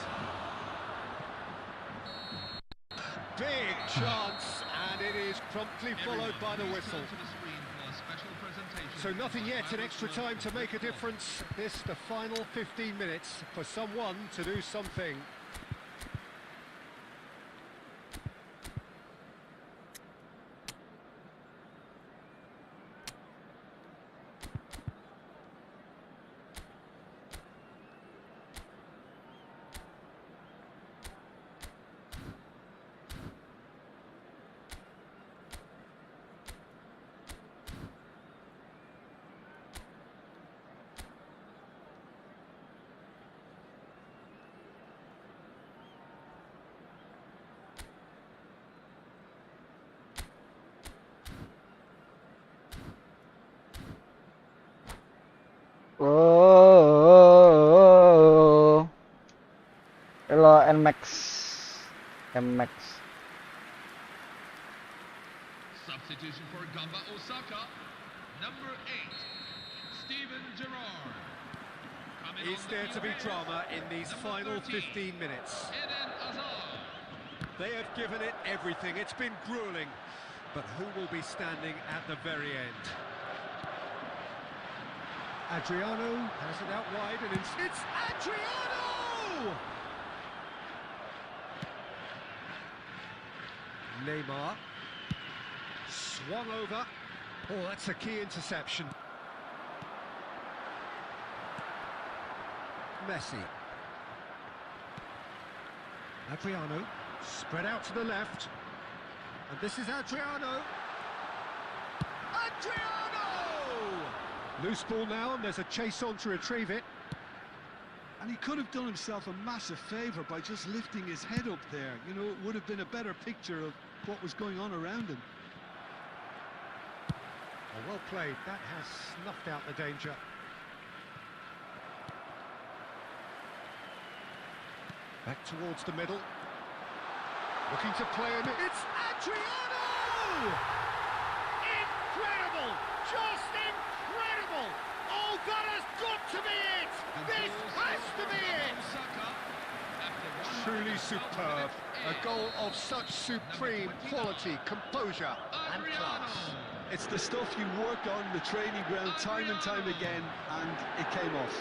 Big chance, and it is promptly followed by the whistle. So nothing yet in extra time to make a difference. This the final 15 minutes for someone to do something. Oh, hello NMAX. MX. Substitution for Gamba Osaka, number 8, Steven Gerrard. Is there to be drama in these final 15 minutes? They have given it everything. It's been grueling. But who will be standing at the very end? Adriano has it out wide, and it's Adriano! Neymar swung over. Oh, that's a key interception. Messi. Adriano spread out to the left, and this is Adriano. Loose ball now, and there's a chase on to retrieve it. And he could have done himself a massive favour by just lifting his head up there. You know, it would have been a better picture of what was going on around him. Oh, well played. That has snuffed out the danger. Back towards the middle. Looking to play him. It's Adriano! Incredible! Just incredible! Oh, that has got to be it! This has to be it! Truly superb. A goal of such supreme quality, composure and class. It's the stuff you work on the training ground time and time again, and it came off.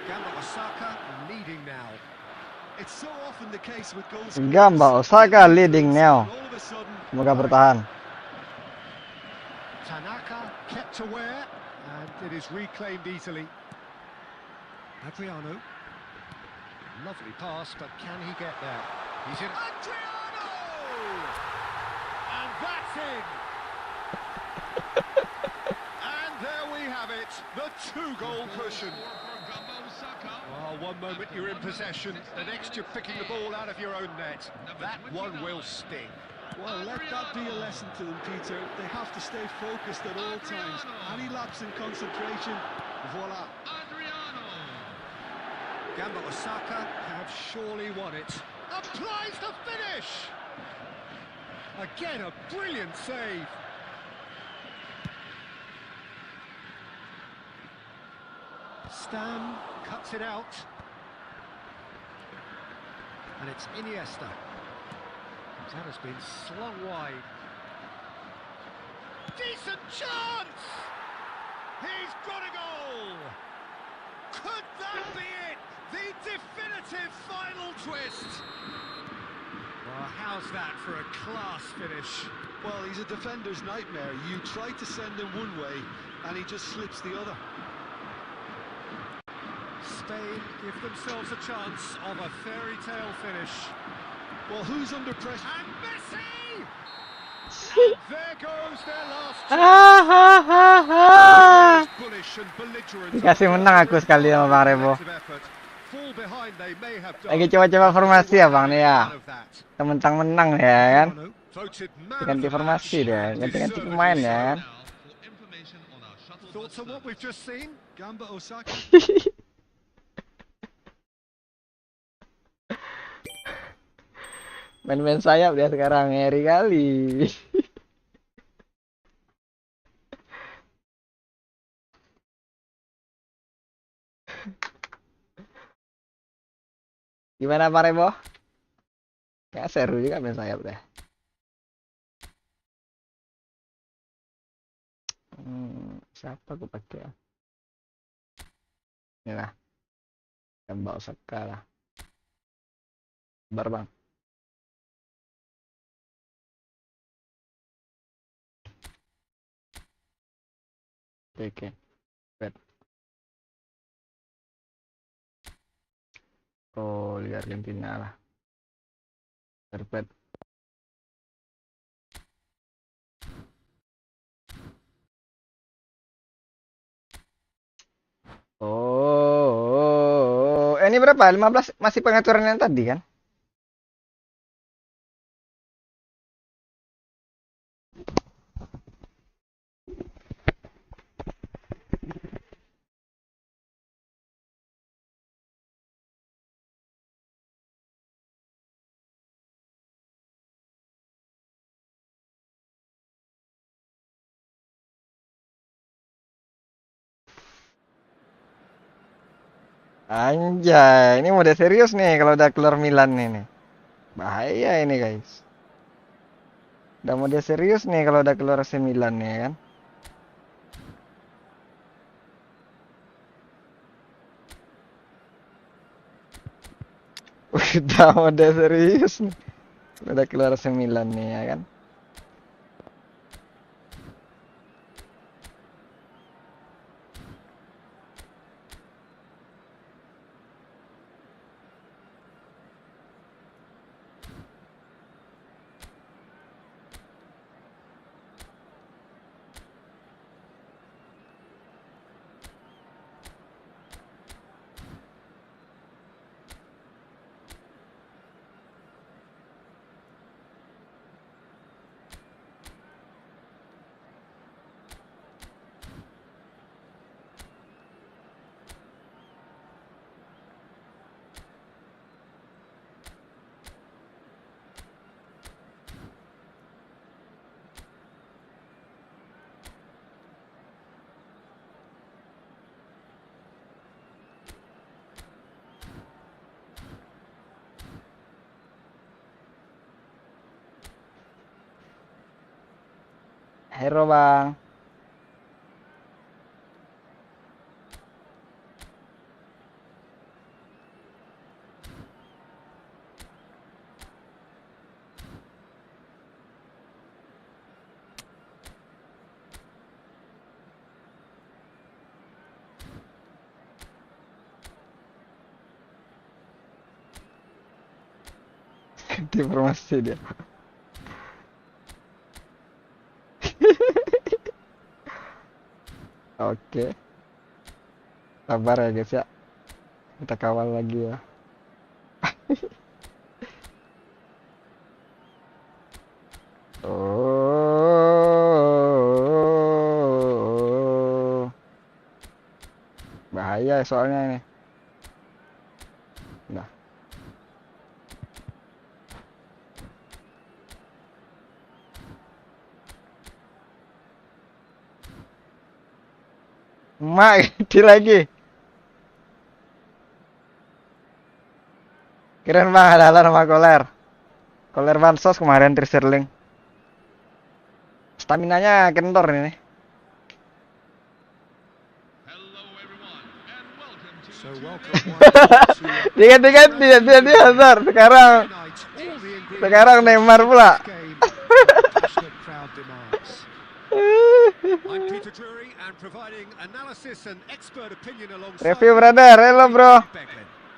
Gamba Osaka leading now. It's so often the case with goals. Gamba Osaka leading now. Semoga bertahan. Tanaka kept aware, and it is reclaimed easily. Adriano. Lovely pass, but can he get there? He's in. Adriano! That's in. And there we have it, the 2-goal cushion. Oh, one moment you're in possession, the next you're picking the ball out of your own net. That one will sting. Well, let that be a lesson to them, Peter. They have to stay focused at all times. Any lapse in concentration, voila. Gamba Osaka have surely won it. Applies the finish! Again, a brilliant save. Stam cuts it out. And it's Iniesta. That has been slung wide. Decent chance! He's got a goal! Could that be it? The definitive final twist! Well, how's that for a class finish? Well, he's a defender's nightmare. You try to send him one way, and he just slips the other. Spain give themselves a chance of a fairy tale finish. Well, who's under pressure? And Messi! And there goes their last chance. Bullish and belligerent. Dikasih menang aku sekali sama Bang Rebo. Fall behind they may have done. Lagi coba-coba formasi ya Bang nih ya. Tementang menang ya kan. Ganti formasi deh, ganti-ganti pemain ya kan. Thoughts on what we've just seen? Gamba Osaka. Main-main sayap dia sekarang, ngeri kali. Gimana Pak Rebo? Kayak seru juga main sayap deh. Siapa gue pakai ya? Inilah. Gamba Osaka lah. Bar Bang. Oke. Bet. Oh, Liga Argentina lah. Perfect. Oh, ini berapa? 15 masih pengaturan yang tadi kan? Anjay, ini mode serius nih kalau udah keluar Milan nih. Bahaya ini guys. Udah mode serius nih kalau udah keluar AC Milan nih kan. Udah mode serius nih. Udah keluar AC Milan nih ya kan. Hero Bang. Ganti informasi dia. Oke. Sabar ya guys ya. Kita kawal lagi ya. Oh. Bahaya soalnya ini. Nah. Mak, ganti lagi. Keren banget ada nama Koler. Koler bansos kemarin Sterling. Staminanya kendor ini. So welcome Diganti dia Hazard sekarang Neymar pula. I'm Peter Drury and providing analysis and expert opinion alongside Review brother, hello bro.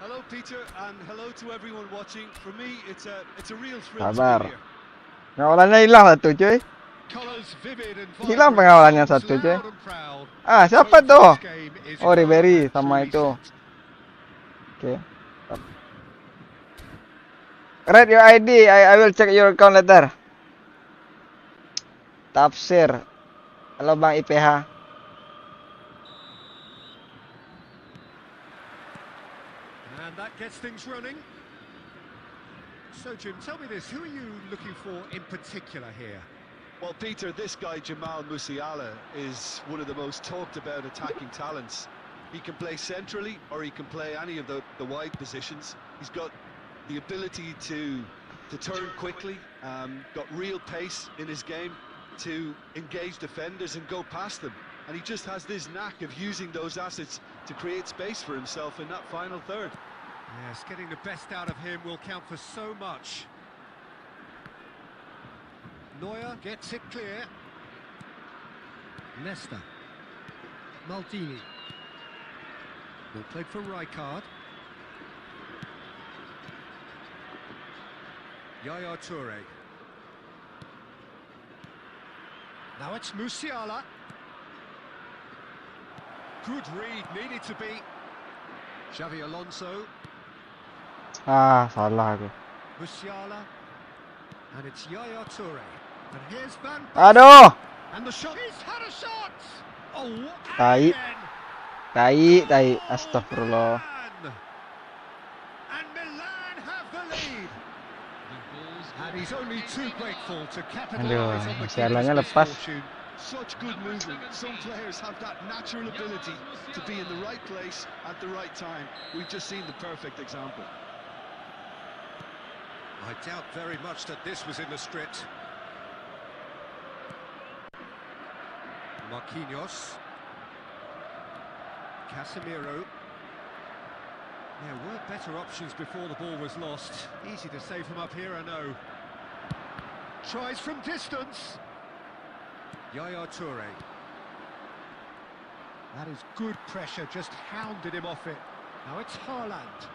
Hello Peter and hello to everyone watching. For me it's a real thrill Sabar. to be here. Pengawalannya hilang satu cuy. Hilang pengawalannya satu cuy. Ah siapa tuh? Oh Ribery sama itu. Oke. Read your ID. I will check your account later. Tafsir. Halo Bang IPH. And that gets things running. So Jim, tell me this, who are you looking for in particular here? Well, Peter, this guy Jamal Musiala is one of the most talked about attacking talents. He can play centrally or he can play any of the wide positions. He's got the ability to turn quickly, got real pace in his game to engage defenders and go past them. And he just has this knack of using those assets to create space for himself in that final third. Yes, getting the best out of him will count for so much. Neuer gets it clear. Nesta. Maldini. Ball played for Rijkaard. Yaya Toure. Now it's Musiala. Good read, needed to be. Xavi Alonso. Ah, salah aku. Musiala. And it's Yaya Toure. And here's Van Aduh. And the shot. He's had a shot. Oh, Tai. again. Tai. Astagfirullah. And Milan have the lead. And he's only too grateful to capitalize on the Musialanya keeper's lepas. misfortune. Such good movement. Some players have that natural ability to be in the right place at the right time. We've just seen the perfect example. I doubt very much that this was in the script. Marquinhos. Casemiro. There were better options before the ball was lost. Easy to save from up here, I know. Tries from distance. Yaya Toure. That is good pressure, just hounded him off it. Now it's Haaland.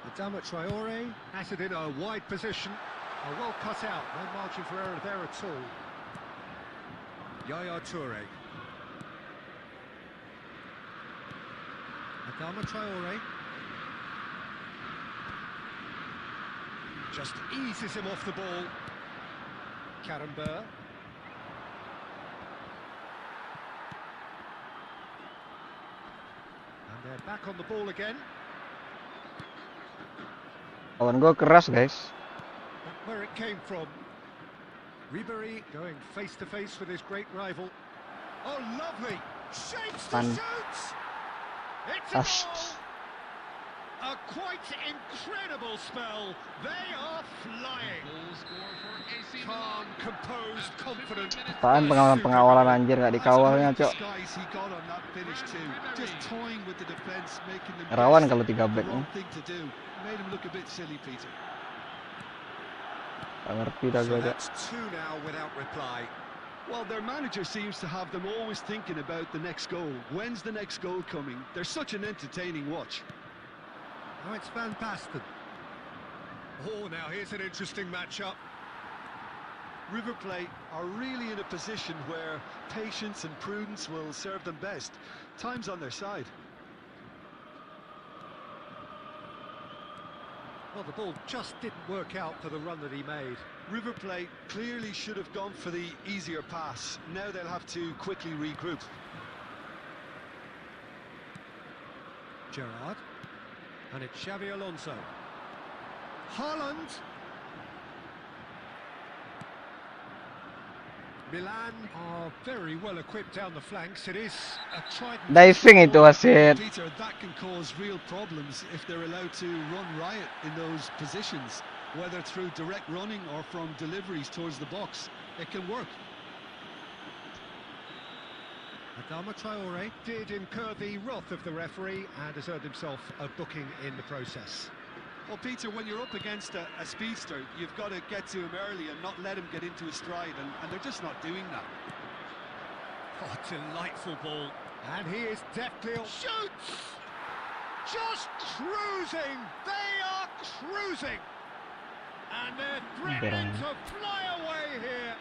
Adama Traore has it in a wide position. Oh, well cut out, no margin for error there at all. Yaya Toure. Adama Traore. Just eases him off the ball. Karambeur. And they're back on the ball again. Kawan gue keras guys. That's where it came from. Ribery going face to face with his great rival. Oh, lovely! Shapes to shoot! It's a goal! A quite incredible spell. They are flying. Calm, composed, confident. Apaan pengawalan anjir nggak dikawalnya cok. Rawan kalau 3 back nih. Gak ngerti dah gue aja. Well, their manager seems to have them always thinking about the next goal. When's the next goal coming? They're such an entertaining watch. Now it's Van Basten. Oh, now here's an interesting matchup. River Plate are really in a position where patience and prudence will serve them best. Time's on their side. Well, the ball just didn't work out for the run that he made. River Plate clearly should have gone for the easier pass. Now they'll have to quickly regroup. Gerrard. And it's Xavi Alonso. Haaland. Milan are very well equipped down the flanks. It is a trident. Diving itu wasit. Peter, that can cause real problems if they're allowed to run riot in those positions, whether through direct running or from deliveries towards the box. It can work. Adama Traore did incur the wrath of the referee and has earned himself a booking in the process. Well, Peter, when you're up against a speedster, you've got to get to him early and not let him get into his stride, and they're just not doing that. Oh, delightful ball. And he is deftly... Shoots! Just cruising! They are cruising! And they're threatening to fly away here.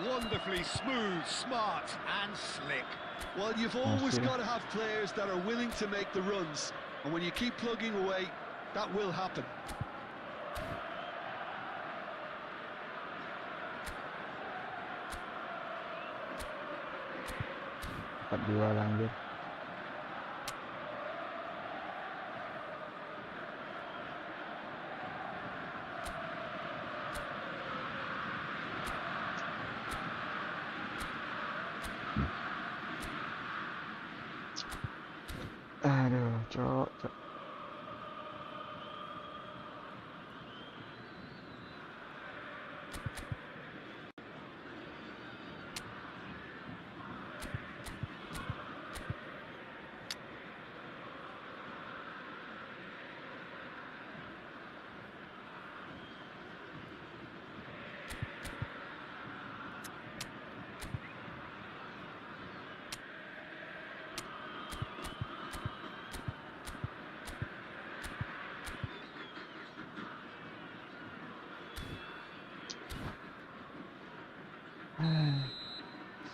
Wonderfully smooth, smart and slick. Well, you've always got to have players that are willing to make the runs, and when you keep plugging away, that will happen. Lanjut. Aduh, cok.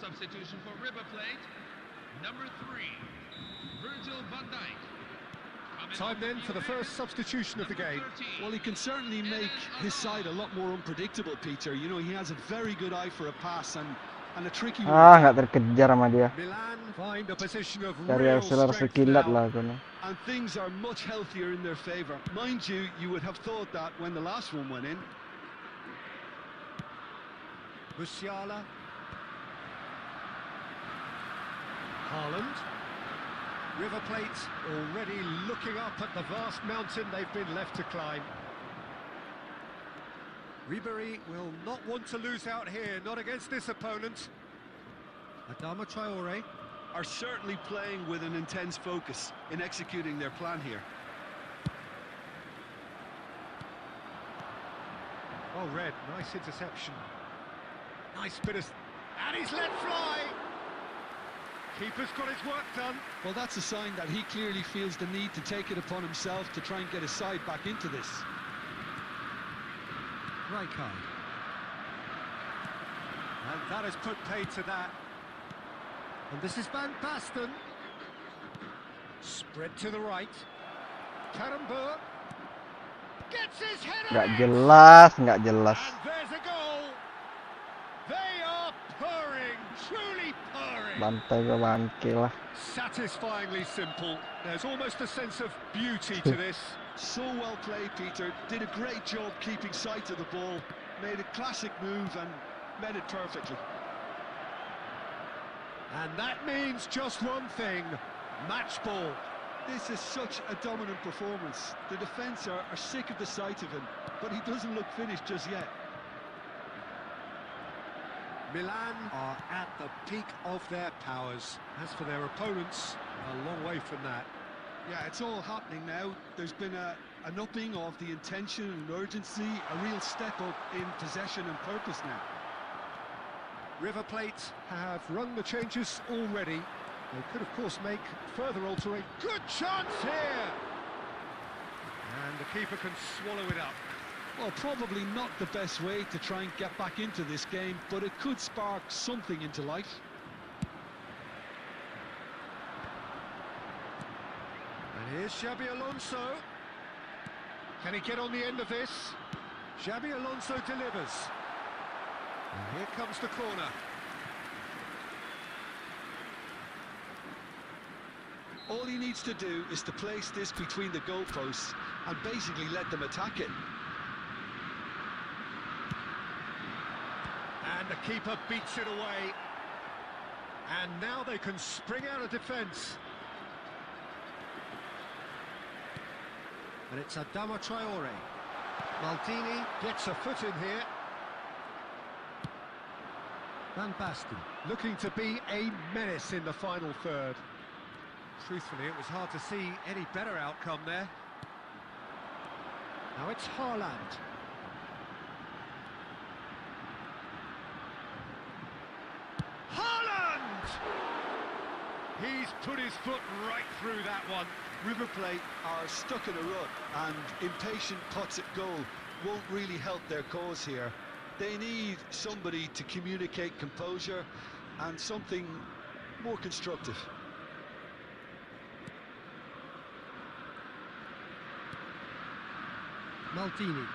Substitution for River Plate, number 3, Virgil van Dijk. Time then for the first substitution of the game. Well, he can certainly make his side a lot more unpredictable, Peter. You know, he has a very good eye for a pass and a tricky one. Nggak terkejar sama dia. Milan find a position of Cari real akselerasi strength kilat now. lah kono. And things are much healthier in their favour. Mind you, you would have thought that when the last one went in. Musiala. Haaland. River Plate already looking up at the vast mountain they've been left to climb. Ribéry will not want to lose out here, not against this opponent. Adama Traore Are certainly playing with an intense focus in executing their plan here. Oh, Red, nice interception. Nice bit of... And he's let fly! Keeper's got his work done. Well, that's a sign that he clearly feels the need to take it upon himself to try and get his side back into this. Rijkaard. And that has put paid to that. And this is Van Basten. Spread to the right. Karambur. Gets his head Nggak on jelas, nggak jelas. And there's a goal. They are purring, truly purring. Bantai ke bangke lah. Satisfyingly simple. There's almost a sense of beauty to this. So well played, Peter. Did a great job keeping sight of the ball. Made a classic move and met it perfectly. And that means just one thing. Match ball. This is such a dominant performance. The defence are sick of the sight of him, but he doesn't look finished just yet. Milan are at the peak of their powers. As for their opponents, a long way from that. Yeah, it's all happening now. There's been an upping of the intention and urgency, a real step up in possession and purpose now. River Plate have rung the changes already. They could, of course, make further altering. Good chance here! And the keeper can swallow it up. Well, probably not the best way to try and get back into this game, but it could spark something into life. And here's Xabi Alonso. Can he get on the end of this? Xabi Alonso delivers. And here comes the corner. All he needs to do is to place this between the goalposts and basically let them attack it. And the keeper beats it away. And now they can spring out of defence. And it's Adama Traore. Maldini gets a foot in here. Van Basten looking to be a menace in the final third. Truthfully, it was hard to see any better outcome there. Now it's Haaland. Haaland! He's put his foot right through that one. River Plate are stuck in a rut, and impatient pots at goal won't really help their cause here. They need somebody to communicate composure and something more constructive. Maldini.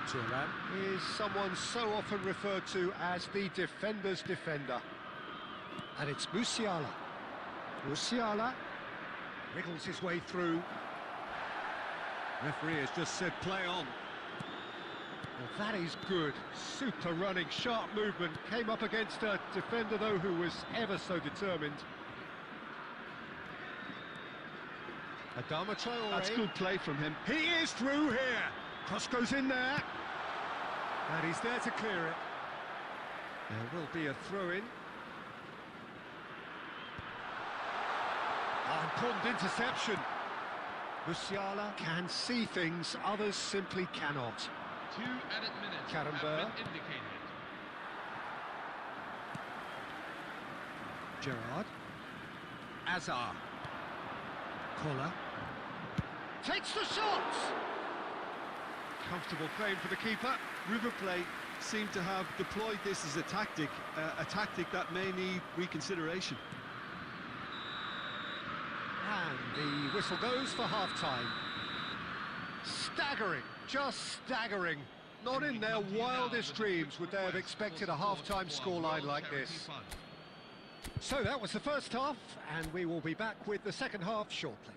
Thuram is someone so often referred to as the defender's defender. And it's Musiala. Musiala wriggles his way through. Referee has just said play on. Well, that is good. Super running, sharp movement. Came up against a defender, though, who was ever so determined. Adama Traore. That's good play from him. He is through here. Cross goes in there. And he's there to clear it. There will be a throw-in. Important interception. Musiala can see things others simply cannot. 2 added minutes Karambeu. have been indicated. Gerrard. Azar. Koller. Takes the shot! Comfortable claim for the keeper. River Plate seem to have deployed this as a tactic that may need reconsideration. And the whistle goes for half-time. Staggering, just staggering. Not in their wildest dreams would they have expected a half-time scoreline like this. So that was the first half, and we will be back with the second half shortly.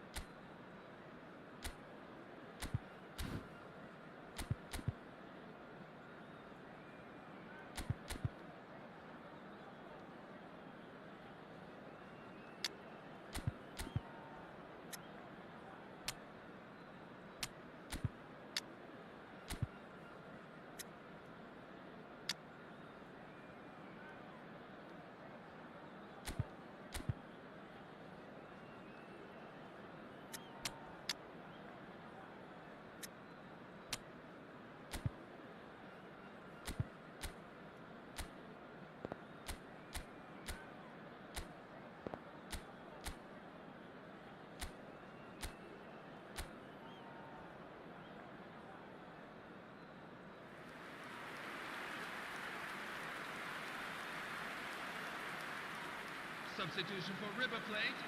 Substitution for River Plate.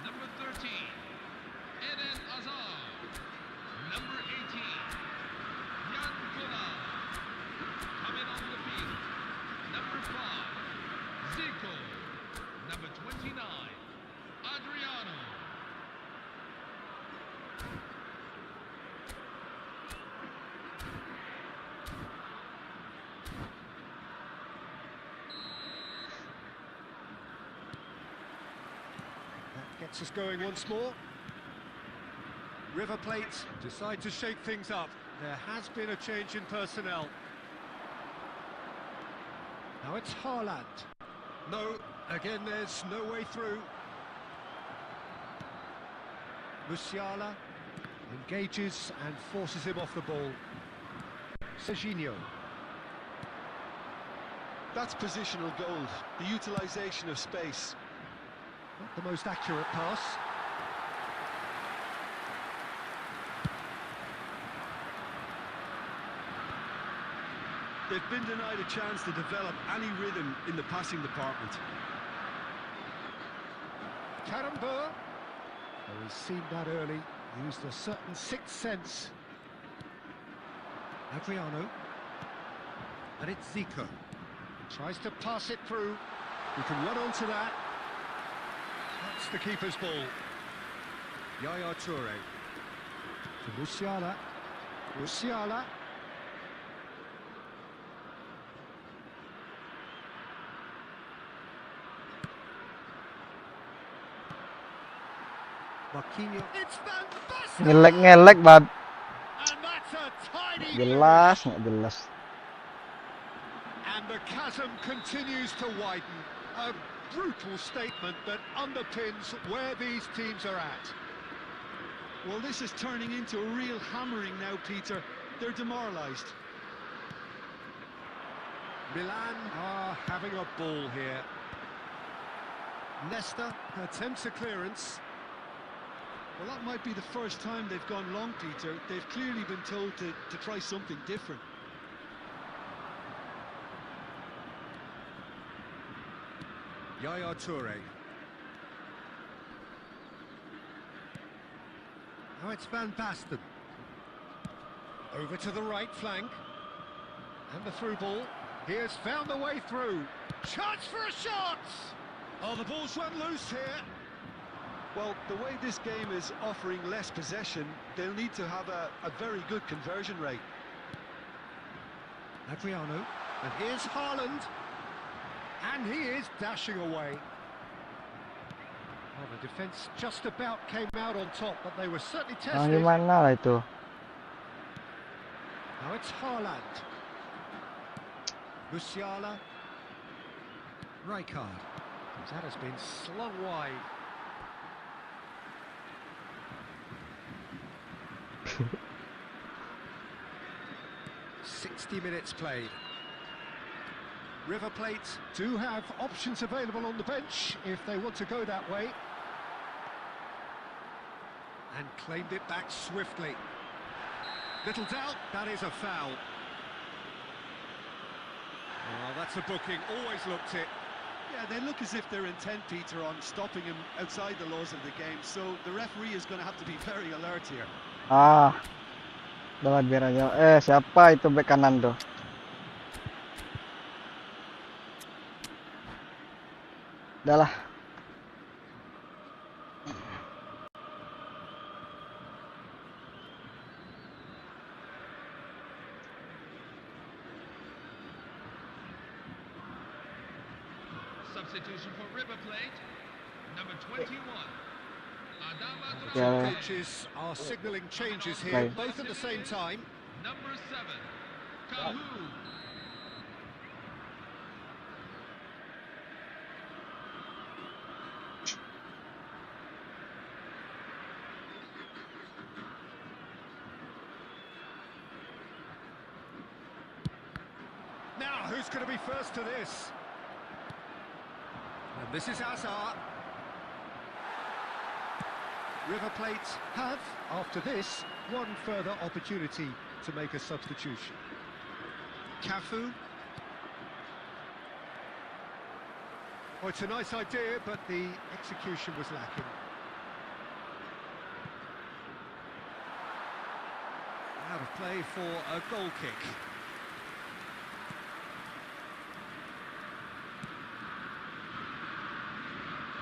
Number 13, Eden Hazard. Number 18, Jan Koller. Coming on the field. Number 5, Zico. Number 29, Adriano. Gets us going once more. River Plate decide to shake things up. There has been a change in personnel. Now it's Haaland. No, again there's no way through. Musiala engages and forces him off the ball. Serginho. That's positional gold, the utilisation of space. Not the most accurate pass. They've been denied a chance to develop any rhythm in the passing department. Karambur. Oh, he's seen that early. Used a certain sixth sense. Adriano. And it's Zico. Tries to pass it through. You can run onto that. That's the keeper's ball. Yaya Toure. To Musiala. Musiala. Marquinhos. It's fantastic! Ngelek-ngelek banget. And that's a tiny Jelas, nggak jelas. And the chasm continues to widen. A brutal statement that underpins where these teams are at. Well, this is turning into a real hammering now, Peter. They're demoralised. Milan are having a ball here. Nesta attempts a clearance. Well, that might be the first time they've gone long, Peter. They've clearly been told to try something different. Yaya Toure. Now it's Van Basten. Over to the right flank. And the through ball. He has found a way through. Chance for a shot! Oh, the ball's run loose here. Well, the way this game is offering less possession, they'll need to have a very good conversion rate. Adriano. And here's Haaland. And he is dashing away. Well, the defence just about came out on top, but they were certainly Yang tested. di mana lah itu? Now it's Haaland. Musiala. Rijkaard. That has been slung wide. "60 minutes played." River Plate do have options available on the bench if they want to go that way. And claimed it back swiftly. Little doubt, that is a foul. Oh, that's a booking, always looked it. Yeah, they look as if they're intent, Peter, on stopping him outside the laws of the game, so the referee is going to have to be very alert here. Ah, dapat biar aja. Siapa itu bek kanan tuh? Udah lah. Substitution for River Plate, number 21. Yeah. Coaches are signalling changes here, Right. both at the same time. Number 7, Kahu. Now, who's going to be first to this? And this is Hazard. River Plate have, after this, one further opportunity to make a substitution. Cafu. Oh, it's a nice idea, but the execution was lacking. Out of play for a goal kick.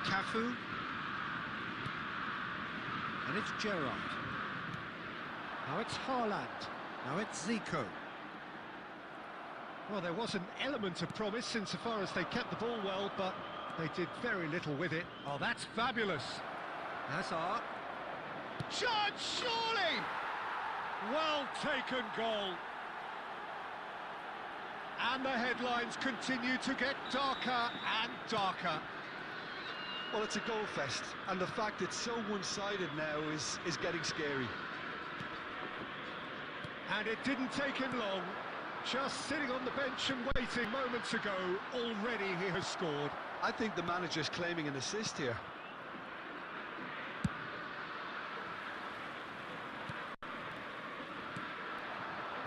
Cafu. And it's Gerrard. Now it's Haaland. Now it's Zico. Well, there was an element of promise insofar as they kept the ball well, but they did very little with it. Oh, that's fabulous. Hazard. Shot, surely! Well taken goal. And the headlines continue to get darker and darker. Well, it's a goal fest, and the fact it's so one-sided now is getting scary. And it didn't take him long. Just sitting on the bench and waiting moments ago, already he has scored. I think the manager's claiming an assist here.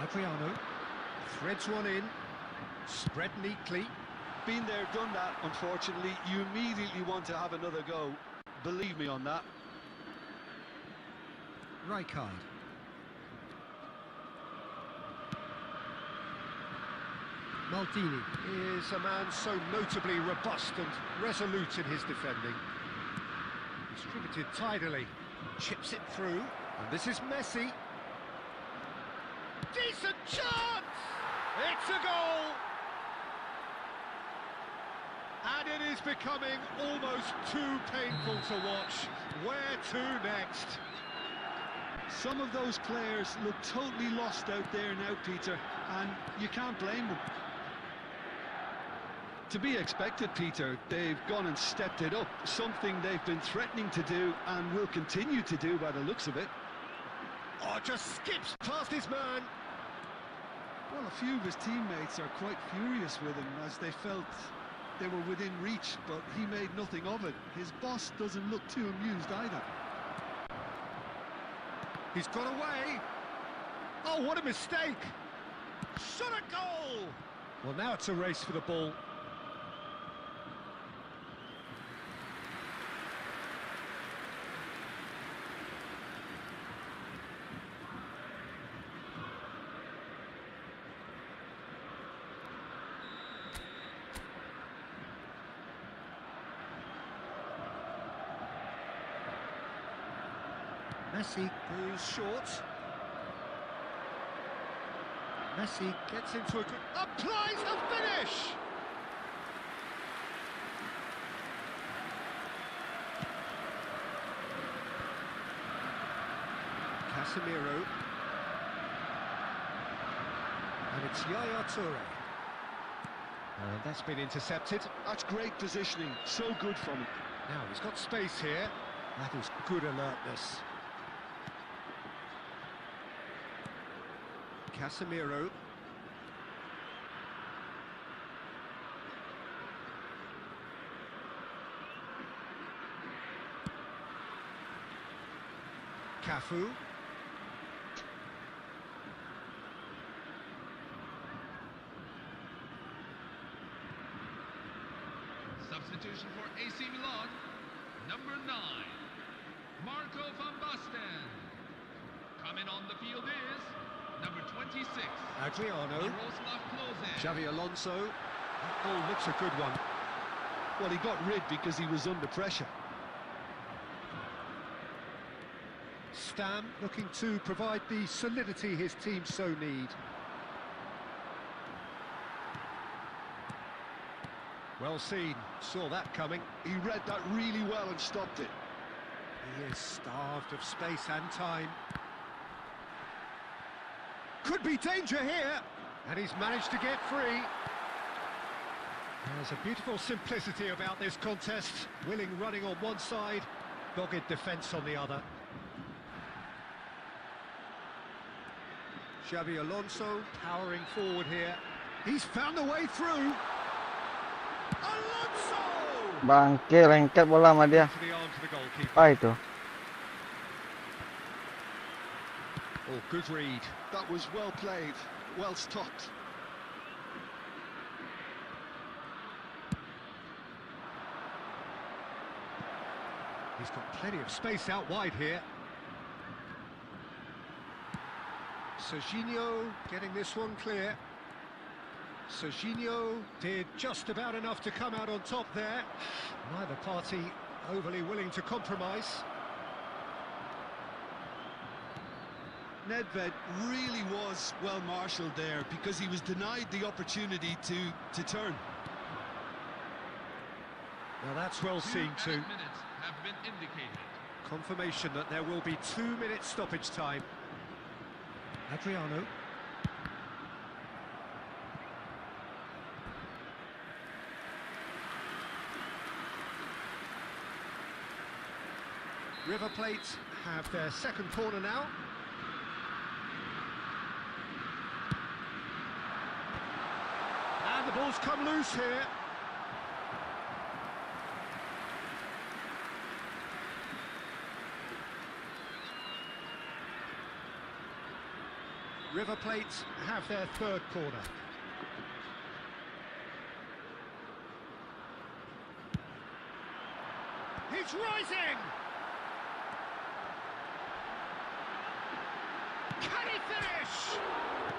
Adriano threads one in. Spread neatly. Been there, done that, unfortunately. You immediately want to have another go. Believe me on that. Rijkaard. Maldini is a man so notably robust and resolute in his defending. Distributed tidily, chips it through, and this is Messi. Decent chance! It's a goal! And it is becoming almost too painful to watch. Where to next? Some of those players look totally lost out there now, Peter, and you can't blame them. To be expected, Peter. They've gone and stepped it up, something they've been threatening to do and will continue to do by the looks of it. Oh, just skips past his man. Well, a few of his teammates are quite furious with him as they felt they were within reach, but he made nothing of it. His boss doesn't look too amused either. He's got away. Oh, what a mistake. Shot a goal. Well, now it's a race for the ball. Messi goes short. Messi gets into a good... applies the finish! Casemiro. And it's Yaya Toure. And that's been intercepted. That's great positioning, so good from him. Now he's got space here. That is good alertness. Casemiro. Cafu. Substitution for AC Milan, number 9, Marco van Basten. Coming on the field is number 26, Adriano. Miroslav Klose. Xavi Alonso. That ball looks a good one. Well, he got rid because he was under pressure. Stam looking to provide the solidity his team so need. Well seen, saw that coming. He read that really well and stopped it. He is starved of space and time. Could be danger here, and he's managed to get free. There's a beautiful simplicity about this contest. Willing running on one side, dogged defence on the other. Xavi Alonso powering forward here. He's found a way through. Alonso! Bangke, lengket bola sama dia. To the arms of the goalkeeper. Apa itu? Oh, good read. That was well played, well stopped. He's got plenty of space out wide here. Serginho getting this one clear. Serginho did just about enough to come out on top there. Neither party overly willing to compromise. Nedved really was well marshalled there because he was denied the opportunity to turn. Now that's well seen too. Minutes have been indicated. Confirmation that there will be 2 minutes stoppage time. Adriano. River Plate have their second corner now. And the ball's come loose here. River Plate have their third corner. It's rising! Can he finish?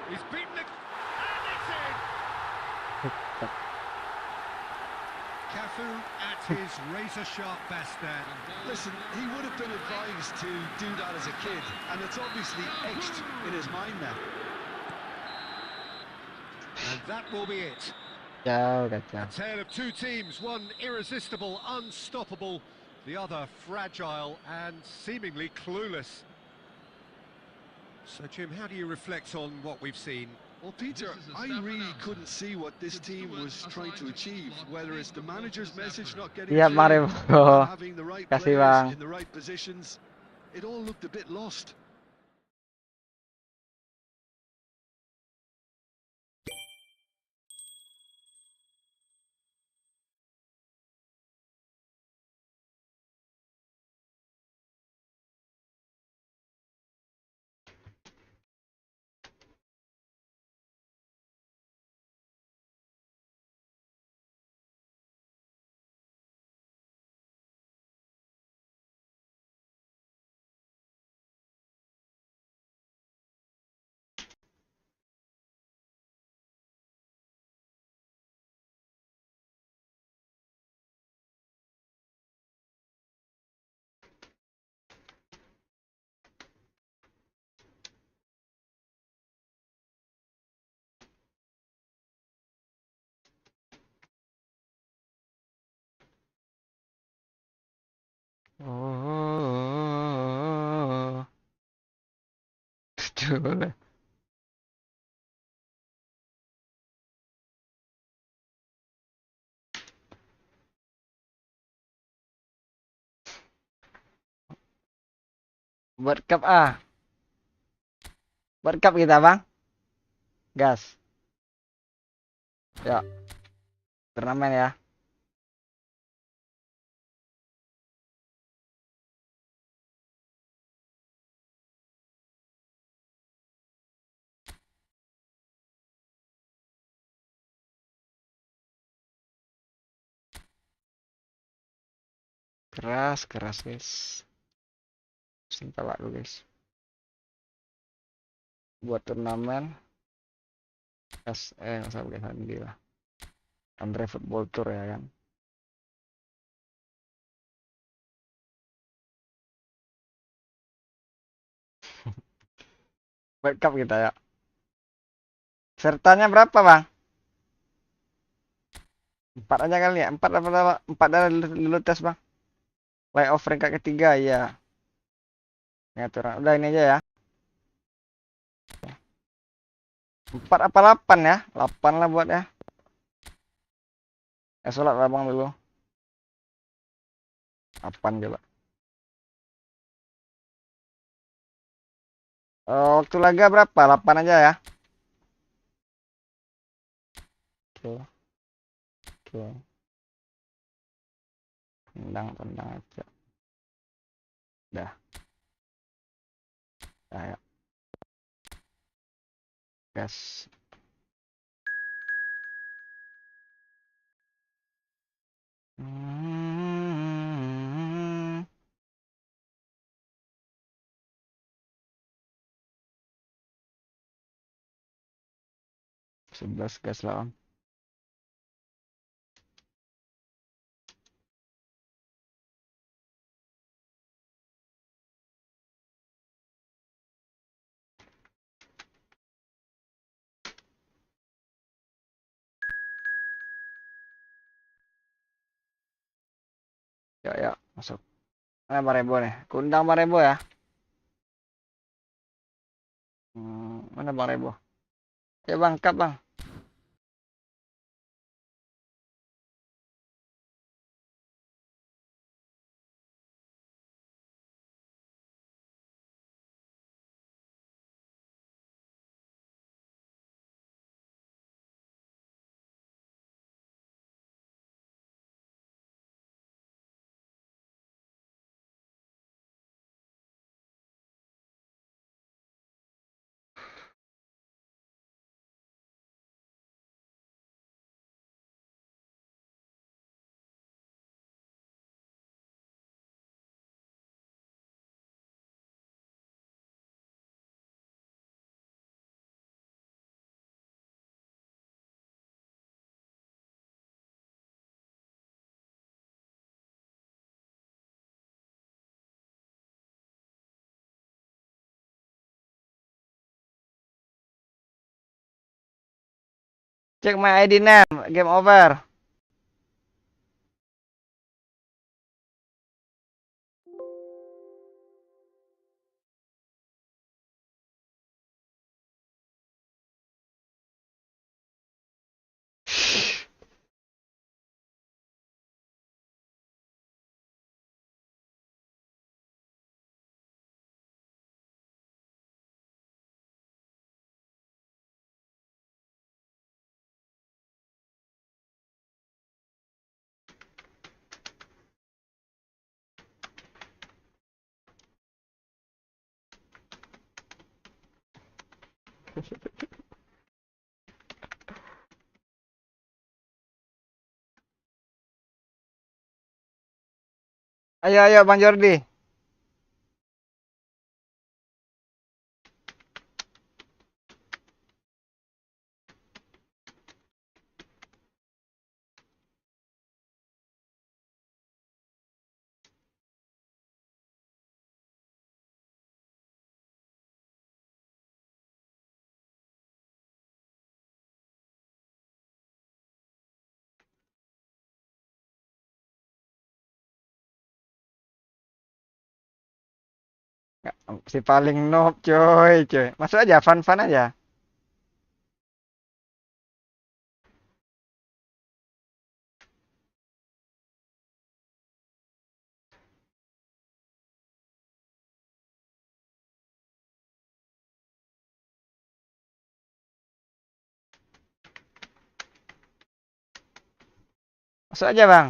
He's beaten it, and it's in! Cafu at his razor-sharp best there. Listen, he would have been advised to do that as a kid, and it's obviously etched in his mind now. And that will be it. Jauh A kacau. tale of two teams, one irresistible, unstoppable, the other fragile and seemingly clueless. So, Jim, how do you reflect on what we've seen? Well, Peter, I really couldn't see what this team was trying to achieve, whether it's the manager's message not getting Siap, mari, through, bro. not having the right Kasih, players Bang. in the right positions. It all looked a bit lost. Oh. Betul. Buat cup ah. Buat cup kita, Bang. Gas. Ya, turnamen ya. Keras, keras, guys. Simpel lah, guys. Buat turnamen. Masa pakai sandi lah. Football Tour ya kan. World Cup kita ya. Sertanya berapa, Bang? 4 aja kali ya. 4 apa? 4 dari dulu tes, Bang. Playoff peringkat ketiga ya. Ngatur. Udah ini aja ya. 4 apa 8 ya? 8 lah buat ya. Sholat lah, Bang, dulu. 8 coba. Waktu laga berapa? 8 aja ya. Oke. Oke. Tendang aja. Dah. Dah ya. Gas. Hmm. 11 gas lah, Om. Ya, masuk. Mana Marebo nih? Kundang Marebo ya. Mana Marebo? Ya, Bang, kap, Bang. Check my ID name. Game over. Ayo, ayo, Bang Jordi. Si paling noob, coy, coy. Masuk aja, fun-fun aja. Masuk aja, Bang.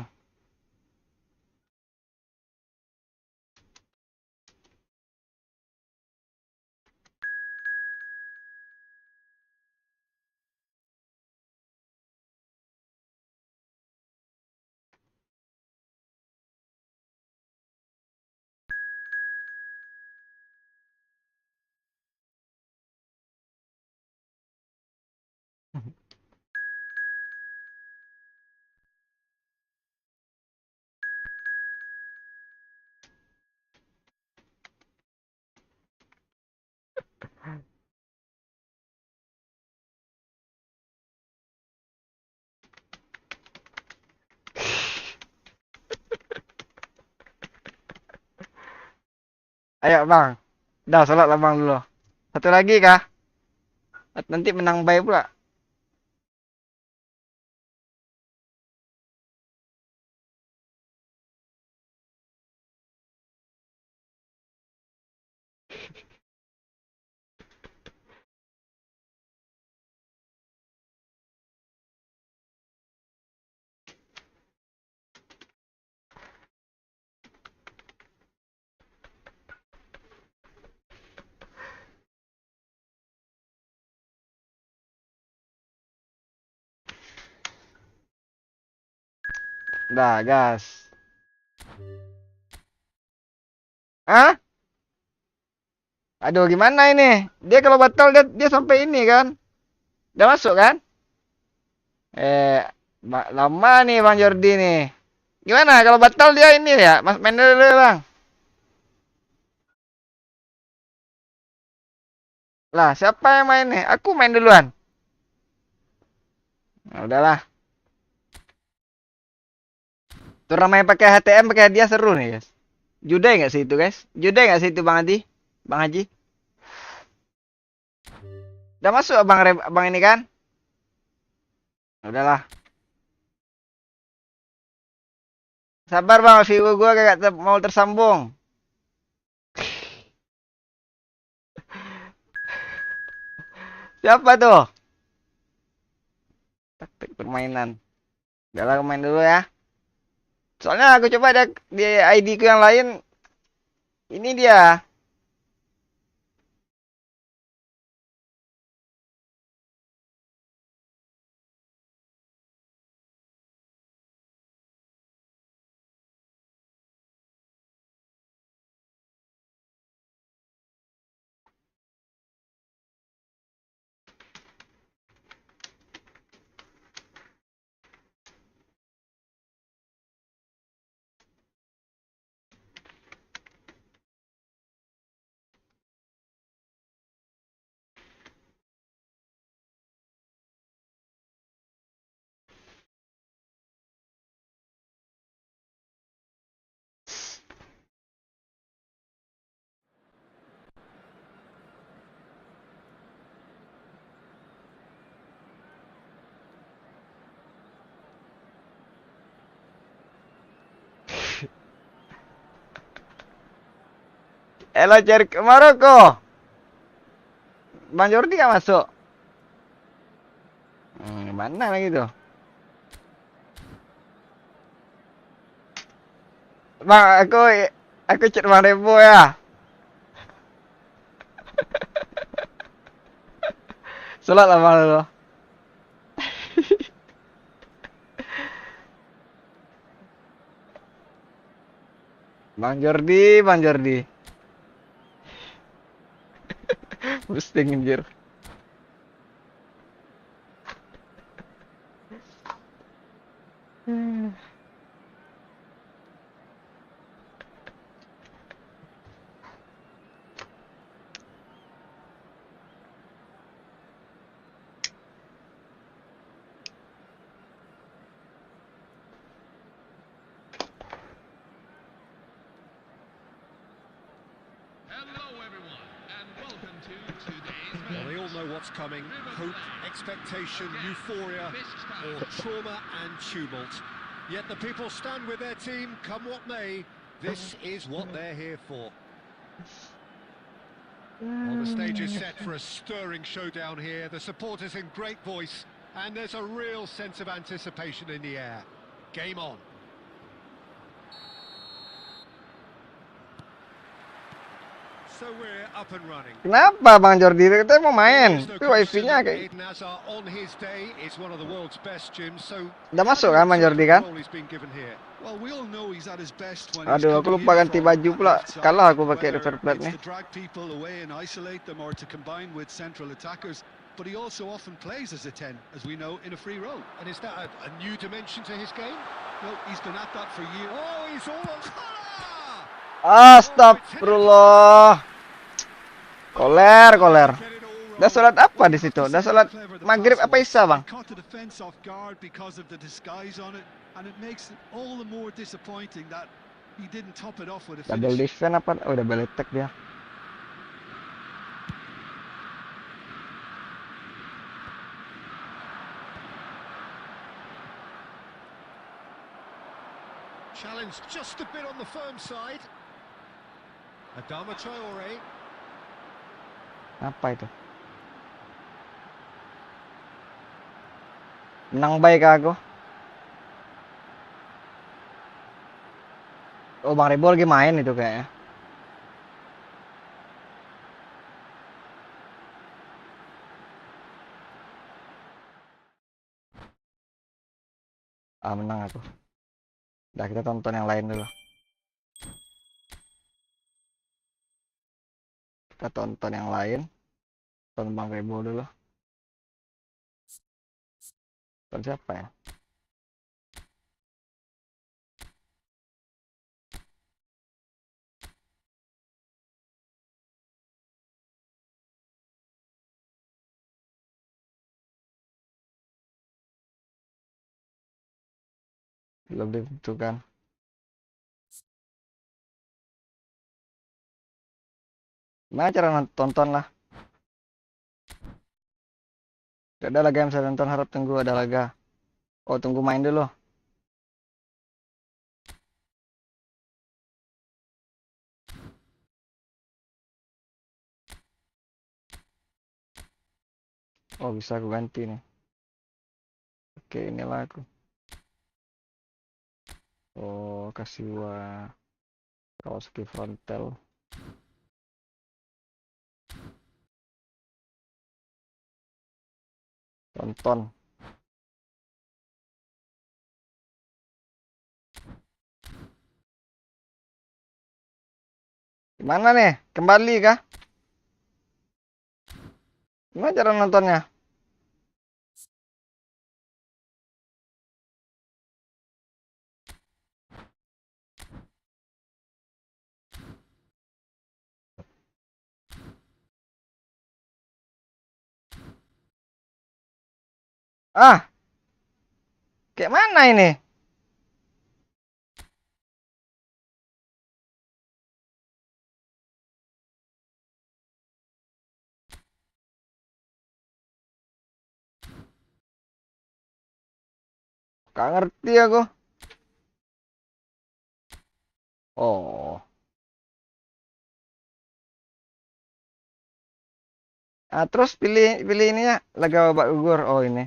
Ayo, Bang. Dah, sholat lah, Bang, dulu. Satu lagi kah? Nanti menang bye pula. Dah, gas. Hah? Aduh, gimana ini? Dia kalau batal dia sampai ini kan? Udah masuk kan? Eh, lama nih Bang Jordi nih. Gimana kalau batal dia ini ya? Mas main dulu, Bang. Lah, siapa yang main nih? Aku main duluan. Nah, udahlah. Turnamen pakai HTM pakai hadiah seru nih, guys. Judai nggak sih itu, guys? Judai nggak sih itu, Bang Haji? Bang Haji? Udah masuk Bang ini kan? Udahlah. Sabar, Bang. View gua kagak mau tersambung. Siapa tuh? Taktik permainan. Udahlah, main dulu ya. Soalnya aku coba ada di ID ku yang lain. Ini dia. Elo cari ke Maroko. Bang Jordi gak masuk. Mana lagi tuh? Bang, aku cek Bang Rebo ya. Salat lah Bang lo. Bang Jordi, Bang Jordi. Boosting anjir. Hello, everyone, and welcome to today's Well, match. they all know what's coming. Hope, expectation, euphoria, or trauma and tumult. Yet the people stand with their team, come what may. This is what they're here for. Well, the stage is set for a stirring showdown here. The supporters in great voice, and there's a real sense of anticipation in the air. Game on. So we're up and running. Kenapa Bang Jordi? Kita mau main. There's no Tapi question wifi-nya that kayak Eden Hazard on his day is one of the world's best gyms. So udah masuk kan Bang Jordi kan? role he's been given here. Well, we all know he's at his best when he's Aduh, aku coming lupa in ganti from baju that pula. left side, Kalah aku pakai whether reverse plate it's nih. to drag people away and isolate them or to combine with central attackers. But he also often plays as a 10, as we know, in a free role. And is that a new dimension to his game? Well, he's been at that for years. Oh, he's all on. Ah! Astagfirullah. Koler. Dah salat apa di situ? Dah salat maghrib apa isya, Bang? He caught the defense off guard because of the disguise on it, and it makes it all the more disappointing that he didn't top it off with a Double finish. defense apa? Oh, double attack dia. Challenge just a bit on the firm side. Adama Traore. Apa itu? Menang baik aku. Oh, Bang Rebo lagi main itu kayaknya. Menang aku. Udah, kita tonton yang lain dulu. Kita tonton yang lain. Tonton Bang Rebo dulu. Tonton siapa ya? Belum ditentukan. Gimana cara nonton lah? Gak ada laga yang bisa nonton, harap tunggu ada laga. Oh, tunggu main dulu. Oh, bisa aku ganti nih. Oke, inilah aku. Oh, kasih Kawasaki frontal. Tonton. Gimana nih? Kembali kah? Gimana cara nontonnya? Kayak mana ini? Gak ngerti aku. Oh. Terus pilih ini ya, laga babak gugur. Oh ini,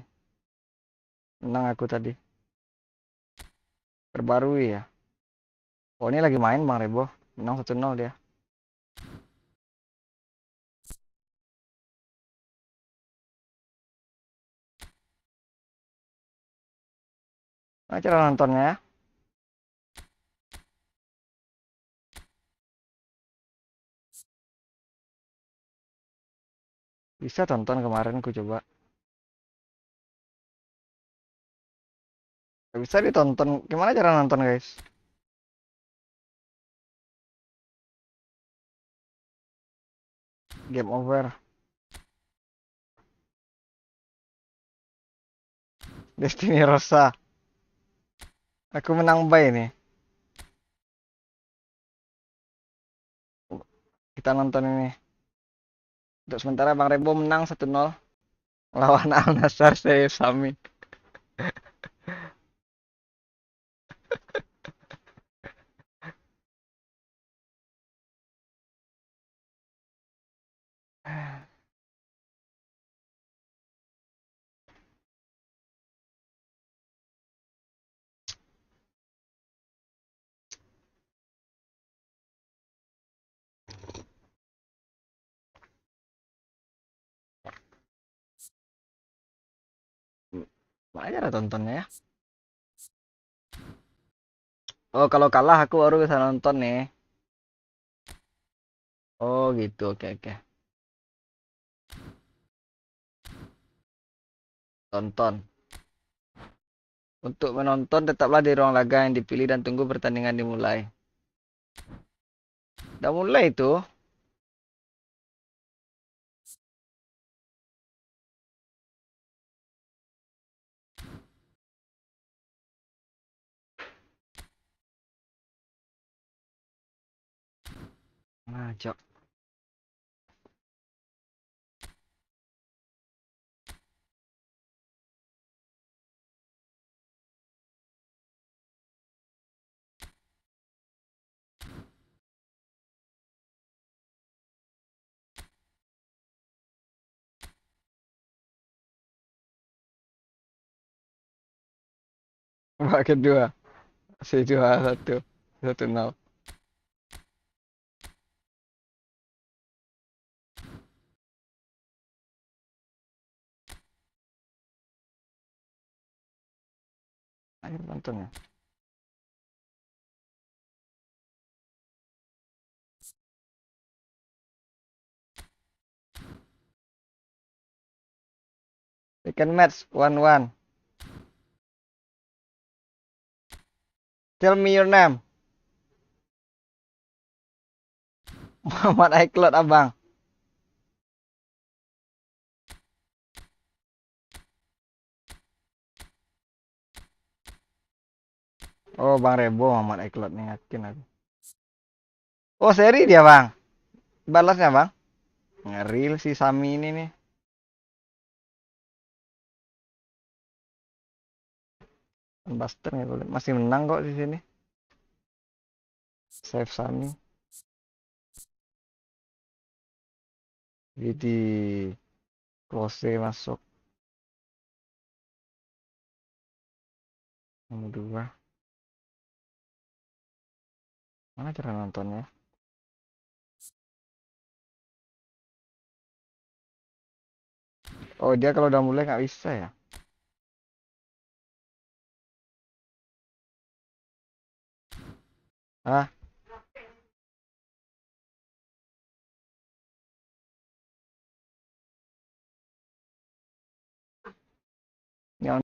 menang aku tadi. Perbarui ya. Oh ini lagi main Bang Rebo, menang 1-0 dia. Nah, cara nontonnya ya. Bisa tonton kemarin ku coba. Gak bisa ditonton. Gimana cara nonton guys? Game over. Destiny Rosa. Aku menang bay nih. Kita nonton ini. Untuk sementara Bang Rebo menang 1-0 lawan Al Nassr saya Sami. Mana cara tontonnya ya? Oh kalau kalah aku baru bisa nonton nih. Oh gitu, oke oke. Tonton. Untuk menonton tetaplah di ruang laga yang dipilih dan tunggu pertandingan dimulai. Udah mulai itu. Nah, cok. Babak kedua. Masih 2-1. 1-0. Ayo nonton ya. Second match 1-1. Tell me your name. Muhammad iCloud abang. Oh Bang Rebo Muhammad iCloud nih yakin aku. Oh seri dia bang. Balasnya bang. Ngeril si Sami ini nih. Buster nggak boleh. Masih menang kok di sini. Save Sami. Jadi close masuk. Nomor 2. Mana cara nontonnya? Oh dia kalau udah mulai nggak bisa ya? Ah, yang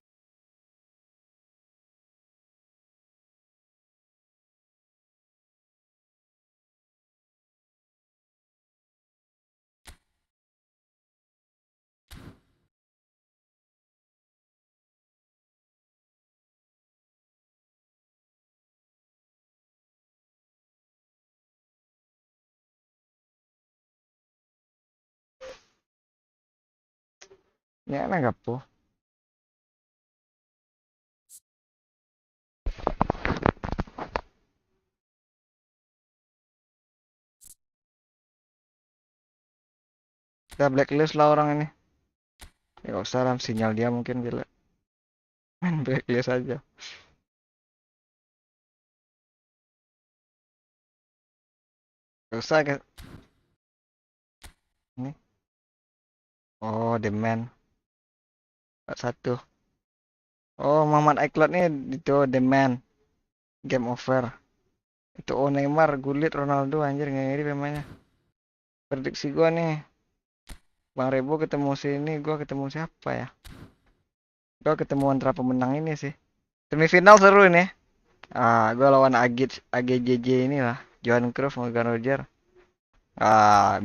ya nggak po. Kita blacklist lah orang ini. Ya gak usah lah, sinyal dia mungkin jelek. Main blacklist aja. Gak usah guys. Ini. Oh, the man. Satu. Oh, Muhammad iCloud nih itu the man. Game over. Itu oh Neymar, Gullit, Ronaldo anjir ngiri pemainnya. Prediksi gua nih. Bang Rebo ketemu sini, gua ketemu siapa ya? Gua ketemu antara pemenang ini sih. Semifinal seru ini. Gua lawan AGJJ ini lah. Johan Cruyff, Morgan Roger.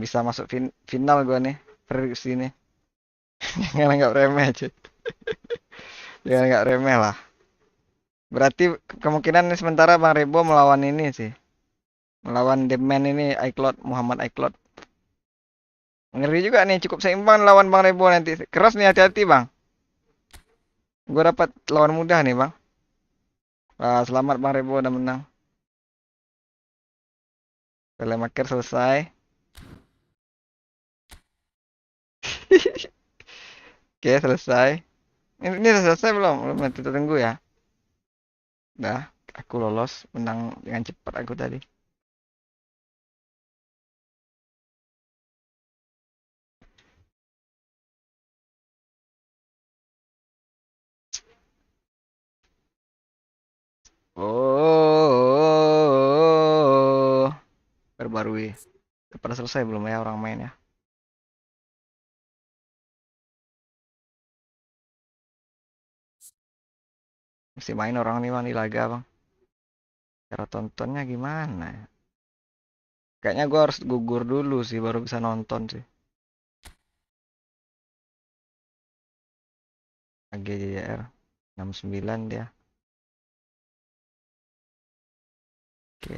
Bisa masuk final gua nih. Prediksi ini. Jangan anggap remeh, cuy. Jangan anggap remeh lah. Berarti kemungkinan nih sementara Bang Rebo melawan ini sih. Melawan The Man ini iCloud, Muhammad iCloud. Ngeri juga nih, cukup seimbang lawan Bang Rebo nanti. Keras nih, hati-hati Bang. Gue dapat lawan mudah nih Bang. Selamat Bang Rebo udah menang. Telemaker selesai. Oke, selesai. Ini udah selesai belum? Belum, nanti tunggu ya. Udah, aku lolos. Menang dengan cepat aku tadi. Oh, perbarui. Pada selesai belum ya orang main ya? Mesti main orang nih Bang di laga Bang. Cara tontonnya gimana ya? Kayaknya gue harus gugur dulu sih baru bisa nonton sih. AGJR 69 dia. Oke.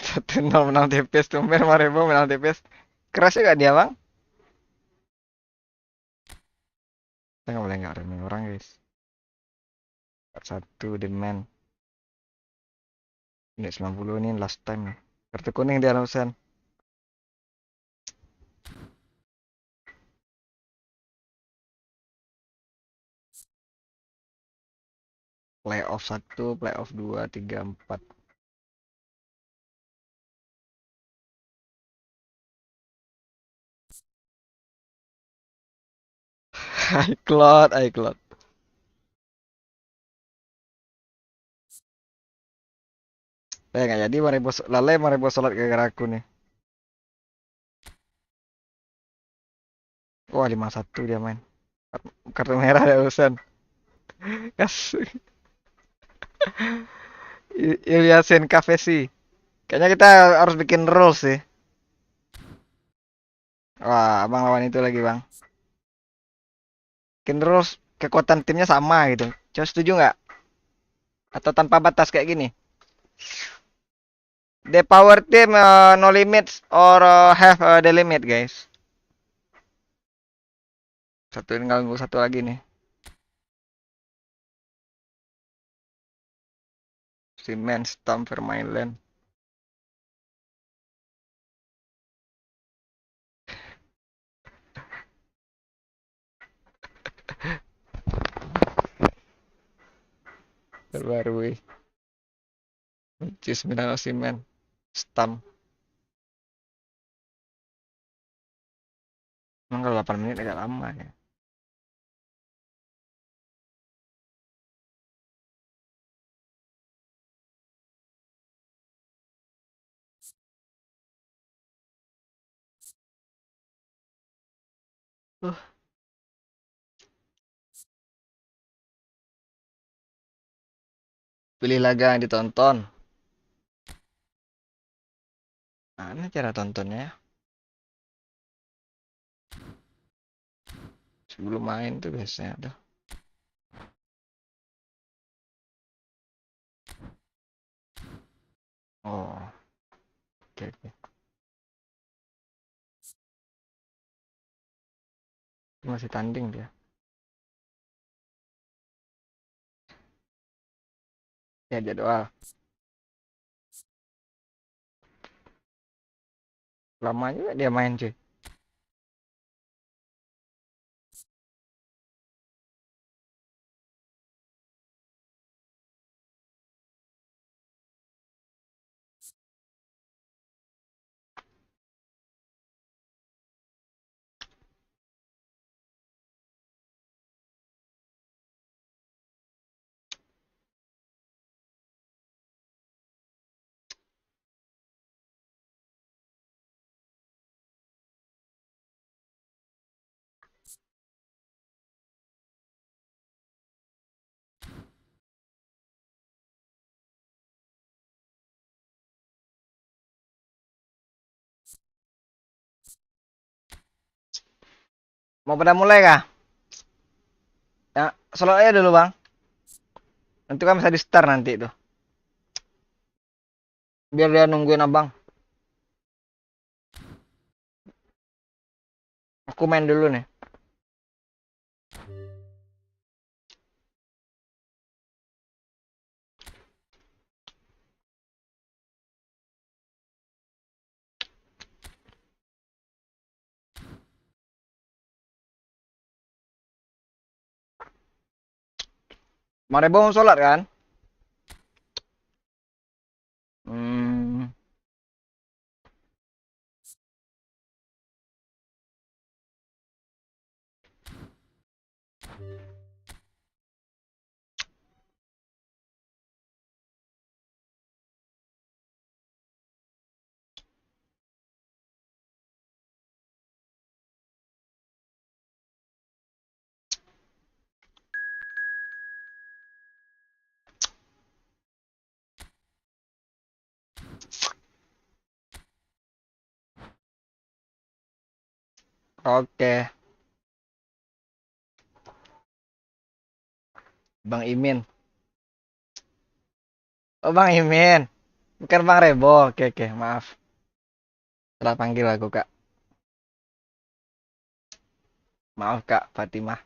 Satu nol menang TPS tumben Marebo menang TPS. Kerasnya gak dia Bang? Kita nggak boleh nggak remeh orang guys. Satu the man. Ini 90 ini last time nih. Kartu kuning dia Lausan. Playoff 1, playoff 2, 3, 4. iCloud, iCloud. Nggak jadi Marebo sholat gara-gara aku nih. Wah 5-1 dia main. Kartu merah ya Usan. Kas. Ilyasin Kavesi. Kayaknya kita harus bikin rules sih. Wah, abang lawan itu lagi bang. Bikin rules kekuatan timnya sama gitu. Coba setuju nggak? Atau tanpa batas kayak gini? The power team no limits or have the limit guys. Tinggal nunggu satu lagi nih. Cement Stamp Vermaelen. Terbarui. Cis Milano Cement Stamp. Emang kalau 8 menit agak lama ya. Pilih laga yang ditonton. Mana cara tontonnya ya? Sebelum main tuh biasanya tuh. Oh. Oke. Masih tanding dia. Ya jadwal. Lama juga dia main cuy. Mau pada mulai kah? Ya, slow aja dulu bang. Nanti kan bisa di start nanti itu. Biar dia nungguin abang. Aku main dulu nih. Marebo mau sholat kan? Hmm. Oke. Bang Imin. Oh Bang Imin. Bukan Bang Rebo. Oke oke maaf. Salah panggil aku kak. Maaf kak Fatimah.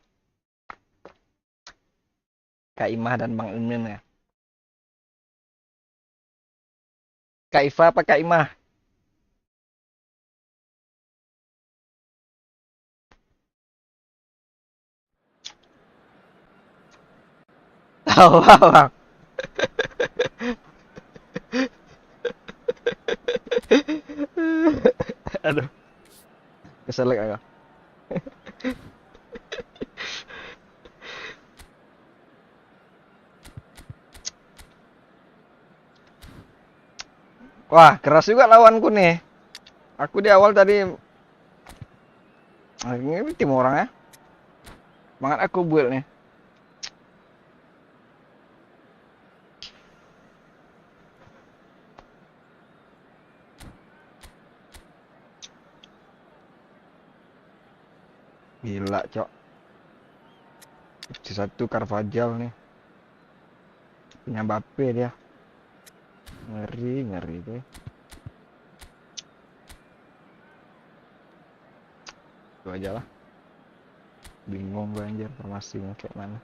Kak Imah dan Bang Imin ya. Kak Iva apa Kak Imah? Tahu bang. Aduh. Keselak aku. Wah, keras juga lawanku nih. Aku di awal tadi ini tim orang ya. Semangat aku build nih. Gila, Cok. Satu Carvajal nih. Punya Mbappe dia. Ngeri, ngeri deh. Itu aja lah. Bingung gue anjir formasinya kayak mana.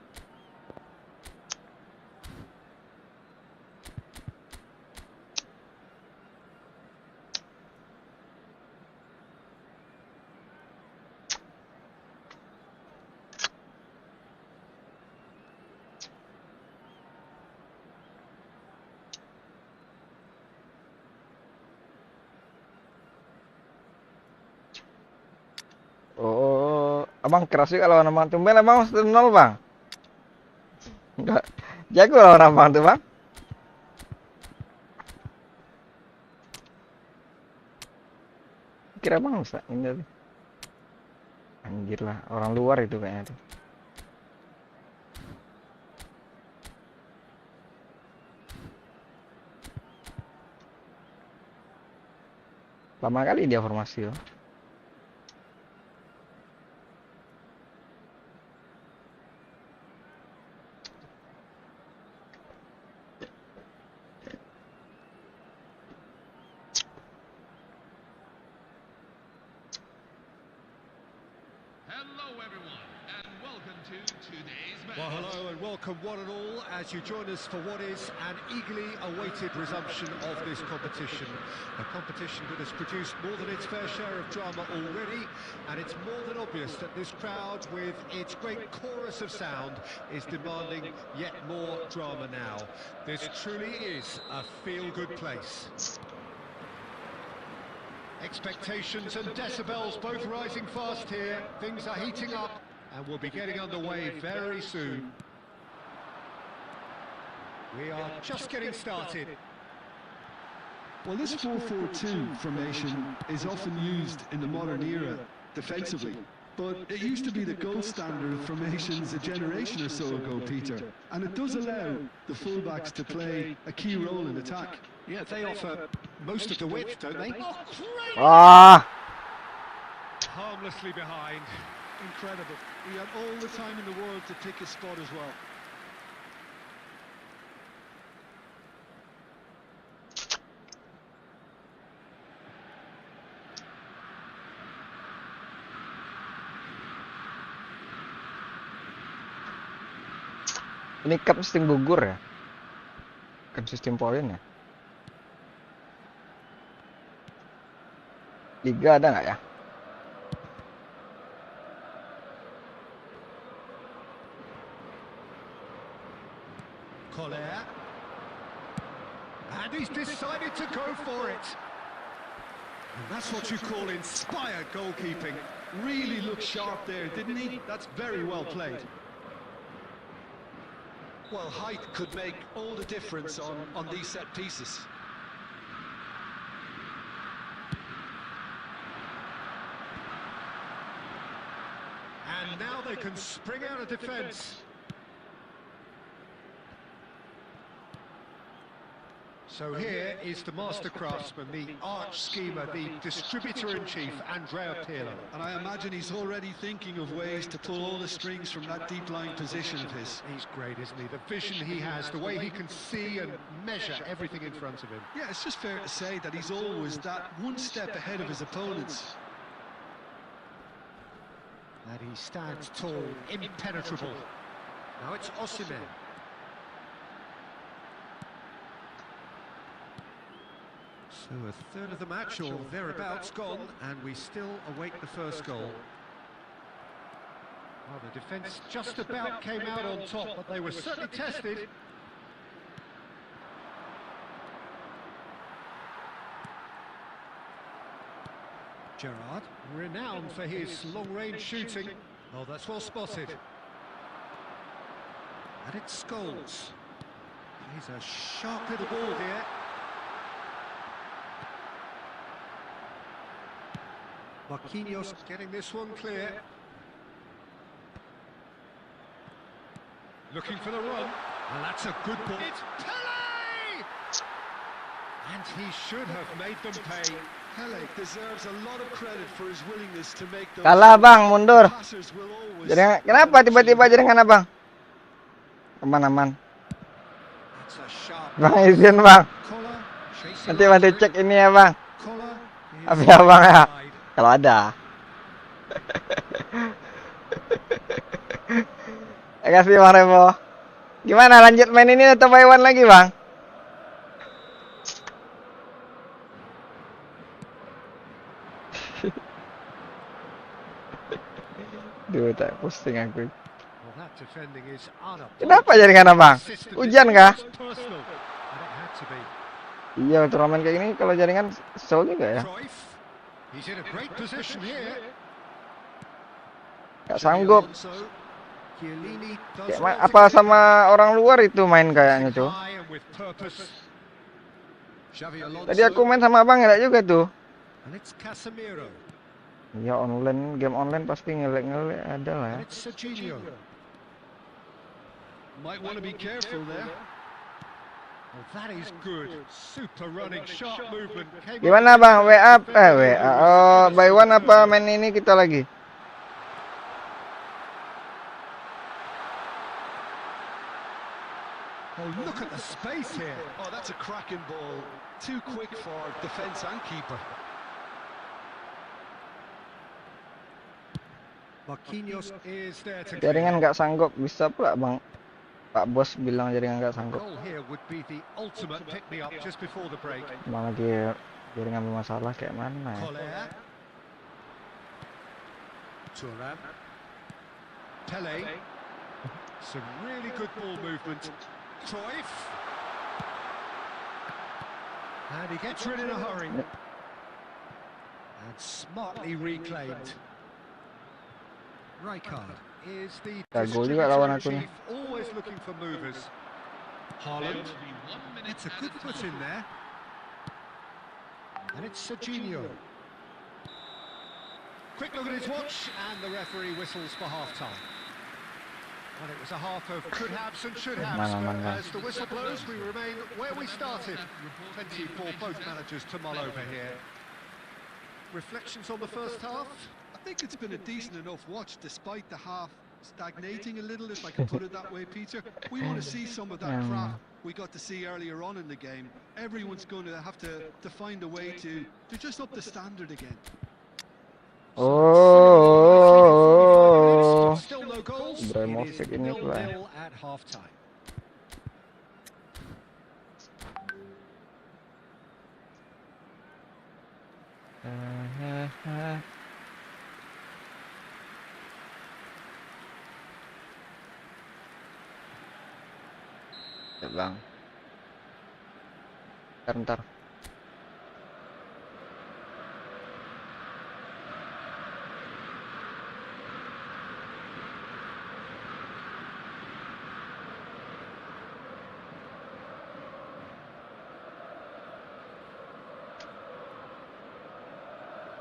Oh, abang keras juga lawan abang. Tumben abang 1-0 bang. Enggak. Jago lawan abang tuh bang. Kira abang bisa ini tadi. Anjir lah, orang luar itu kayaknya tuh. Lama kali dia formasi loh. Hello, everyone, and welcome to today's match. Well, hello and welcome one and all as you join us for what is an eagerly awaited resumption of this competition. A competition that has produced more than its fair share of drama already, and it's more than obvious that this crowd, with its great chorus of sound, is demanding yet more drama now. This truly is a feel-good place. Expectations and decibels both rising fast here. Things are heating up and we'll be getting underway very soon. We are just getting started. Well, this 4-4-2 formation is often used in the modern era defensively, but it used to be the gold standard of formations a generation or so ago, Peter, and it does allow the fullbacks to play a key role in attack. Yeah, they offer most of the width, don't they? Ah, Harmlessly behind. Incredible. He had all the time in the world to pick his spot as well. ini cup sistem gugur ya? Cup sistem poin ya? Liga ada nggak ya? Collier. And he's decided to go for it. And that's what you call inspired goalkeeping. Really looked sharp there, didn't he? That's very well played. Well, height could make all the difference on these set pieces. And now they can spring out of defence. So here is the master craftsman, the arch schemer, the distributor-in-chief, Andrea Pirlo. And I imagine he's already thinking of ways to pull all the strings from that deep line position of his. He's great, isn't he? The vision he has, the way he can see and measure everything in front of him. Yeah, it's just fair to say that he's always that one step ahead of his opponents. And he stands tall, impenetrable. Now it's Osimhen. So a third of the match or thereabouts gone, and we still await the first goal. Well, the defence just about came out on top, but they were certainly tested. Gerrard, renowned for his long-range shooting. Oh, that's well spotted. And it's Scholes. He's a sharp little ball here. Marquinhos getting this one clear. Looking for the run. And that's a good ball. It's Pele! And he should have made them pay. Pele deserves a lot of credit for his willingness to make those Kalah bang, mundur. passers will always Jaringan, kenapa tiba-tiba jaringan abang? Aman-aman. That's a sharp Bang izin bang. collar. Chasing Nanti cek ini ya bang. collar. Apa ya bang ya? Kalau ada. Terima kasih Bang Remo. Gimana lanjut main ini atau buy one lagi bang? Duh, tak posting aku. Well, that defending is unapologetic. Kenapa jaringan abang? Hujan kah? Personal. And it had to be. Iya, turnamen kayak gini kalau jaringan kesel juga ya. Cruyff. He's in a great position here. Gak sanggup. Alonso. Chiellini does Kayak well to apa get sama orang luar itu main kayaknya tuh. high and with purpose. Xavi Alonso. Tadi aku main sama abang ngelek juga tuh. And it's Casemiro. Iya online, game online pasti ngelek-ngelek ada lah ya. And it's Serginho. Might want to be careful there. Well, that is good. Super running, sharp movement. Came Gimana bang? WA? WA. Oh, buy one apa main ini kita lagi? Oh, look at the space here. Oh, that's a cracking ball. Too quick for defence and keeper. Marquinhos is there to Jaringan clear. nggak sanggup, bisa pula bang. Pak Bos bilang jaringan nggak sanggup. Goal here would be the ultimate pick-me-up just before the break. Emang lagi jaringan bermasalah kayak mana ya? Collier. Thuram. Pele. Some really good ball movement. Cruyff. And he gets rid in a hurry. And smartly reclaimed. Rijkaard is the Gol juga lawan distributor in aku nih. chief, always looking for movers. Haaland. It's a good put in there. And it's Serginho. Quick look at his watch, and the referee whistles for half-time. Well, it was a half of could-haves and should-haves, but as the whistle blows, we remain where we started. Plenty for both managers to mull over here. Reflections on the first half? I think it's been a decent enough watch, despite the half stagnating a little, if I can put it that way, Peter. We want to see some of that craft we got to see earlier on in the game. Everyone's going to have to find a way to just up the standard again. Oh, Still no goals. Ibrahimovic It is ini pula. 0-0 at half-time. Ya bang. Ntar.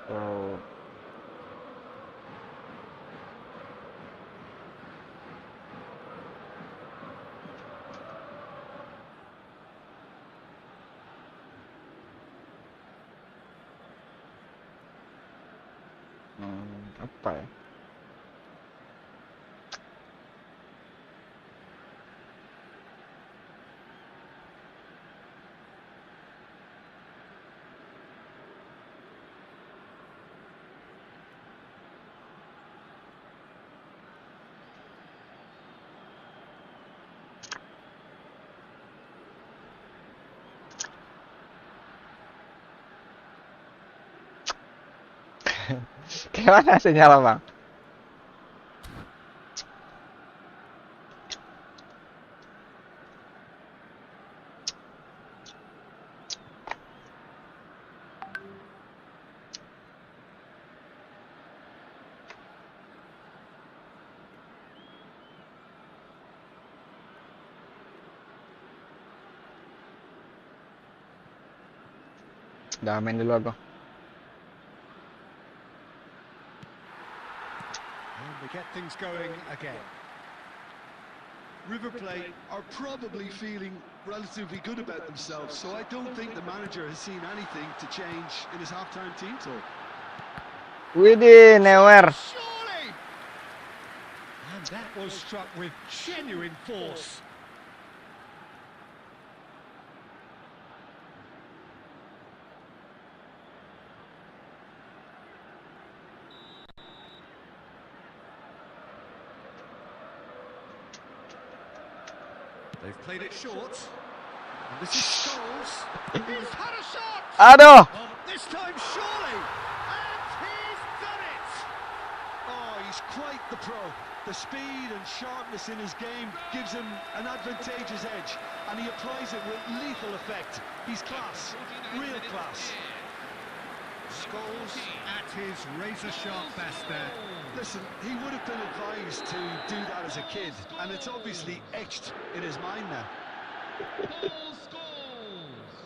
Oh. Apa ya? Gimana sinyal bang? Udah main dulu aku. And we get things going again. River Plate are probably feeling relatively good about themselves, so I don't think the manager has seen anything to change in his half-time team talk. Widih, Neuer. Surely! And that was struck with genuine force. They've played it short. And this is Scholes. He's had a shot! Aduh. Oh, this time surely! And he's done it! Oh, he's quite the pro. The speed and sharpness in his game gives him an advantageous edge, and he applies it with lethal effect. He's class, real class. Scholes at his razor-sharp best there. Listen, he would have been advised to do that as a kid, and it's obviously etched in his mind now. Paul Scholes.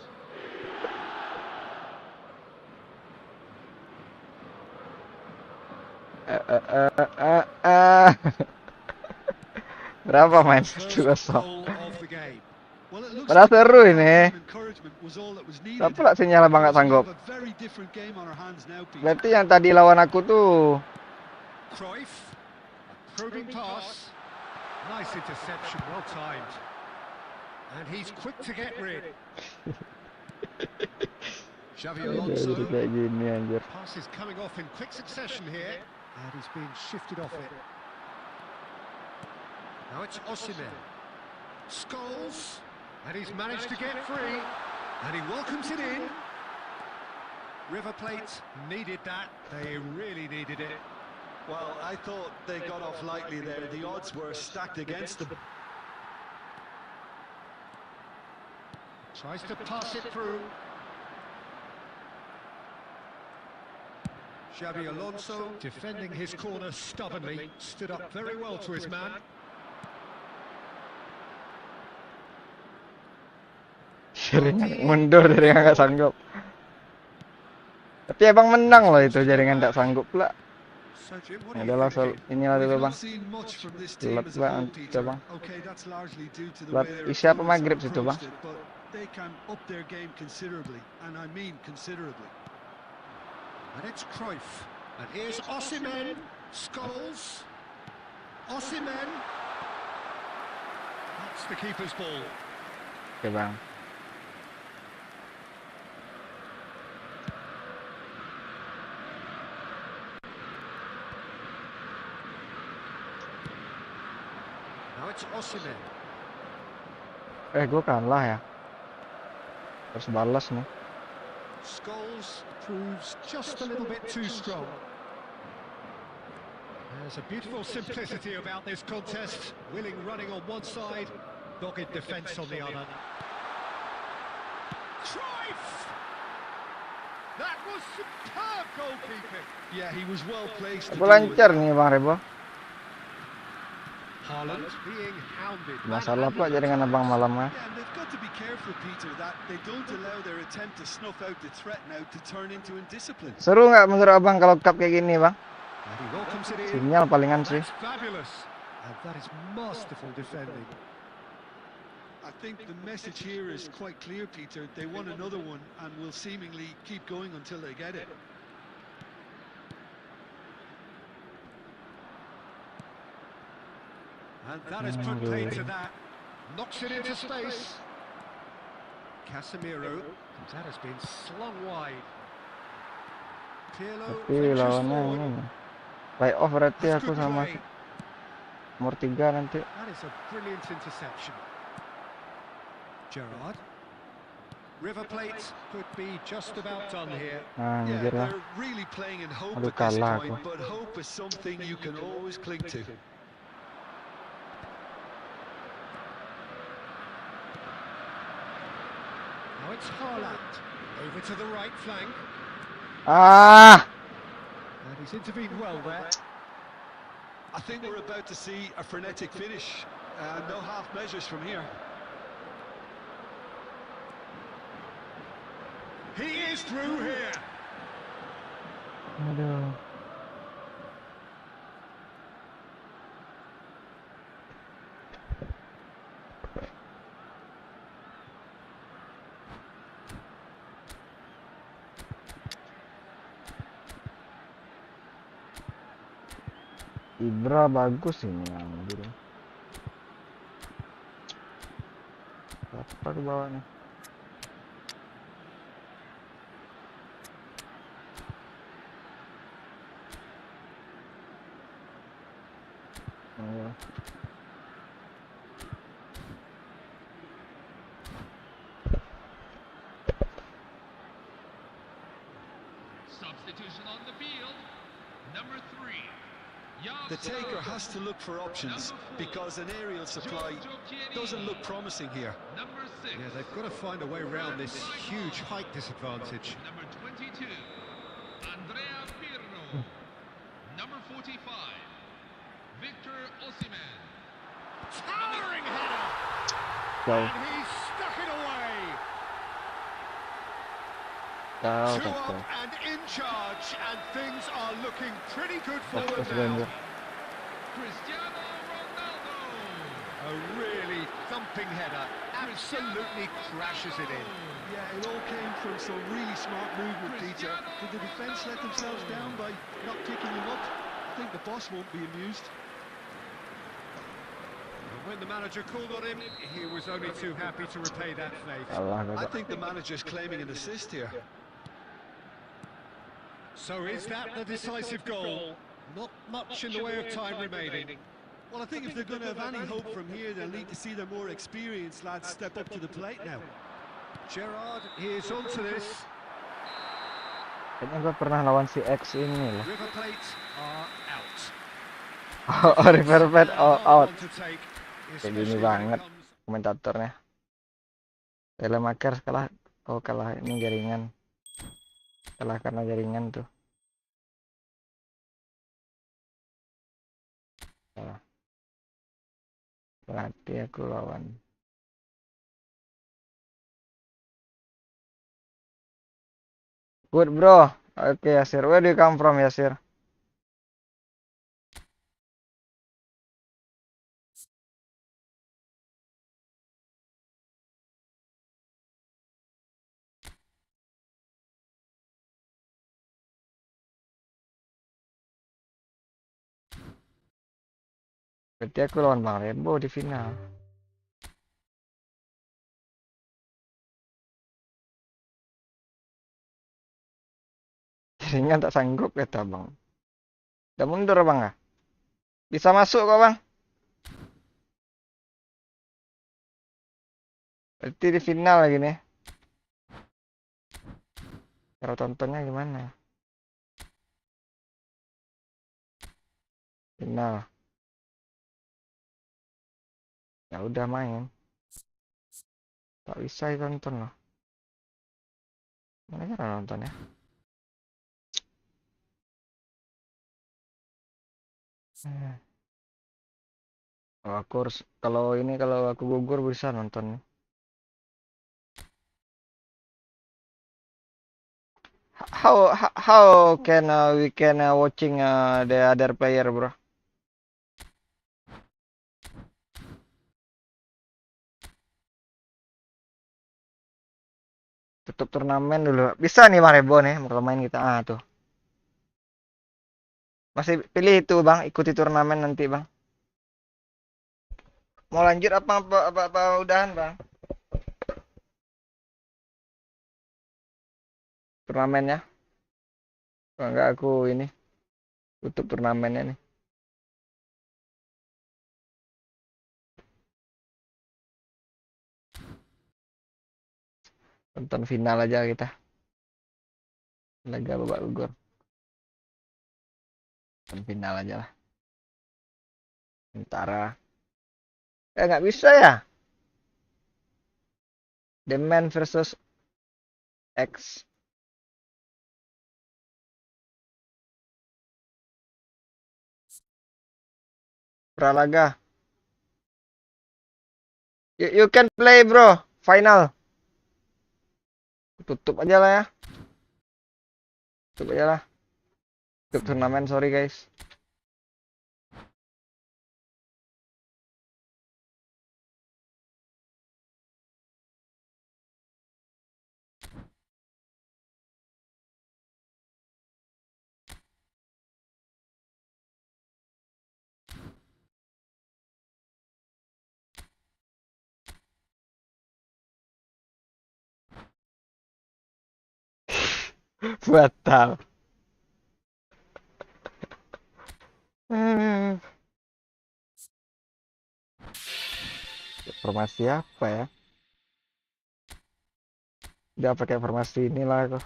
Berapa main? First 2-0. goal of the game. Well, it looks Padahal like seru ini. encouragement was all that was needed. Tapi pula sinyal abang nggak We sanggup. have a very different game on our hands now, Peter. Berarti yang tadi lawan aku tuh. Cruyff, a probing pass. Nice interception, well timed. And he's quick to get rid. Xavi Jadi Alonso. kayak gini anjir. Passes coming off in quick succession here. And he's been shifted off it. Now it's Osimhen. Scholes. And he's managed to get free. And he welcomes it in. River Plate needed that. They really needed it. Well, I thought they got off lightly there. The odds were stacked against them. Tries to pass it through. Xabi Alonso defending his corner stubbornly. Stood up very well to his man. Jaringan mundur, jaringan nggak sanggup. Tapi abang menang loh itu, jaringan nggak sanggup pula. So Jim, what Ini do you adalah think? inilah dulu bang. Gelap banget itu bang. Buat isya apa maghrib situ bang. They can up their game considerably, and I mean considerably. And it's Cruyff. And here's Osimhen. Scholes. Osimhen. That's the keeper's ball. Oke bang. Now it's Osimhen. Gue kalah ya. Harus balas nih. Scholes proves just a little bit too strong. There's a beautiful simplicity about this contest. Willing running on one side, dogged defence on the other. Cruyff! That was superb goalkeeping. Yeah, he was well placed. Aku lancar nih bang Rebo. Haaland being hounded. Masalah pak jaringan abang malam ya. Yeah, and they've got to be careful, Peter, that they don't allow their attempt to snuff out the threat now to turn into indiscipline. Seru nggak menurut abang kalau cup kayak gini bang? And he welcomes it in. Sinyal palingan sih. That's fabulous. And that is masterful defending. I think the message here is quite clear, Peter. They want another one and will seemingly keep going until they get it. And that has put paid to that. Knocks it into space. Casemiro. That has been slung wide. Pirlo Tapi ventures lawannya forward. ini. Playoff berarti That's aku good sama play. nomor 3 nanti. That is a brilliant interception. Gerrard. River Plate could be just about done here. Nah, Yeah, anjir lah. they're really playing in hope Aduh, at this kalah point, aku. but hope is something you can always cling to. Now it's Haaland. Over to the right flank. Ah! And he's intervened well there. I think we're about to see a frenetic finish. No half measures from here. He is through here. Aduh. Ibra bagus ini anjir. Apa ke bawah nih? Oh. Substitution on the field. Number 3. The taker has to look for options because an aerial supply doesn't look promising here. Number 6. Yeah, they've got to find a way around this huge height disadvantage. Number 22. Andrea Pirlo. Number 45. Victor Osimhen. Towering header. Jauh. And he's stuck it away. Jauh, Two jauh. up and in charge, and things are looking pretty good for Bagus them now. banget. Cristiano Ronaldo. A really thumping header, absolutely crashes it in. Yeah, it all came from some really smart movement, Peter. Did the defence let themselves down by not picking him up? I think the boss won't be amused. And when the manager called on him, he was only too happy to repay that faith. Kalah I kakak. think the manager's claiming an assist here. So is that the decisive goal? Not much in the way of time remaining. Well, I think if they're going to have any hope from here, they'll need to see their more experienced lads step up to the plate now. Gerrard, he is onto this. Kayaknya gue pernah lawan si X ini loh. River Plate are out. Oh, River Plate all out. To take, Kayak gini banget komentatornya. Telemaker kalah. Oh, kalah ini jaringan. Kalah karena jaringan tuh. Salah. Berarti aku lawan. Good bro. Okay, Yasir. Where do you come from, Yasir? Berarti aku lawan Bang Rebo di final. Jaringan tak sanggup kata Bang. Udah mundur Bang ya? Bisa masuk kok Bang. Berarti di final lagi nih. Cara tontonnya gimana? Final. Ya udah main. Tak bisa ditonton loh. Mana cara nontonnya? Oh, aku harus kalau aku gugur bisa nonton. How can we can watching the other player, bro? Tutup turnamen dulu. Bisa nih Bang Rebo nih kalau main kita. Ah tuh. Masih pilih itu Bang, ikuti turnamen nanti Bang. Mau lanjut apa udahan Bang? Turnamennya? Kalau enggak aku ini tutup turnamennya nih. Tonton final aja kita. Laga babak gugur. Tonton final aja lah. Sementara. Nggak bisa ya. The Man versus X. Pralaga. You can play bro. Final. Tutup aja lah ya. Tutup aja lah. Tutup turnamen, sorry guys. Batal. Formasi apa ya? Udah pakai formasi inilah aku.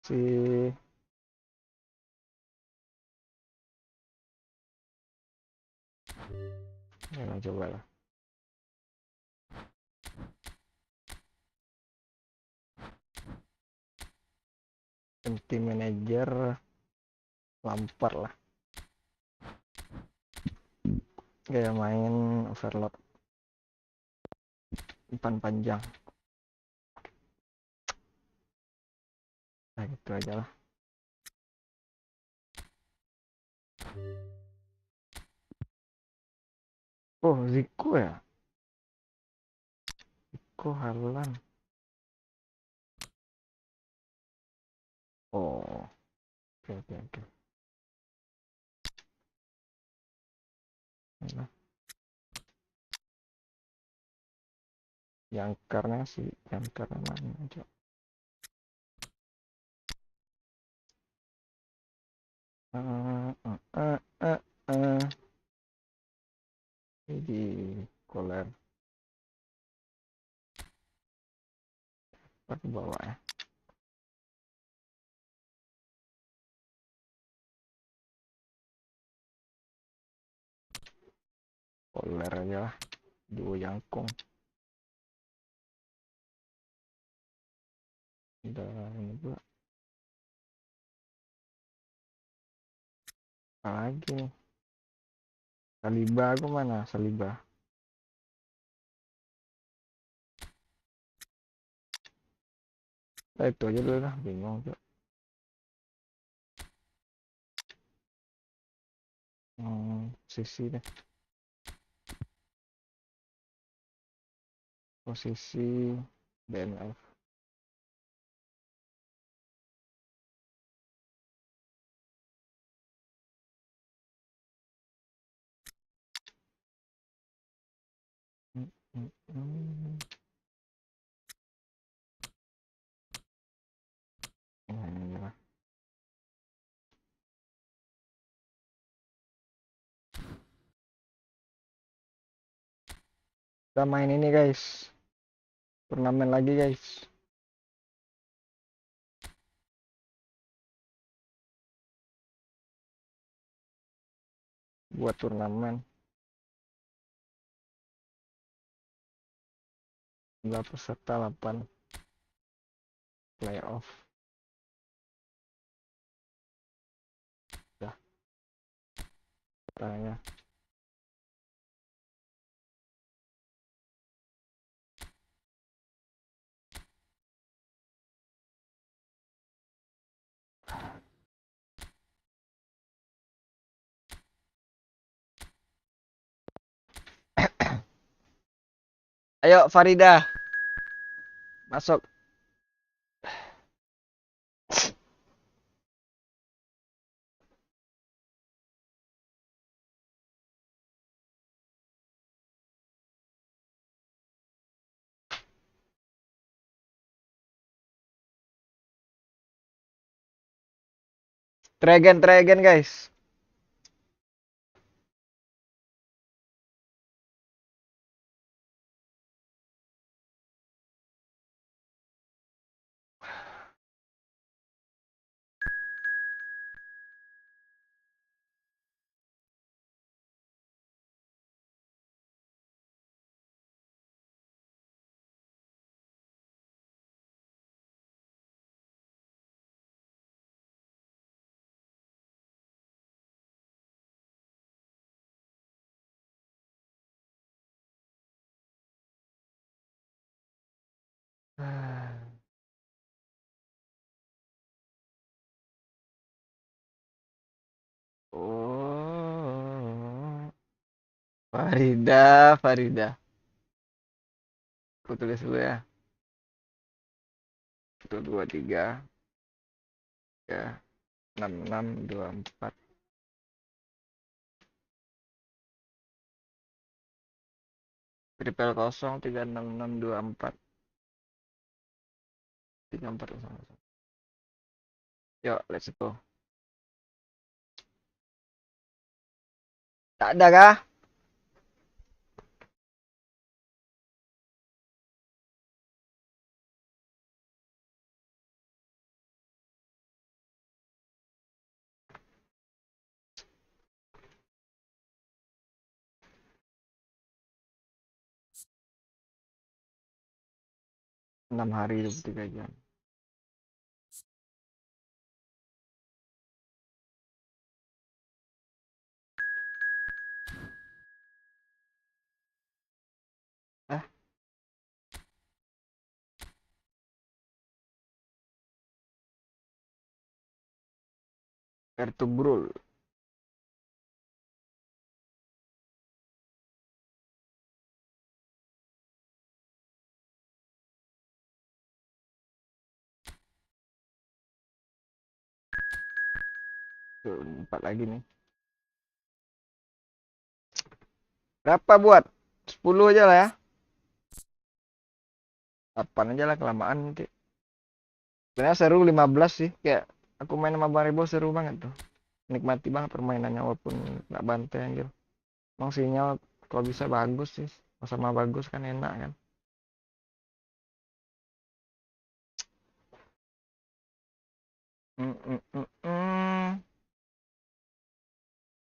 Si ya, coba lah. Team manager Lampard lah. Kayak main overload. Umpan panjang. Nah gitu aja lah. Oh Zico ya. Zico Harlan. Oh oke. Nah, yang karena mana aja. Jadi koler ke bawah ya. Koler aja lah, duo jangkung. Udah ini pula. Apa lagi nih? Saliba aku mana? Saliba. Nah, itu aja dulu lah, bingung tuh. Sisi deh. Posisi BMF. Ini lah. Kita main ini guys, turnamen lagi guys. Buat turnamen. Jumlah peserta 8. Playoff. Dah. Tanya. Ayo Farida. Masuk. Try again guys. Oh, Farida. Aku tulis dulu ya. 1, 2, 3. Ya, 6, 6, 2, 4. Triple 0, 3, 6, 6, 2, 4. 3, 4, 0. Yuk, let's go. Tak ada kah? Enam hari 23 jam. Ertugrul. Tuh, 4 lagi nih. Berapa buat? 10 aja lah ya. 8 aja lah, kelamaan nanti. Sebenarnya seru 15 sih. Kayak aku main sama Bang Rebo seru banget tuh. nikmati banget permainannya walaupun nggak bantai anjir. Emang sinyal kalau bisa bagus sih, sama bagus kan enak kan.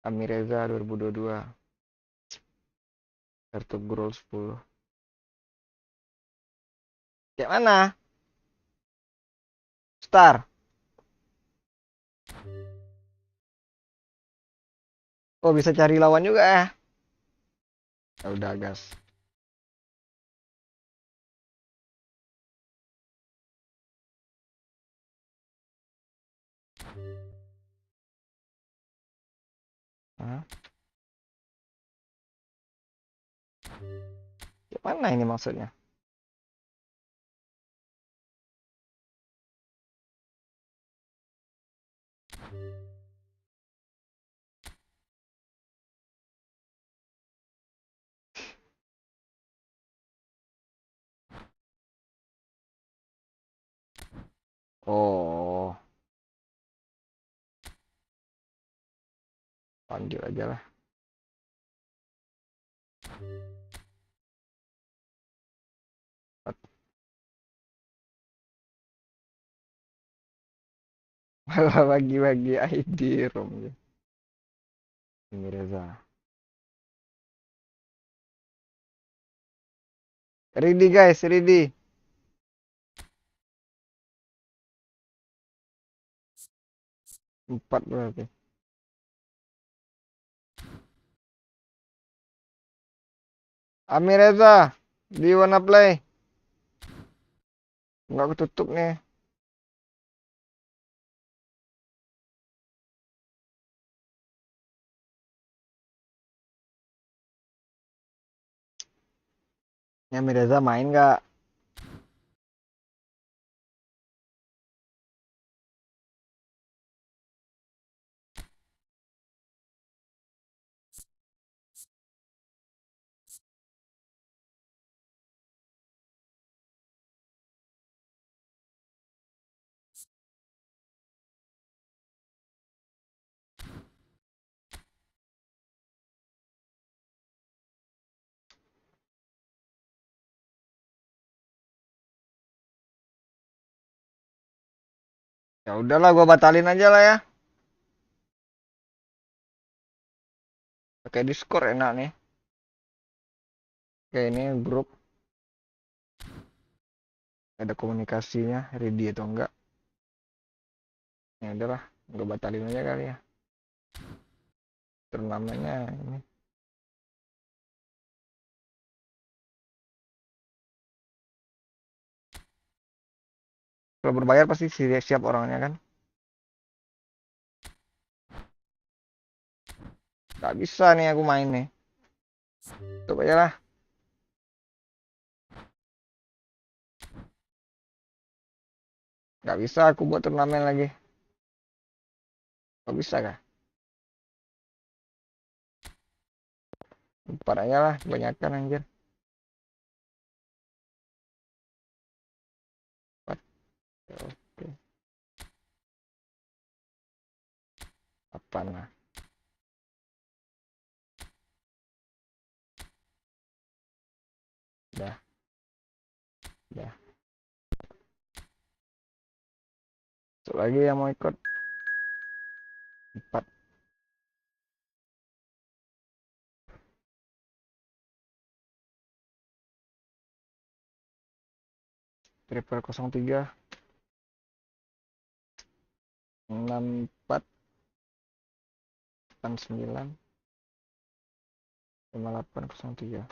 Ami Reza 2022 kartu Grol 10. Kayak mana? Star. Oh, bisa cari lawan juga ya. Ya udah gas. Hah? Kayak mana ini maksudnya? Oh, lanjut aja lah. Malah bagi-bagi ID ROM. Ini Reza. Ready guys, ready. Empat berarti. Ami Reza, do you wanna play? Nggak ketutup nih. Ya, Ami Reza main nggak? Ya udahlah, gua batalin aja lah ya. Pakai Discord enak nih. Oke, ini grup. Ada komunikasinya, ready atau enggak. Ya udahlah, gua batalin aja kali ya. Turnamennya ini. Kalau berbayar pasti siap orangnya kan. Gak bisa nih aku main nih. Tutup aja lah. Gak bisa aku buat turnamen lagi. Gak bisa kah? Empat aja lah, kebanyakan anjir. Empat. Ya, oke. Apaan lah. Dah. Dah. Satu lagi yang mau ikut. Empat. Triple 03. 64. 89. 5803.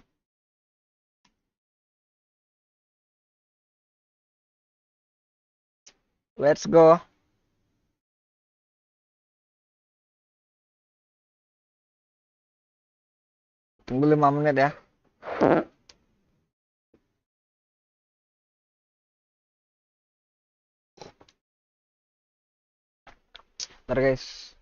Let's go. Tunggu 5 menit ya. Ntar guys.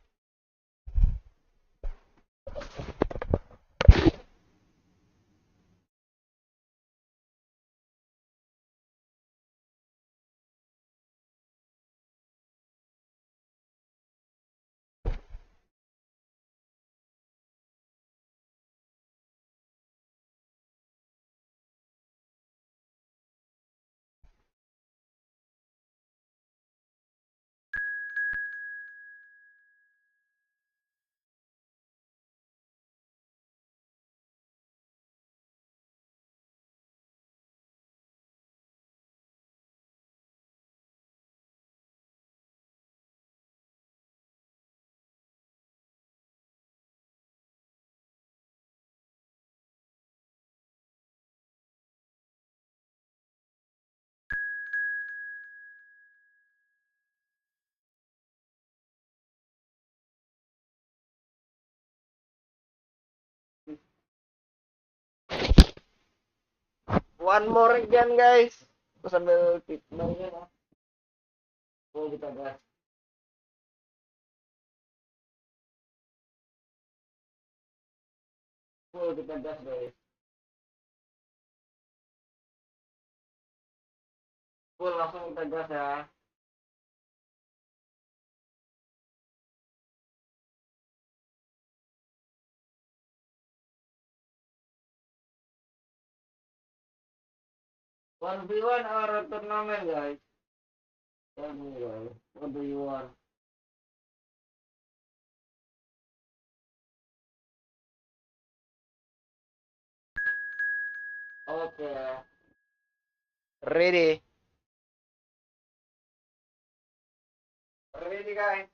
One more again guys. Terus sambil fitnahnya lah. Kita gas. Kita gas guys. Langsung kita gas ya. One v one or tournament guys. Tell me guys, what do you want? Okay. Ready. Ready guys.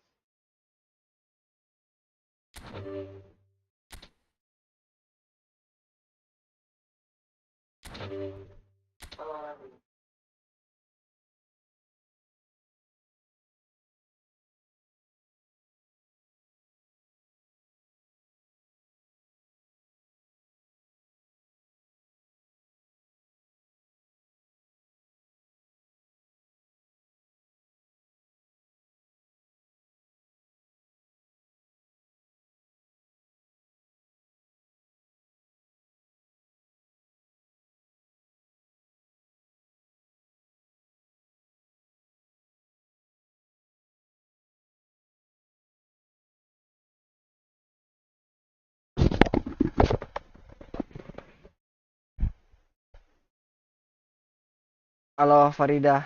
Halo Farida.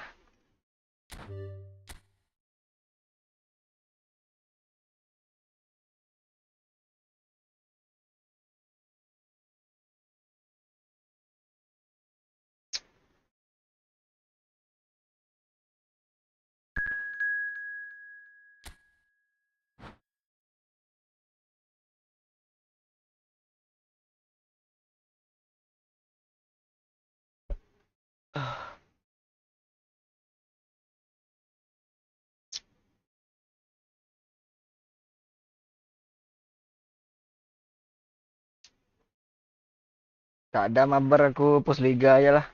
Gak ada mabar, aku pus liga aja lah.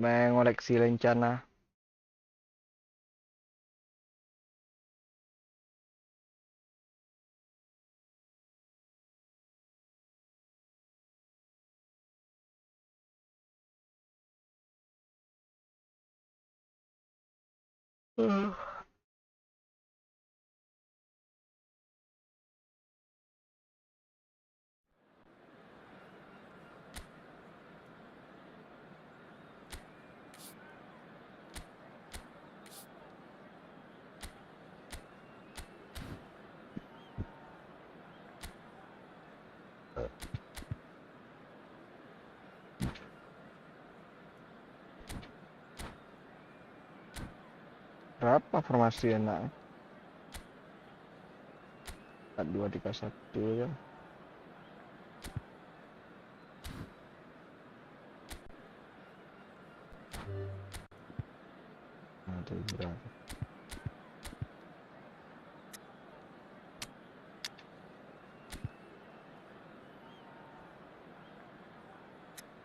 Mengoleksi lencana. Berapa formasi enak? 4-2-3-1 ya. Ada berapa?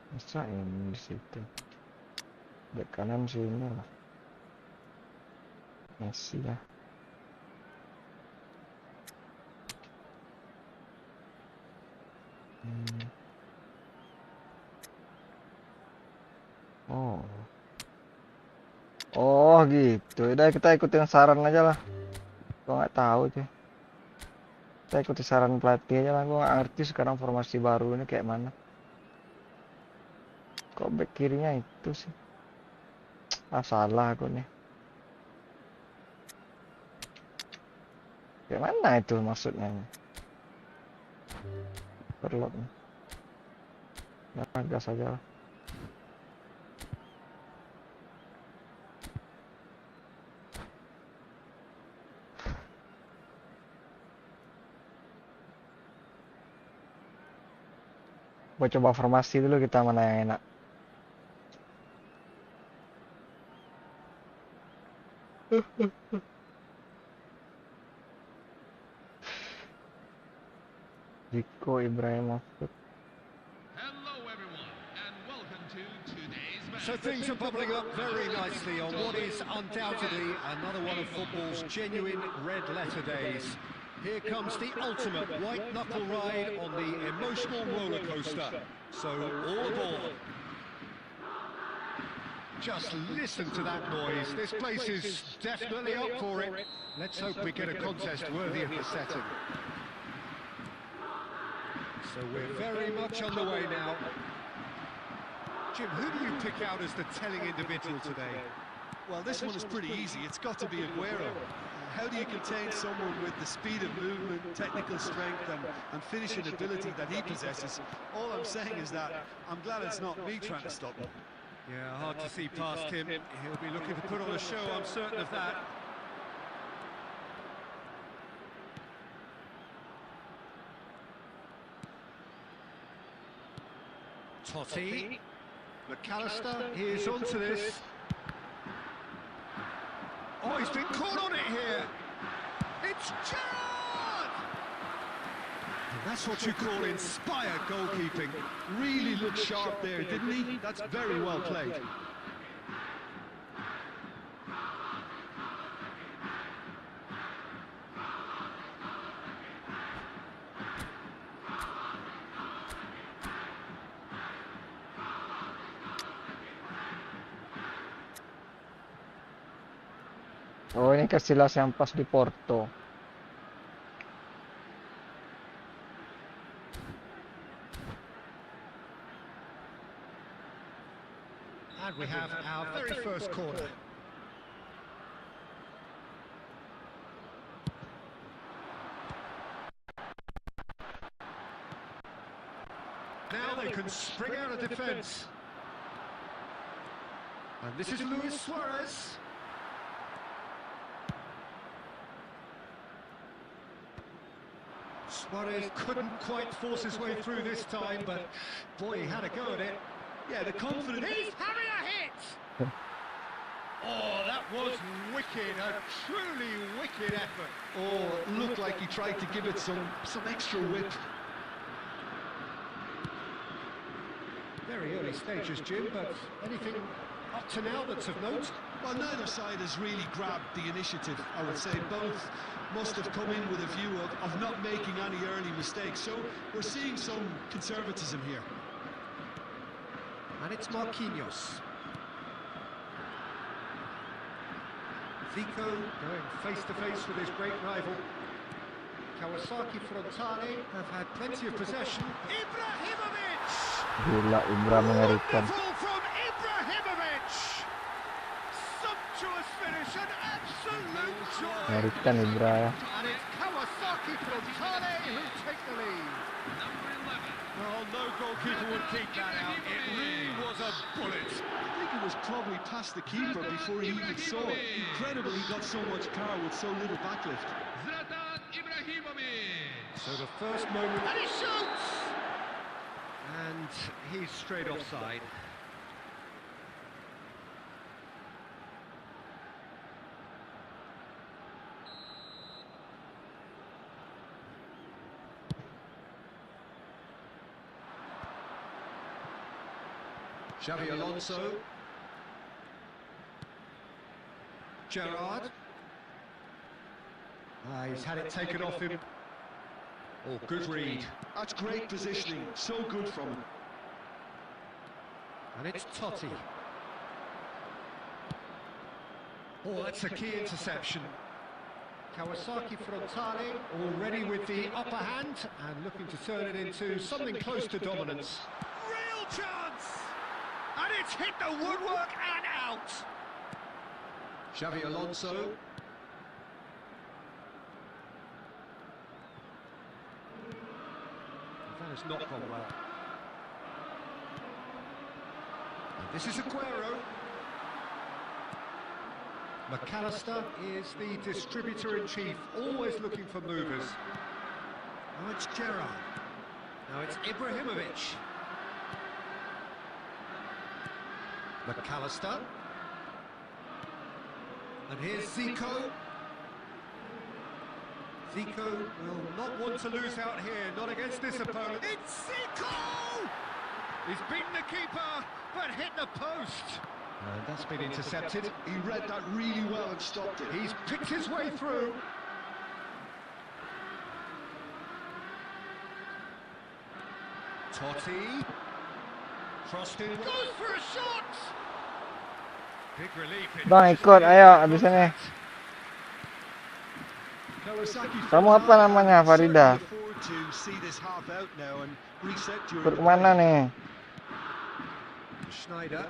Masa ini di situ? Bek kanan sini lah. Masih ya. Oh gitu. Udah kita ikutin saran aja lah. Gua nggak tahu sih. Kita ikuti saran pelatih aja lah. Gua nggak ngerti sekarang formasi baru ini kayak mana. Kok back kirinya itu sih? Salah aku nih. Kayak mana itu maksudnya? Perlu. Ya gas aja lah. Gua coba formasi dulu kita mana yang enak. Zico Ibrahimovic. Hello, everyone, and welcome to today's match. So things are bubbling up very nicely on what is undoubtedly another one of football's genuine red-letter days. Here comes the ultimate white-knuckle ride on the emotional roller coaster. So all aboard. Just listen to that noise. This place is definitely up for it. Let's hope we get a contest worthy of the setting. So we're very much on the way now. Jim, who do you pick out as the telling individual today? Well, this one is pretty easy. It's got to be Aguero. How do you contain someone with the speed of movement, technical strength and finishing ability that he possesses? All I'm saying is that I'm glad it's not me trying to stop him. Yeah, hard to see past him. He'll be looking to put on a show, I'm certain of that. Totti. McAllister, he's onto this. Oh, he's been caught on it here. It's Gerrard! And that's what you call inspired goalkeeping. Really looked sharp there, didn't he? That's very well played. Oh, ini Casillas yang pas di Porto. And we have our very first corner. Now they can spring out of defence. And this is Luis Suarez. Suarez couldn't quite force his way through this time, but boy, he had a go at it. Yeah, the confidence. He's having a hit! Oh, that was wicked, a truly wicked effort. Oh, it looked like he tried to give it some extra whip. Very early stages, Jim, but anything up to now that's of note? Well, neither side has really grabbed the initiative, I would say. Both must have come in with a view of not making any early mistakes. So we're seeing some conservatism here. And it's Marquinhos. Zico going face-to-face with his great rival. Kawasaki Frontale have had plenty of possession. Ibrahimovic! Gila, Ibra mengerikan. Wonderful from Ibrahimovic! Sumptuous finish, an absolute joy! Mengerikan Ibra ya. And it's Kawasaki Frontale who take the lead. Number 11. Well, no goalkeeper would keep that out. It really was a bullet. I think it was probably past the keeper before he even saw it. Incredible he got so much power with so little backlift. Zlatan Ibrahimovic. So the first moment, and he shoots! And he's straight offside. Xavi Alonso. Gerrard. He's had it taken off him. Oh, good read. That's great positioning, so good from him. And it's Totti. Oh, that's a key interception. Kawasaki Frontale already with the upper hand and looking to turn it into something close to dominance. Real chance! And it's hit the woodwork and out! Xavi Alonso. That has not gone well. And this is Aguero. McAllister is the distributor-in-chief, always looking for movers. Now it's Gerrard. Now it's Ibrahimovic. McAllister. And here's Zico. Zico will not want to lose out here, not against this opponent. It's Zico! He's beaten the keeper, but hit the post. And that's been intercepted. He read that really well and stopped it. He's picked his way through. Totti. Crossed in. Goes for a shot! Big relief. Bang, ikut, ayo, abis ini. Kamu apa namanya, Farida? Ikut kemana nih? Schneider.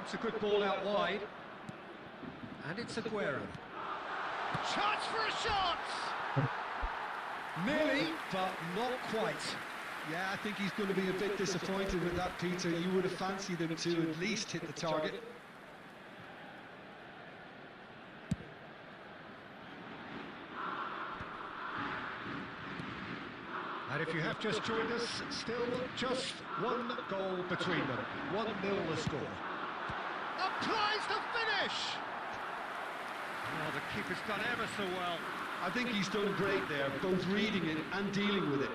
It's a good ball out wide. And it's Aguero. Chance for a shot! Nearly, but not quite. Yeah, I think he's going to be a bit disappointed with that, Peter. You would have fancied him to at least hit the target. And if you have just joined us, still just one goal between them. 1-0 the score. Applies the finish! Oh, the keeper's done ever so well. I think he's done great there, both reading it and dealing with it.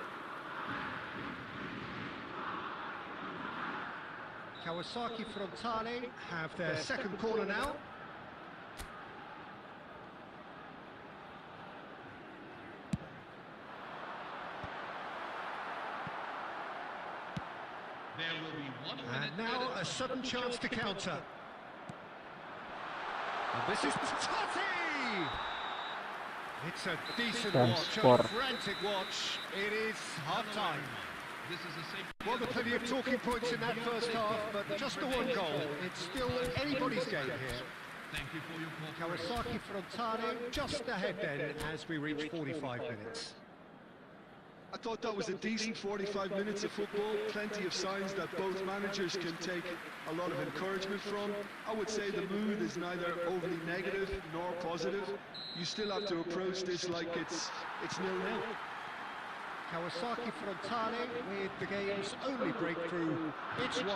Kawasaki Frontale have their second corner now. There will be 1 minute. And now a sudden chance to counter. And this is Totti! It's a decent watch, a frantic watch. It is half-time. This is a safe. Well, there are plenty of talking points in that first half, but just the one goal. It's still anybody's game here. Thank you for your cooperation. Kawasaki Frontale just ahead then as we reach 45 minutes. I thought that was a decent 45 minutes of football, plenty of signs that both managers can take a lot of encouragement from. I would say the mood is neither overly negative nor positive. You still have to approach this like it's 0-0. Kawasaki Frontale with the game's only breakthrough. It's 1-0.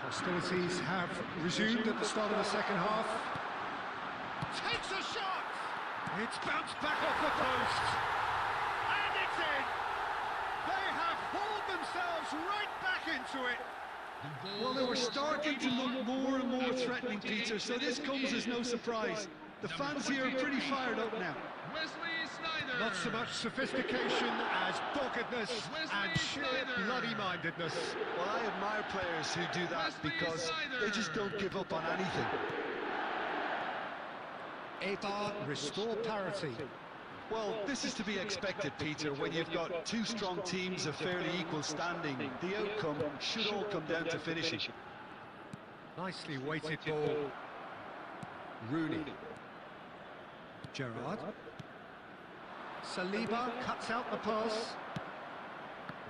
Hostilities have resumed at the start of the second half. Takes a shot! It's bounced back off the post. And it's in! They have hauled themselves right back into it. Well, they were starting to look more and more threatening, Peter, so this comes as no surprise. The fans here are pretty fired up now. Wesley Sneijder. Not so much sophistication as doggedness and sheer bloody-mindedness. Well, I admire players who do that because they just don't give up on anything. Ebar restore parity. Well, this is to be expected, Peter, when you've got two strong teams of fairly equal standing. The outcome should all come down to finishing. Nicely weighted ball. Rooney. Gerrard. Saliba cuts out the pass.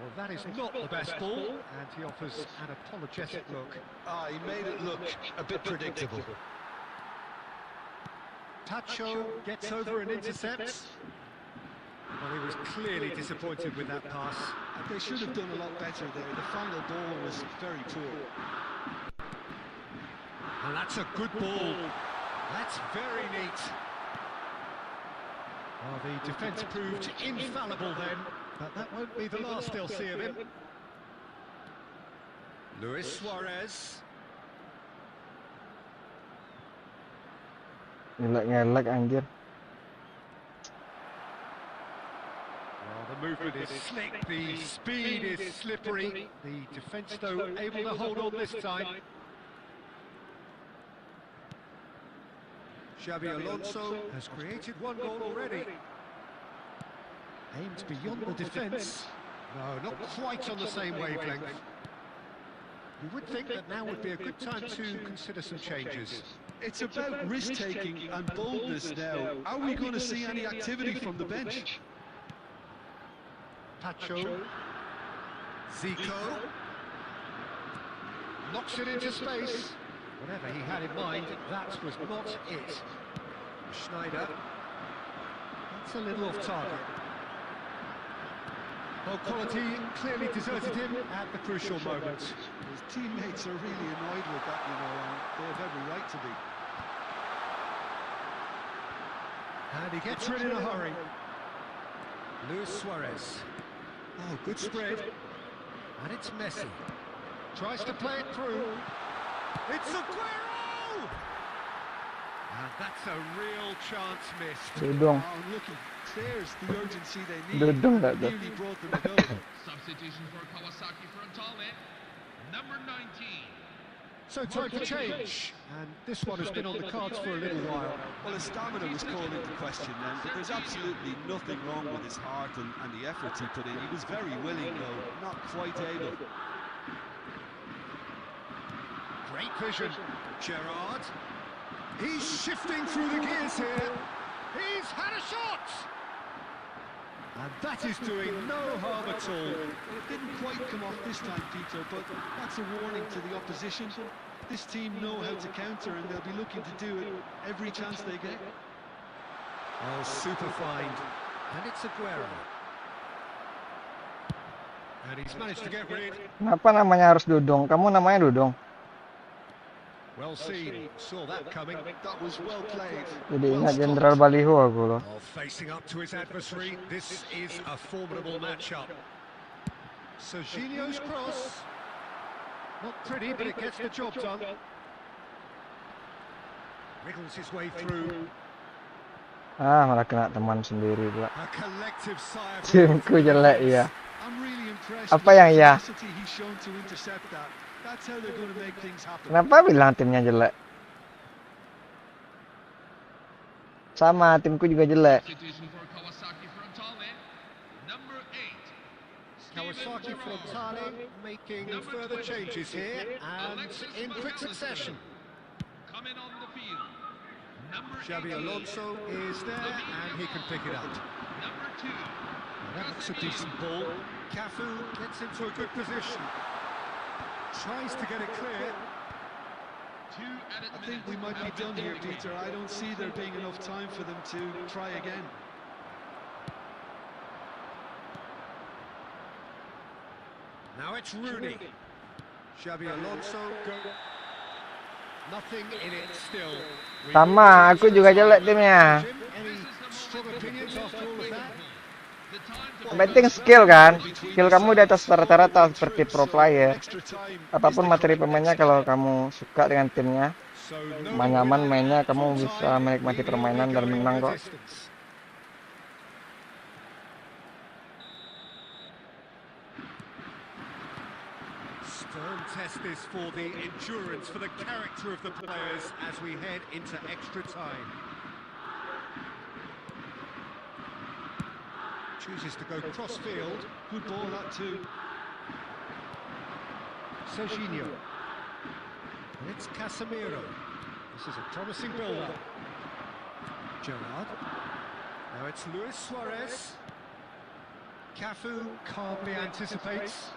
Well, that is not the best ball, and he offers an apologetic look. Ah, he made it look a bit predictable. Tacho gets over and intercepts. Well, he was clearly disappointed with that pass. They should have done a lot better there. The final ball was very poor. And that's a good ball. That's very neat. Well, the defence proved infallible then, but that won't be the last they'll see of him. Luis Suarez. Ngelak anjir. Well, the movement is slick, the speed is slippery. The defence, though, able to hold on this time. Xabi Alonso has created one goal already. Aimed beyond the defence. No, not quite on the same wavelength. You would think that now would be a good time to consider some changes. It's about risk-taking and boldness now. Are we going to see any activity from the bench? Tacho. Zico. Knocks it into space. Whatever he had in mind, that was not it. Schneider. That's a little off target. Well, quality clearly deserted him at the crucial moment. His teammates are really annoyed with that, you know, and they have every right to be. And he gets rid in a hurry. Luis Suarez. Oh, good spread. And it's Messi. Tries to play it through. It's Aguero! And that's a real chance missed. Dudung. Oh, looking, there's the urgency they need. Dudung dah tu. Nearly brought them a goal. Substitution for Kawasaki Frontale, number 19. So time to change. And this one has been on the cards for a little while. Well, his stamina was called into question then, but there's absolutely nothing wrong with his heart and the efforts he put in. He was very willing, though, not quite able. Great vision. Gerrard. He's shifting through the gears here. He's had a shot! And that is doing no harm at all. Well, it didn't quite come off this time, Peter, but that's a warning to the opposition. This team know how to counter, and they'll be looking to do it every chance they get. Oh, super find. And it's Aguero. And he's managed to get rid. Kenapa namanya harus Dudung? Kamu namanya Dudung. Well seen. Saw that coming. That was well played. Jadi ingat Jenderal Baliho aku loh. Oh, facing up to his adversary. This is a formidable matchup. Serginho's cross. Not pretty, but it gets the job done. Wriggles his way through. Ah, malah kena teman sendiri pula. A collective sigh of Timku jelek ya. I'm really impressed Apa with yang the iya? tenacity he's shown to intercept that. That's how they're going to make things happen. Kenapa bilang timnya jelek? Sama, timku juga jelek. Substitution for Kawasaki Frontale, number 8. Kawasaki Frontale making further changes here and in quick succession. Coming on the field, number Xabi 18. Alonso is there and he can pick it up. Number 2. That looks a decent ball. Cafu gets into a good position. Tries to get it clear. 2 added I think we might be done here, Peter. I don't see there being enough time for them to try again. Now it's Rooney. Xabi Alonso go. Nothing in it still. Sama, aku juga jelek timnya. Any strong opinions after all of that? Yang penting skill kan. Skill kamu di atas rata-rata seperti pro player. Apapun materi pemainnya, kalau kamu suka dengan timnya, nyaman mainnya, kamu bisa menikmati permainan dan menang kok. Stern test this for the endurance, for the character of the players as we head into extra time. Chooses to go cross-field. Good ball, that too. Serginho. And it's Casemiro. This is a promising build-up. Gerrard. Now it's Luis Suarez. Cafu calmly anticipates.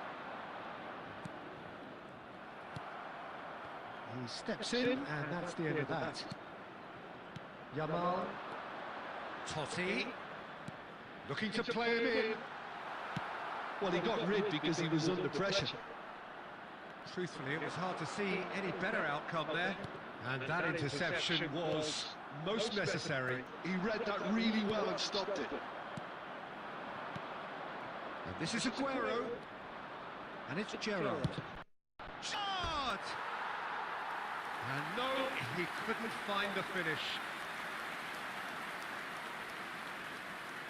He steps in, and that's the end of that. Yamal. Totti. Looking to play him in. Well, he got rid because he was under pressure. Truthfully, it was hard to see any better outcome there. And that interception was most necessary. He read that really well and stopped it. And this is Aguero. And it's Gerrard. Shot! And no, he couldn't find the finish.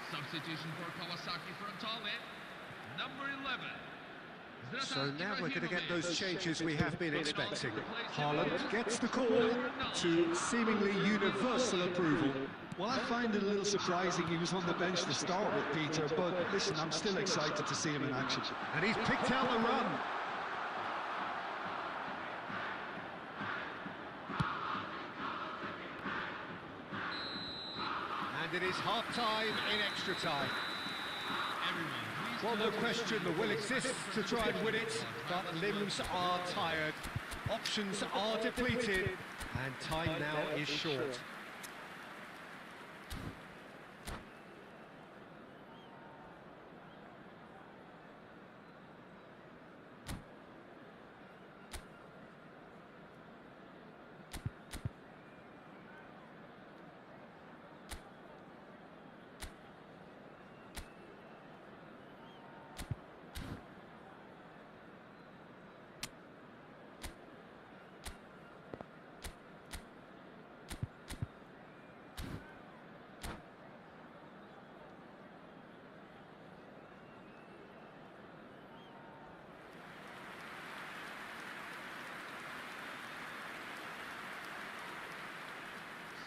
Substitution for Kawasaki Frontale, number 11. So now we're going to get those changes we have been expecting. Haaland gets the call to seemingly universal approval. Well, I find it a little surprising he was on the bench to start with, Peter, but listen, I'm still excited to see him in action. And he's picked out the run. And it is half-time in extra time. Well, no question, the will exists to try and win it, but limbs are tired, options are depleted, and time now is short.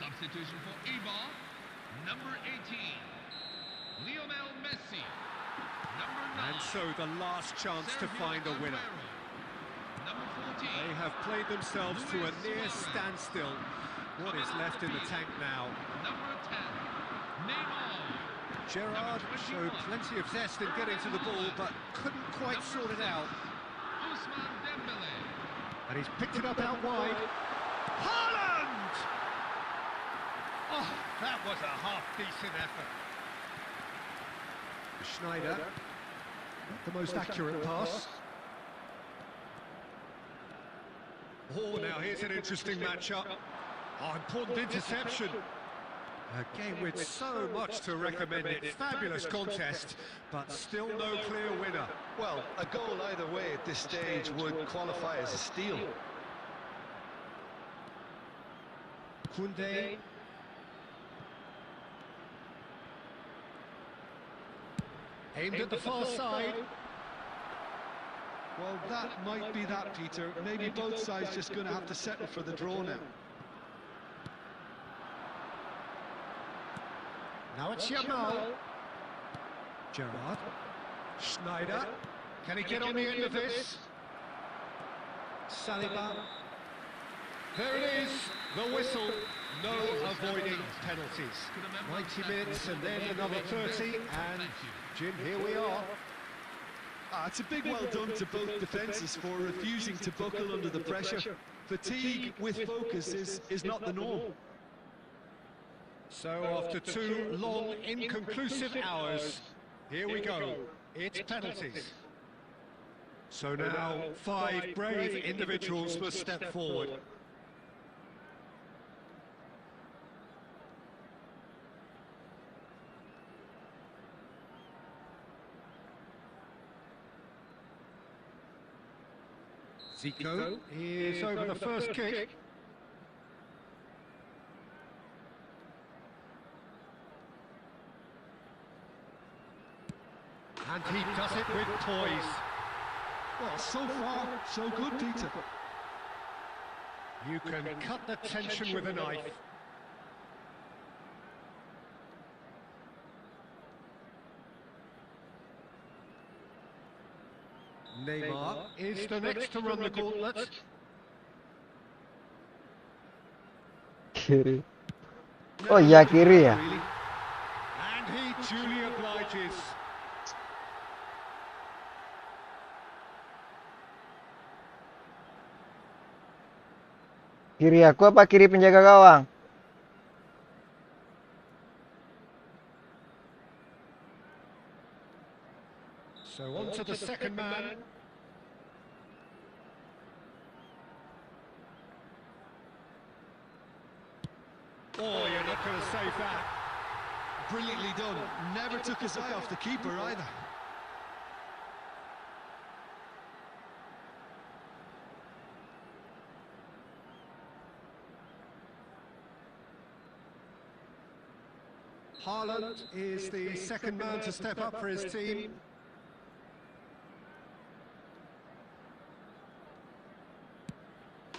Substitution for eFootball, number 18, Lionel Messi. Number 9. And so the last chance to find a winner. Number 14. They have played themselves to a near standstill. What is left in the tank now? Number 10, Neymar. Gerrard showed plenty of zest in getting to the ball, but couldn't quite sort it out. Ousmane Dembele. And he's picked it up out wide. Haaland! Oh, that was a half-decent effort. Schneider, not the most accurate pass. Oh, now here's an interesting matchup. Oh, important interception. A game with so much to recommend it. Fabulous contest, but still no clear winner. Well, a goal either way at this stage would qualify as a steal. Koundé. Aimed at the far side. Well, that might be that, Peter. Maybe both sides just going to have to settle for the draw now. Now it's Yamal. Gerrard. Schneider. Can he get on the end of this? Saliba. There it is, the whistle. No avoiding penalties. 90 minutes and then another 30. And, Jim, here we are. It's a big well done to both defences for refusing to buckle under the pressure. Fatigue with focus is not the norm. So after 2 long, inconclusive hours, here we go. It's penalties. So now 5 brave individuals must step forward. Zico is over the first kick. And he does it with poise. Well, so far, so good, Peter. You can cut the tension with a knife. Neymar is the next to run the gauntlet. Kiri. Oh iya, kiri ya. And he duly obliges. Kiri aku apa kiri penjaga gawang? So on to the second man. Oh, you're not going to save that. Brilliantly done. Never took his eye off the keeper either. Haaland is the second man to step up for his team.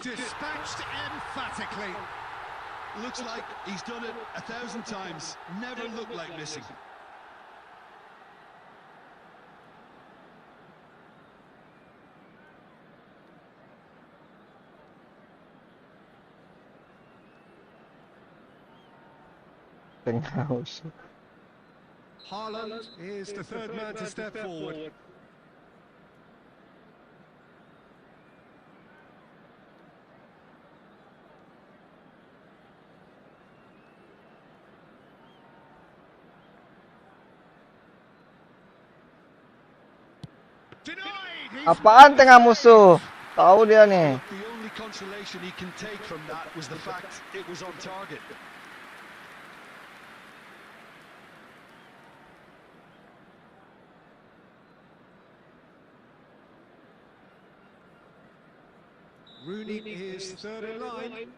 Dispatched emphatically. Looks like he's done it 1,000 times. Never looked like missing. Haaland is the third man to step forward. Apaan tengah musuh? Tahu dia nih. The only consolation he can take from that was the fact it was on target. Rooney is third in line.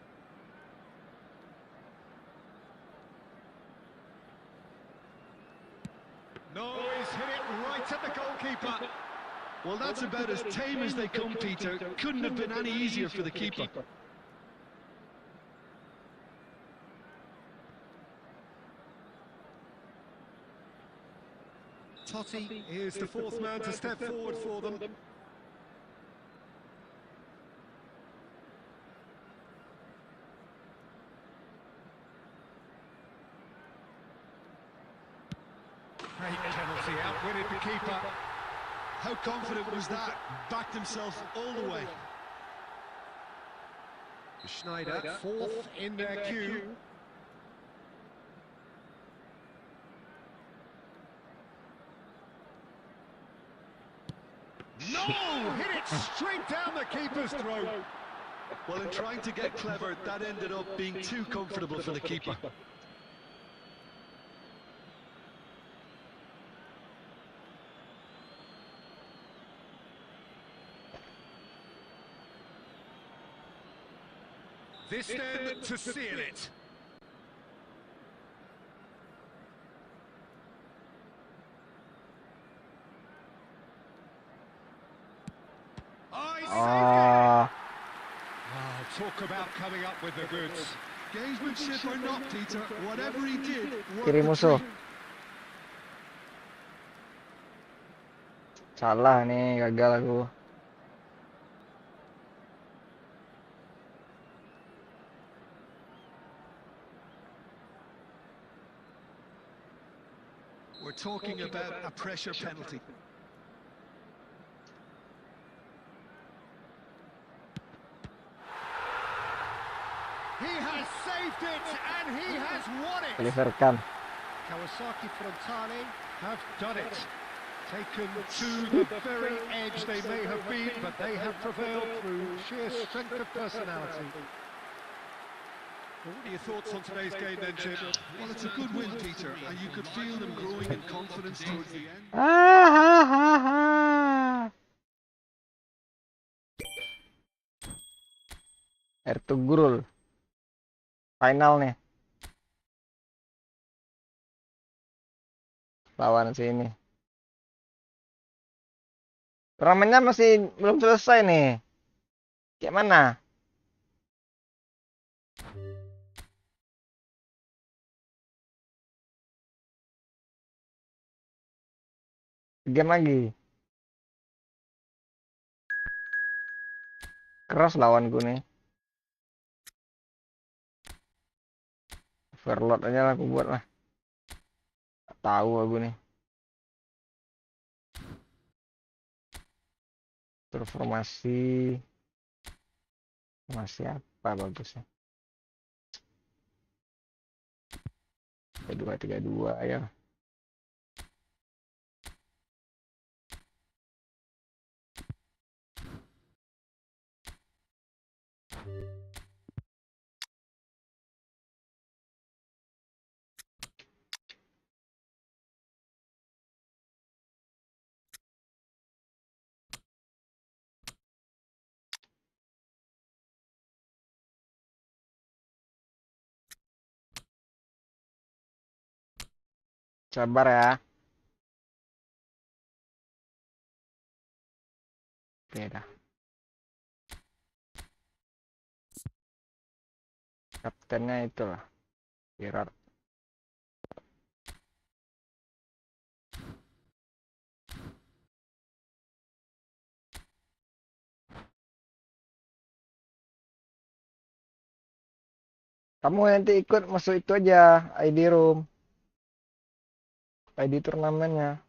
No, he's hit it right at the goalkeeper. Well, that's about as tame as they come, Peter. Couldn't have been any easier for the keeper. Totti is the fourth man to step forward for them. Great penalty, outwitted the keeper. How confident was that? Backed himself all the way. Schneider, fourth in their queue. No! Hit it straight down the keeper's throat. Well, in trying to get clever, that ended up being too comfortable for the keeper. This then to seal it. Oh, he saved it! Oh, talk about coming up with the goods. Gamesmanship or not, Peter, whatever he did, Kiri musuh. Salah nih, gagal aku. We're talking about a pressure penalty. He has saved it and he has won it. Deliverkan. Kawasaki Frontale have done it. Taken to the very edge they may have been, but they have prevailed through sheer strength of personality. What are your thoughts on today's game then, Jim? Well, it's a good win, Peter, and you could feel them growing in confidence towards the end. Ertugrul. Final nih. Lawan sini. Turnamennya masih belum selesai nih. Kayak mana? Game lagi. Keras lawanku nih. Overload aja lah aku buat lah. Tahu aku nih. Formasi apa bagusnya? 2-3-2 ya. Sabar ya. Oke dah. Kaptennya itulah. Gerard. Kamu nanti ikut masuk itu aja, ID room. ID turnamennya.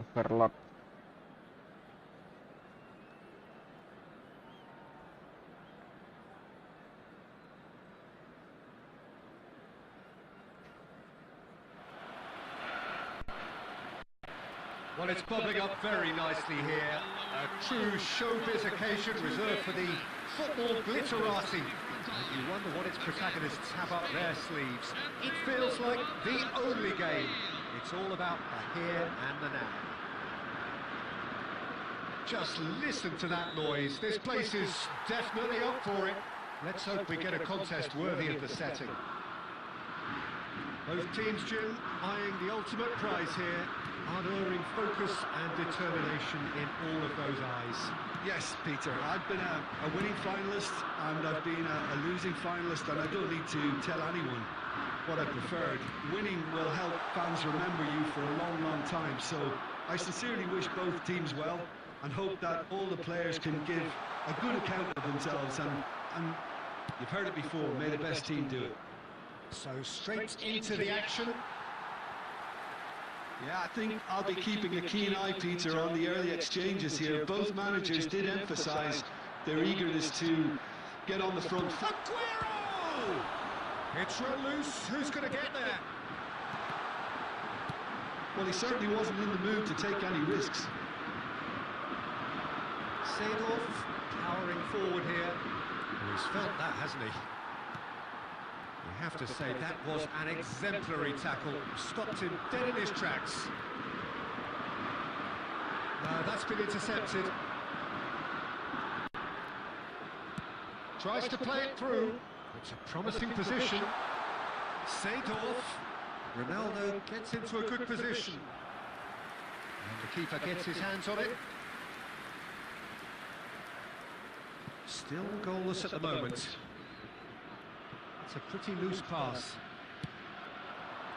Overload. Well, it's bubbling up very nicely here. A true showbiz occasion reserved for the football glitterati. And you wonder what its protagonists have up their sleeves. It feels like the only game. It's all about the here and the now. Just listen to that noise. This place is definitely up for it. Let's hope we get a contest worthy of the setting. Both teams, Jim, eyeing the ultimate prize here. Unerring focus and determination in all of those eyes. Yes, Peter, I've been a winning finalist and I've been a losing finalist, and I don't need to tell anyone what I preferred. Winning will help fans remember you for a long, long time, so I sincerely wish both teams well and hope that all the players can give a good account of themselves, and you've heard it before, may the best team do it. So straight into the action. Yeah, I think I'll be keeping a keen eye, Peter, on the early exchanges here. Both managers did emphasise their eagerness to get on the front. Aguero! It's run loose. Who's going to get there? Well, he certainly wasn't in the mood to take any risks. Seedorf powering forward here. He's felt that, hasn't he? We have to say that was an exemplary tackle. Stopped him dead in his tracks. No, that's been intercepted. Tries to play it through. It's a promising position. Seedorf. Ronaldo gets into a good position. And the keeper gets his hands on it. Still goalless at the moment. It's a pretty loose pass.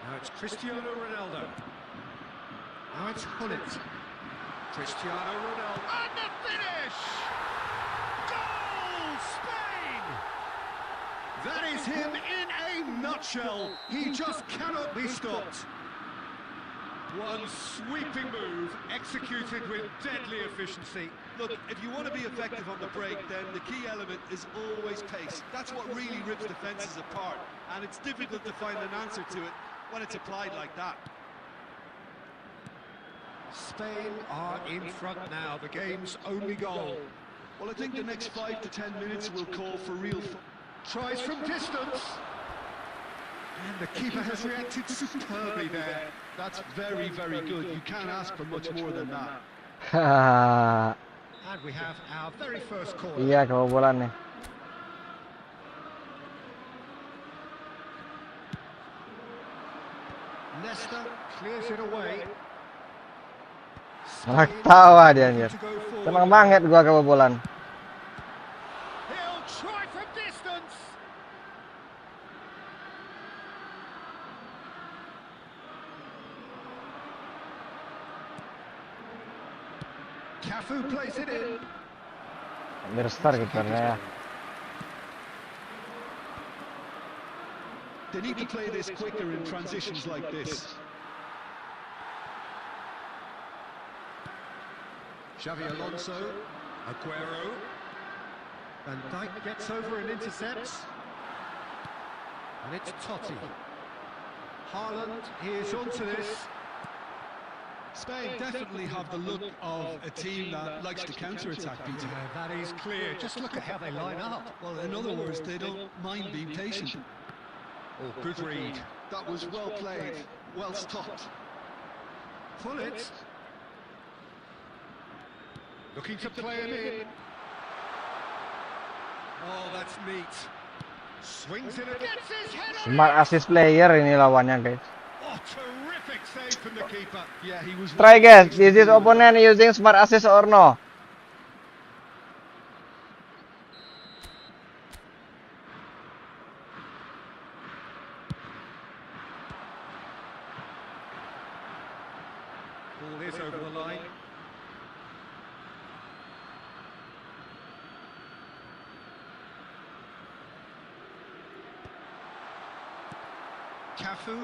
Now it's Cristiano Ronaldo. Now it's Hullet. Cristiano Ronaldo. And the finish! Goal! Spain! That is him in a nutshell. He just cannot be stopped. One sweeping move, executed with deadly efficiency. Look, if you want to be effective on the break, then the key element is always pace. That's what really rips defences apart, and it's difficult to find an answer to it when it's applied like that. Spain are in front now, the game's only goal. Well, I think the next 5 to 10 minutes will call for real Tries from distance. And the keeper has reacted superbly there. That's very, very good. You can't ask for much more than that. And we have our very first corner. Iya, kebobolan nih. Nesta clears it away. Malah ketawa dia anjir. Senang banget gua kebobolan. He'll try from distance. Cafu plays it in. Hampir start kipernya ya. They need to play this quicker in transitions like this. Xavi Alonso, Aguero, Van Dijk gets over and intercepts. And it's Totti. Haaland, he is onto this. Spain definitely have the look of a team that likes to counter-attack, Peter. Yeah, that is clear. Just look at how they line up. Well, in other words, they don't mind being patient. Oh, good read. That was well played, well stopped. Hullet. Looking to play him in. Oh, that's neat. Swings it and gets his head on. Smart assist player ini lawannya, guys. Oh, terrific save from the keeper. Yeah, he was. Try guys, is this opponent using smart assist or no? Ball is over the line. Cafu.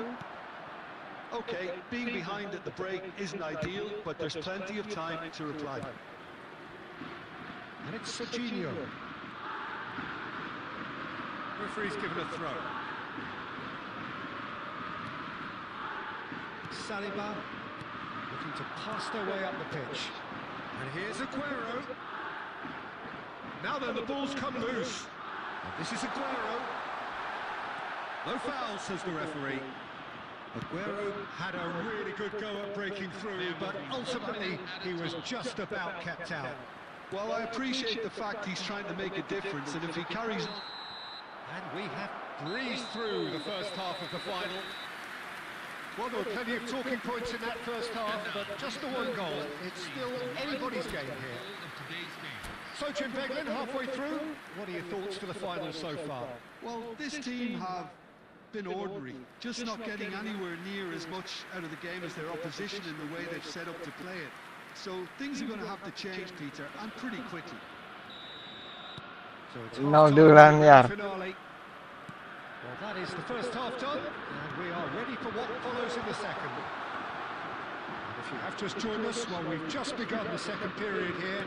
Okay, being behind at the break isn't ideal, but there's plenty of time to reply. And it's Serginho. Referee's given a throw. Saliba looking to pass their way up the pitch. And here's Aguero. Now then, the ball's come loose. And this is Aguero. No foul, says the referee. Aguero had a really good go at breaking through, but ultimately he was just about kept out. Well, I appreciate the fact he's trying to make a difference, and if he carries... And we have breezed through the first half of the final. Well, there were plenty of talking points in that first half, but just the one goal. It's still anybody's game here. So, Jim Beglin, halfway through, what are your thoughts for the final so far? Well, this team have been ordinary, just not getting anywhere near as much out of the game as their opposition in the way they've set up to play it. So things are going to have to change, Peter, and pretty quickly. So it's No dulan yar. finale. Well, that is the first half done, and we are ready for what follows in the second. And if you have just joined us, well, we've just begun the second period here.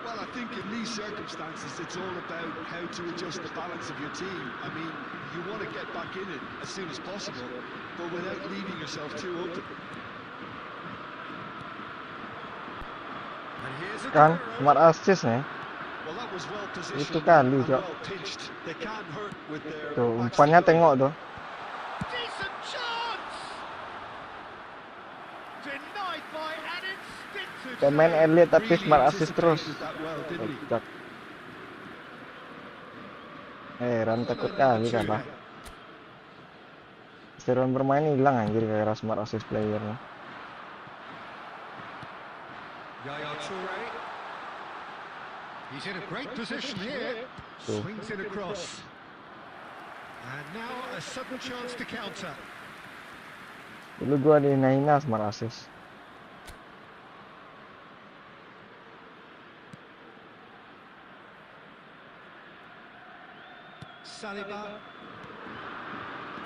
Well, I think in these circumstances, it's all about how to adjust the balance of your team. I mean, you want to get back in it as soon as possible, but without leaving yourself too open. And here's Kan, Aguero. smart assist nih. Well, that was well Itu positioned kali, and Cok. well pitched. They can't hurt with their... Tuh, umpannya tengok tuh. Decent chance! Denied by an instinctive Pemain save. elit tapi Really smart assist terus. anticipated that well, didn't he? Kocak. Heran takut kali apa. Seruan bermain hilang anjir gara-gara smart assist playernya. Yaya Toure. He's in a great position here. Tuh. Swings it across. And now a sudden chance to counter. Dulu gua di Naina smart assist. Saliba.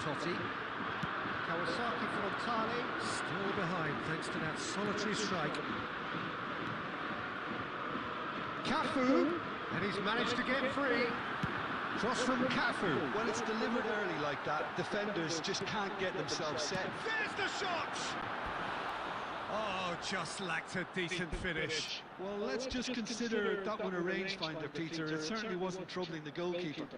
Totti. Kawasaki Frontale still behind thanks to that solitary strike. Cafu, and he's managed to get free. Cross from Cafu. When it's delivered early like that, defenders just can't get themselves set. There's the shot! Oh, just lacked a decent finish. Well, let's just consider that one a rangefinder, Peter. It certainly wasn't troubling the goalkeeper.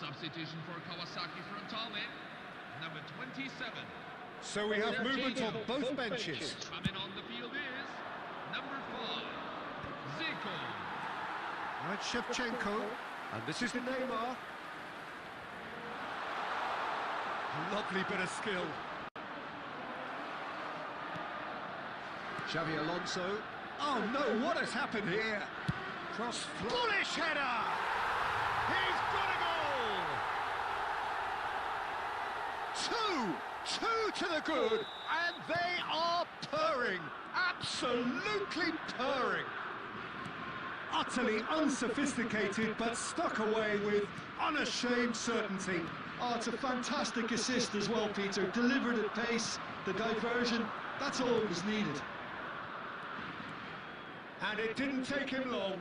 Substitution for Kawasaki Frontale, number 27. So we have movement on both benches. Coming on the field is number 5, Zico. Right, Shevchenko, and this is Neymar. Lovely bit of skill. Xavi Alonso. Oh no, what has happened here? Cross, bullish header! He's got a goal! Two to the good, and they are purring, absolutely purring. Utterly unsophisticated, but stuck away with unashamed certainty. Oh, it's a fantastic assist as well, Peter. Delivered at pace, the diversion, that's all that was needed. And it didn't take him long.